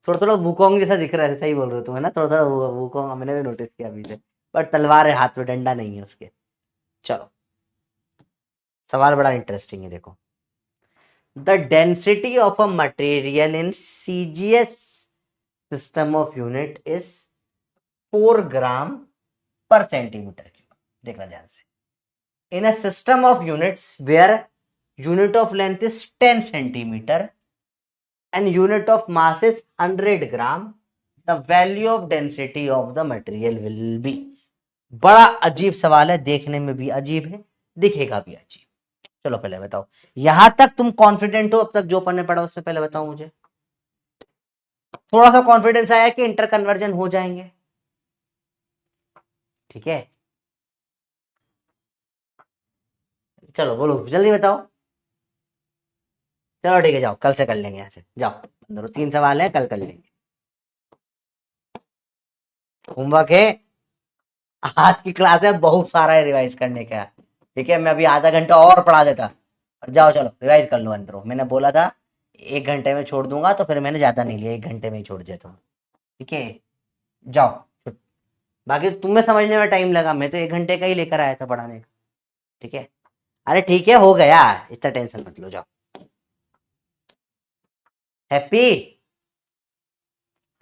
थोड़ा थोड़ा वुकोंग जैसा दिख रहा है, सही बोल रहे हो तुम, है ना, थोड़ा थोड़ा वुकोंग मैंने भी नोटिस किया अभी से, पर तलवार है हाथ में, डंडा नहीं है उसके। चलो सवाल बड़ा इंटरेस्टिंग है, देखो। The density of a material in CGS system of unit is 4 gram per centimetre cube. देखना ध्यान से। In a system of units where unit of length is 10 centimeter and unit of mass is 100 gram, the value of density of the material will be। बड़ा अजीब सवाल है, देखने में भी अजीब है, दिखेगा भी अजीब। चलो पहले बताओ, यहां तक तुम कॉन्फिडेंट हो? अब तक जो पढ़ने पड़ा उससे पहले बताओ मुझे, थोड़ा सा कॉन्फिडेंस आया कि इंटर कन्वर्जन हो जाएंगे, ठीक है। चलो बोलो जल्दी बताओ। चलो ठीक है, जाओ कल से कर लेंगे, यहाँ से जाओ, अंदर 3 सवाल है, कल कर लेंगे। होमवर्क है, आज की क्लास है, बहुत सारा है रिवाइज करने का, ठीक है। मैं अभी आधा घंटा और पढ़ा देता, और जाओ चलो रिवाइज कर लो अंदर। मैंने बोला था 1 घंटे में छोड़ दूंगा, तो फिर मैंने ज्यादा नहीं लिया, 1 घंटे में ही छोड़ दिया तुम, ठीक है। जाओ, बाकी तुम्हें समझने में टाइम लगा, मैं तो 1 घंटे का ही लेकर आया था पढ़ाने का, ठीक है। अरे ठीक है, हो गया, इतना टेंशन मत लो, जाओ। हैप्पी?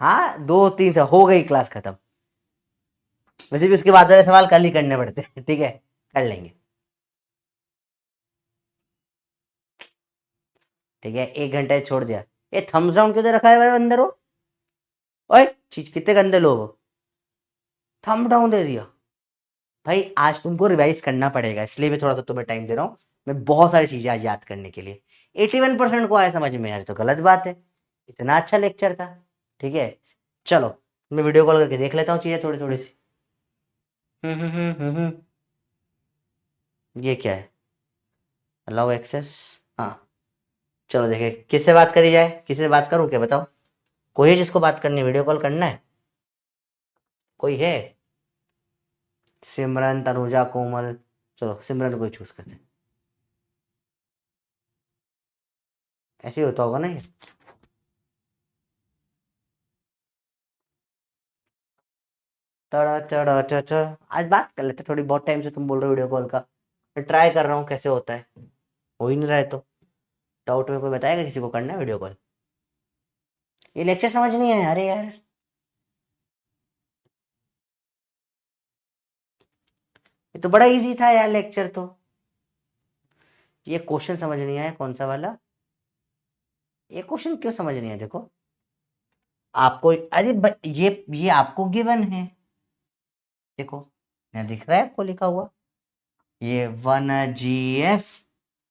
हाँ 2-3 से हो गई क्लास खत्म। वैसे भी उसके बाद वाले सवाल कल ही करने पड़ते हैं, ठीक है, कर लेंगे, ठीक है। 1 घंटे छोड़ दिया। ये थम्स डाउन क्यों दे रखा है भाई अंदर हो? ओए चीज कितने गंदे लोग हो, थम डाउन दे दिया। भाई आज तुमको रिवाइज करना पड़ेगा, इसलिए मैं थोड़ा सा तुम्हें टाइम दे रहा हूँ। मैं बहुत सारी चीजें आज याद करने के लिए। 81% को आया समझ में, यार तो गलत बात है, इतना अच्छा लेक्चर था, ठीक है। चलो मैं वीडियो कॉल करके देख लेता हूँ चीजें थोड़ी थोड़ी सी। ये क्या है, अलाउ एक्सेस? हाँ चलो देखे, किससे बात करी जाए, किससे बात करूँ, क्या बताओ? कोई है जिसको बात करनी है, वीडियो कॉल करना है? कोई है? सिमरन, तनुजा, कोमल? चलो सिमरन को चूज करते हैं, ऐसे ही होता होगा ना ये। आज बात कर लेते थोड़ी, बहुत टाइम से तुम बोल रहे हो वीडियो कॉल का, मैं ट्राई कर रहा हूँ कैसे होता है, हो ही नहीं रहा है तो। डाउट में कोई बताएगा किसी को करना है वीडियो कॉल? ये लेक्चर समझ नहीं आया, अरे यार ये तो बड़ा इजी था यार लेक्चर तो। ये क्वेश्चन समझ नहीं आया, कौन सा वाला? ये क्वेश्चन क्यों समझ नहीं आया, देखो आपको, अरे ये आपको गिवन है, देखो यहाँ दिख रहा है आपको लिखा हुआ, ये 1 GF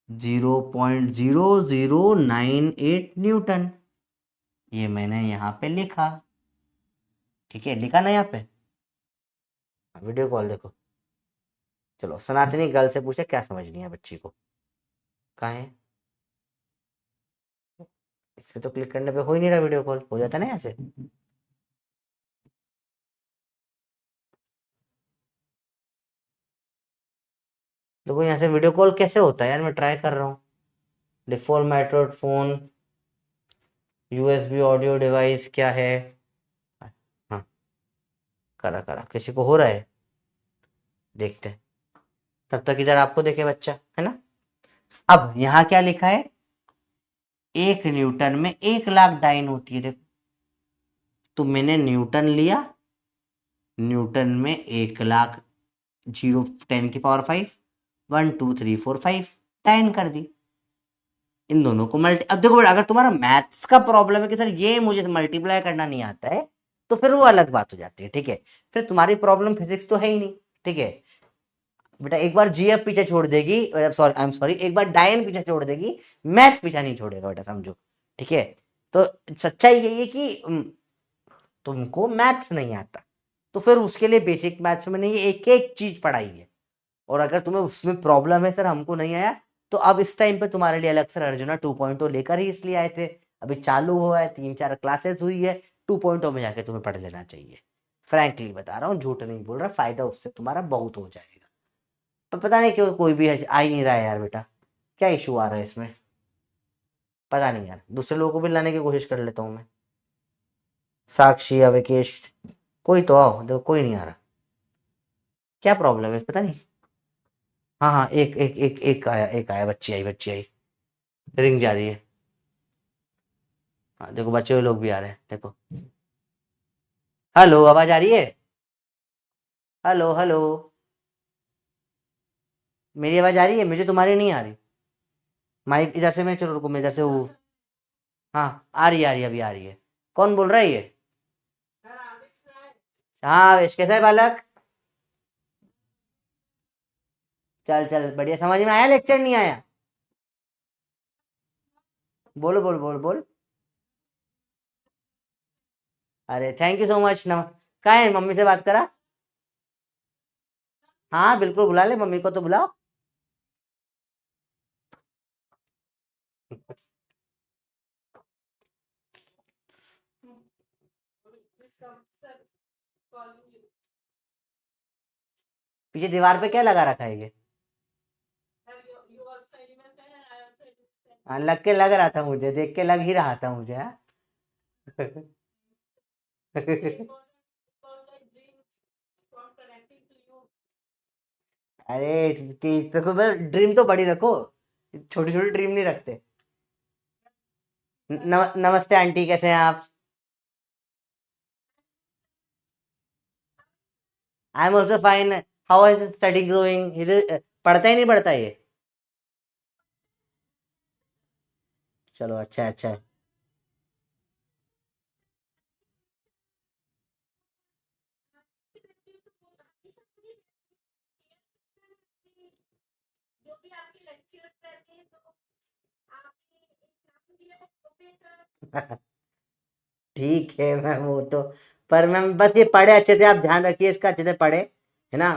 0.0098 न्यूटन, ये मैंने यहाँ पे लिखा, ठीक है, लिखा ना यहाँ पे। वीडियो कॉल देखो। चलो सनातनी गर्ल से पूछे क्या समझ नहीं है बच्ची को, कहाँ है? इस पे तो क्लिक करने पे हो ही नहीं रहा, वीडियो कॉल हो जाता ना ऐसे। देखो यहाँ से वीडियो कॉल कैसे होता है यार, मैं ट्राई कर रहा हूँ। Default method phone, USB audio device क्या है? हाँ करा करा, किसी को हो रहा है, देखते हैं। तब तक इधर आपको देखे बच्चा, है ना। अब यहाँ क्या लिखा है, 1 न्यूटन में 1 लाख डाइन होती है, देखो तो मैंने न्यूटन लिया, न्यूटन में 1 लाख, 0 10 की पावर 5, 1 2 3 4 5 डाइन कर दी। इन दोनों को मल्टी, अब देखो अगर तुम्हारा मैथ्स का प्रॉब्लम है कि सर ये मुझे मल्टीप्लाई करना नहीं आता है, तो फिर वो अलग बात हो जाती है, ठीक है। फिर तुम्हारी प्रॉब्लम फिजिक्स तो है ही नहीं, ठीक है। बेटा एक बार जीएफ पीछे छोड़ देगी, सॉरी आई एम सॉरी, एक बार डायन पीछे छोड़ देगी, मैथ्स पीछे नहीं छोड़ेगा बेटा, समझो, ठीक है। तो सच्चाई यही है कि तुमको मैथ्स नहीं आता, तो फिर उसके लिए बेसिक मैथ्स में नहीं, एक एक चीज पढ़ाई है। और अगर तुम्हें उसमें प्रॉब्लम है सर हमको नहीं आया, तो अब इस टाइम पे तुम्हारे लिए अलग सर अर्जुना 2.0 लेकर ही इसलिए आए थे। अभी चालू हुआ है, 3-4 क्लासेस हुई है, 2.0 में जाके तुम्हें पढ़ लेना चाहिए। फ्रैंकली बता रहा हूँ, झूठ नहीं बोल रहा, फायदा उससे तुम्हारा बहुत हो जाएगा। पर पता नहीं क्यों कोई भी आ ही नहीं रहा है यार बेटा, क्या इशू आ रहा है इसमें, पता नहीं यार। दूसरे लोगों को भी लाने की कोशिश कर लेता हूँ मैं, साक्षी अविकेश, कोई तो आओ, देखो कोई नहीं आ रहा, क्या प्रॉब्लम है पता नहीं। हाँ हाँ, एक एक एक एक आया, बच्ची आई, रिंग जा रही है। हाँ देखो, बच्चे हुए लोग भी आ रहे हैं, देखो। हेलो, आवाज आ रही है? हेलो हेलो, मेरी आवाज आ रही है? मुझे तुम्हारी नहीं आ रही। माइक इधर से, मैं चलो रुको, मैं इधर से वो, हाँ आ रही है, आ रही है, अभी आ रही है। कौन बोल रहा है ये? हाँ वेश, कैसा है बालक? चल चल बढ़िया, समझ में आया लेक्चर नहीं आया? बोलो बोल बोल बोल। अरे थैंक यू सो मच। कहाँ है, मम्मी से बात करा? हाँ बिल्कुल, बुला ले मम्मी को, तो बुलाओ। पीछे दीवार पे क्या लगा रखा है ये? हाँ, लग के लग रहा था मुझे, देख के लग ही रहा था मुझे, हाँ। अरे कि देखो, ड्रीम तो बड़ी रखो, छोटी छोटी ड्रीम नहीं रखते। नमस्ते आंटी, कैसे हैं आप? I am also fine. How is study going? पढ़ता ही नहीं पढ़ता ये? चलो अच्छा है, अच्छा है। ठीक है मैम, वो तो, पर मैम बस ये पढ़े अच्छे से, आप ध्यान रखिए इसका, अच्छे से पढ़े, है ना?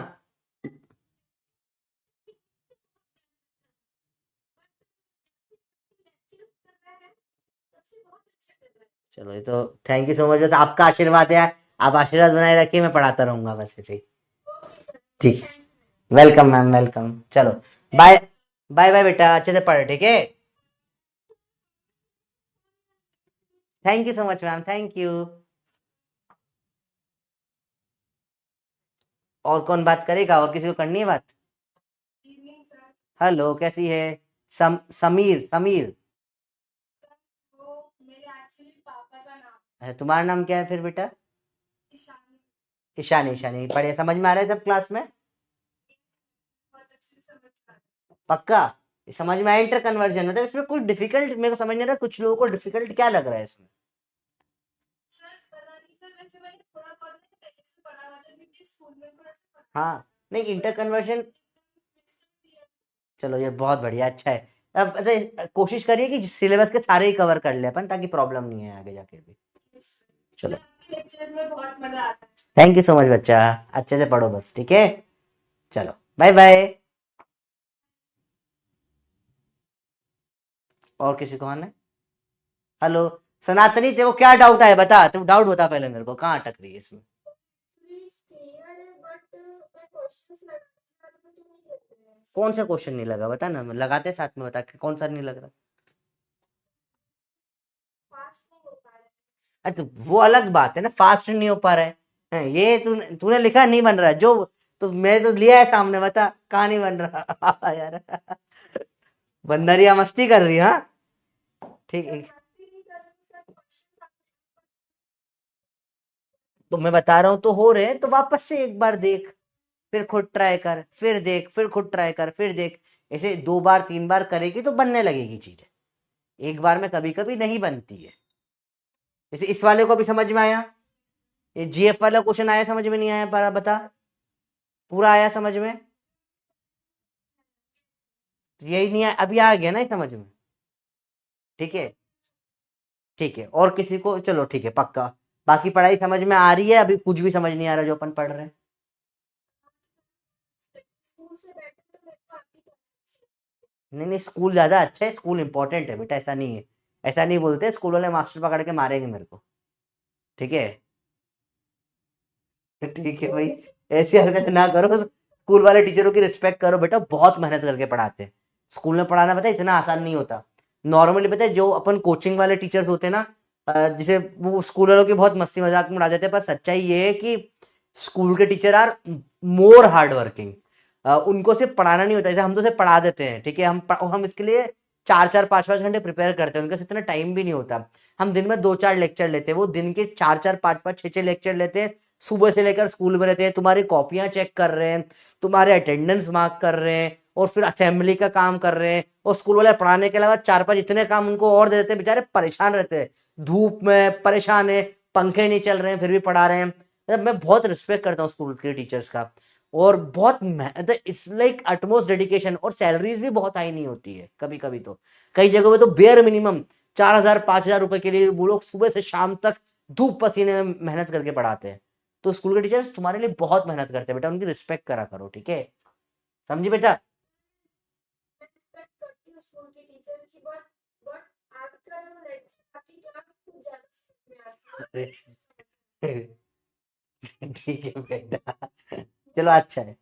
चलो ये तो, थैंक यू सो मच, बस आपका आशीर्वाद है, आप आशीर्वाद बनाए रखिए, मैं पढ़ाता रहूंगा बस ऐसे ही। ठीक, वेलकम मैम, वेलकम, चलो। बाय। बाय बाय बेटा, अच्छे से पढ़े, ठीक है? Thank you so much ma'am, thank you. और कौन बात करेगा, और किसी को करनी है बात? हेलो, कैसी है? समीर, समीर। तुम्हारा नाम क्या है फिर बेटा? ईशानी, ईशानी, बढ़िया, समझ में आ रहा है सब क्लास में? पक्का? ये समझ में आया, इंटर कन्वर्जन मतलब इसमें कुछ डिफिकल्ट मेरे को समझ नहीं आ रहा, कुछ लोगों को डिफिकल्ट क्या लग रहा है इसमें? हाँ, नहीं इंटर कन्वर्जन, चलो ये बहुत बढ़िया, अच्छा है। अब कोशिश करिए कि सिलेबस के सारे ही कवर कर ले अपन, ताकि प्रॉब्लम नहीं है आगे जाके भी। चलो, थैंक यू सो मच बच्चा, अच्छे से पढ़ो बस, ठीक है? चलो, बाय बाय। और किसी को आना है? हेलो, सनातनी, तेरे को क्या डाउट है, बता, तू डाउट बता पहले मेरे को, कहाँ अटक रही है इसमें? कौन सा क्वेश्चन नहीं लगा, बता ना, लगाते साथ में, बता कौन सा नहीं लग रहा। तो वो अलग बात है ना, फास्ट नहीं हो पा रहा है। ये तूने लिखा नहीं बन रहा है, जो तो मैं तो लिया है सामने, बता कहाँ नहीं बन रहा। यार, बंदरिया मस्ती कर रही है, हाँ? ठीक है, तो मैं बता रहा हूँ तो हो रहे हैं, तो वापस से एक बार देख, फिर खुद ट्राई कर, फिर देख, फिर खुद ट्राई कर, फिर देख। ऐसे 2 बार 3 बार करेगी तो बनने लगेगी चीजें, एक बार में कभी कभी नहीं बनती है। जैसे इस वाले को भी समझ में आया, ये जीएफ वाला क्वेश्चन आया, समझ में नहीं आया, बता। पूरा आया समझ में? तो यही नहीं आया, अभी आ गया ना ये समझ में? ठीक है, ठीक है, और किसी को, चलो ठीक है, पक्का। बाकी पढ़ाई समझ में आ रही है? अभी कुछ भी समझ नहीं आ रहा जो अपन पढ़ रहे हैं? नहीं नहीं, स्कूल ज्यादा अच्छा है, स्कूल इंपॉर्टेंट है बेटा, ऐसा नहीं है। ऐसा नहीं बोलते, स्कूल वाले मास्टर पकड़ के मारेंगे मेरे को। ठीक है। ठीक है भाई, ऐसी हरकत ना करो, स्कूल वाले टीचरों की रिस्पेक्ट करो बेटा, बहुत मेहनत करके पढ़ाते हैं। स्कूल में पढ़ाना पता है इतना आसान नहीं होता। नॉर्मली पता है जो अपन कोचिंग वाले टीचर्स होते हैं ना, जिसे वो स्कूल वालों की बहुत मस्ती मजाक में उड़ा देते हैं, पर सच्चाई ये है कि स्कूल के teacher are more hard working. उनको सिर्फ पढ़ाना नहीं होता, जैसे हम तो सिर्फ पढ़ा देते हैं, ठीक है, हम इसके लिए 4-4 5-5 घंटे प्रिपेयर करते हैं, उनका इतना टाइम भी नहीं होता। हम दिन में 2-4 लेक्चर लेते हैं, वो दिन के 4-4 5-5 6-6 लेक्चर लेते हैं। सुबह से लेकर स्कूल में रहते हैं, तुम्हारी कॉपियां चेक कर रहे हैं, तुम्हारे अटेंडेंस मार्क कर रहे हैं, और फिर असेंबली का काम कर रहे हैं, और स्कूल वाले पढ़ाने के अलावा 4-5 इतने काम उनको और दे देते हैं, बेचारे परेशान रहते हैं, धूप में परेशान है, पंखे नहीं चल रहे हैं फिर भी पढ़ा रहे हैं। मतलब मैं बहुत रिस्पेक्ट करता हूँ स्कूल के टीचर्स का, और बहुत इट्स लाइक अटमोस्ट डेडिकेशन, और सैलरीज भी बहुत हाई नहीं होती है, कभी कभी तो कई जगहों पे तो बेयर मिनिमम 4,000 5,000 रुपए के लिए वो लोग सुबह से शाम तक धूप पसीने में मेहनत करके पढ़ाते हैं। तो स्कूल के टीचर्स तुम्हारे लिए बहुत मेहनत करते हैं बेटा, उनकी रिस्पेक्ट करा करो, ठीक है, समझी बेटा? अरे, ठीक है बेटा, चलो अच्छा है।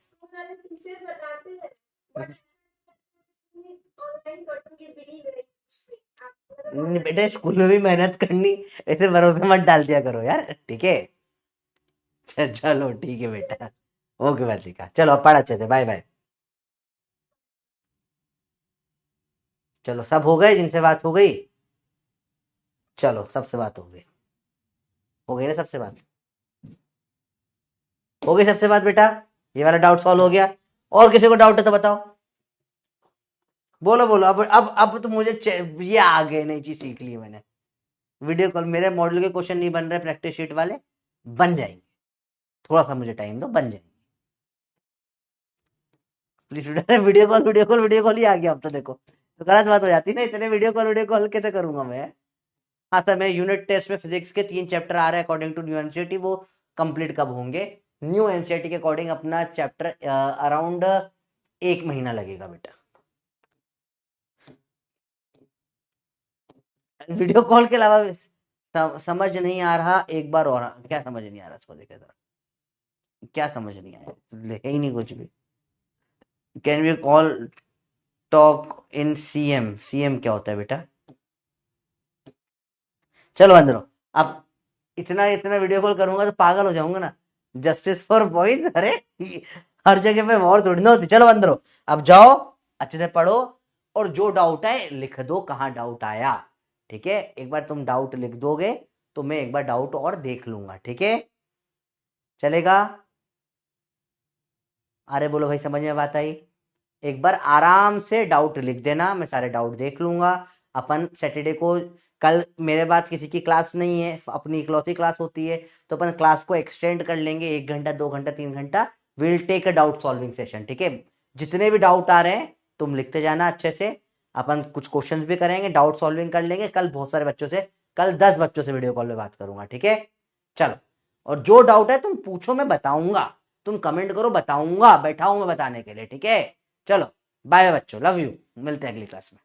नहीं बेटा, स्कूल में भी मेहनत करनी, ऐसे भरोसे मत डाल दिया करो यार, ठीक है। चलो ठीक है बेटा, ओके बालिका, चलो अब पढ़ अच्छे से, बाय बाय। चलो सब हो गए जिनसे बात हो गई? चलो सबसे बात हो गई, हो गई ना सबसे बात? हो गई सबसे बात बेटा? ये वाला डाउट सॉल्व हो गया? और किसी को डाउट है तो बताओ, बोलो बोलो। अब तो मुझे ये आ गए, नई चीज सीख ली मैंने। वीडियो कॉल, मेरे मॉडल के क्वेश्चन नहीं बन रहे प्रैक्टिस शीट वाले, बन जाएंगे, थोड़ा सा मुझे टाइम दो, बन जाएंगे। प्लीज बेटा, वीडियो कॉल ही आ गया अब तो, देखो तो गलत बात हो जाती है ना, इतने वीडियो कॉल कैसे करूंगा मैं? हाँ सर, मैं यूनिट टेस्ट में फिजिक्स के 3 चैप्टर आ रहे हैं अकॉर्डिंग टू न्यू एनसीईआरटी, वो कंप्लीट कब होंगे? न्यू एनसीईआरटी के अकॉर्डिंग अपना चैप्टर अराउंड 1 महीना लगेगा बेटा। वीडियो कॉल के अलावा समझ नहीं आ रहा, एक बार और क्या समझ नहीं आ रहा, इसको देखे जरा, क्या समझ नहीं आया, लिखे ही नहीं कुछ भी। Can we call talk in CM? CM क्या होता है बेटा? चलो अंदर, अब इतना इतना वीडियो कॉल करूंगा तो पागल हो जाऊंगा ना। जस्टिस फॉर बॉयज, अरे हर जगह पे वॉर थोड़ी ना होती। चलो अंदर, अब जाओ, अच्छे से पढ़ो, और जो डाउट है लिख दो, कहाँ डाउट आया, ठीक है? एक बार तुम डाउट लिख दोगे तो मैं एक बार डाउट और देख लूंगा, ठीक है, चलेगा? अरे बोलो भाई, समझ में बात आई? एक बार आराम से डाउट लिख देना, मैं सारे डाउट देख लूंगा। अपन सैटरडे को, कल मेरे बाद किसी की क्लास नहीं है, अपनी इकलौती क्लास होती है, तो अपन क्लास को एक्सटेंड कर लेंगे 1 घंटा 2 घंटा 3 घंटा। Will take a doubt solving session, ठीक है? जितने भी डाउट आ रहे हैं तुम लिखते जाना अच्छे से, अपन कुछ क्वेश्चंस भी करेंगे, डाउट सॉल्विंग कर लेंगे कल बहुत सारे बच्चों से, कल 10 बच्चों से वीडियो कॉल में बात करूंगा, ठीक है? चलो, और जो डाउट है तुम पूछो, मैं बताऊंगा, तुम कमेंट करो, बताऊंगा, बैठा हूं मैं बताने के लिए, ठीक है? चलो बाय बच्चों, लव यू, मिलते हैं अगली क्लास में।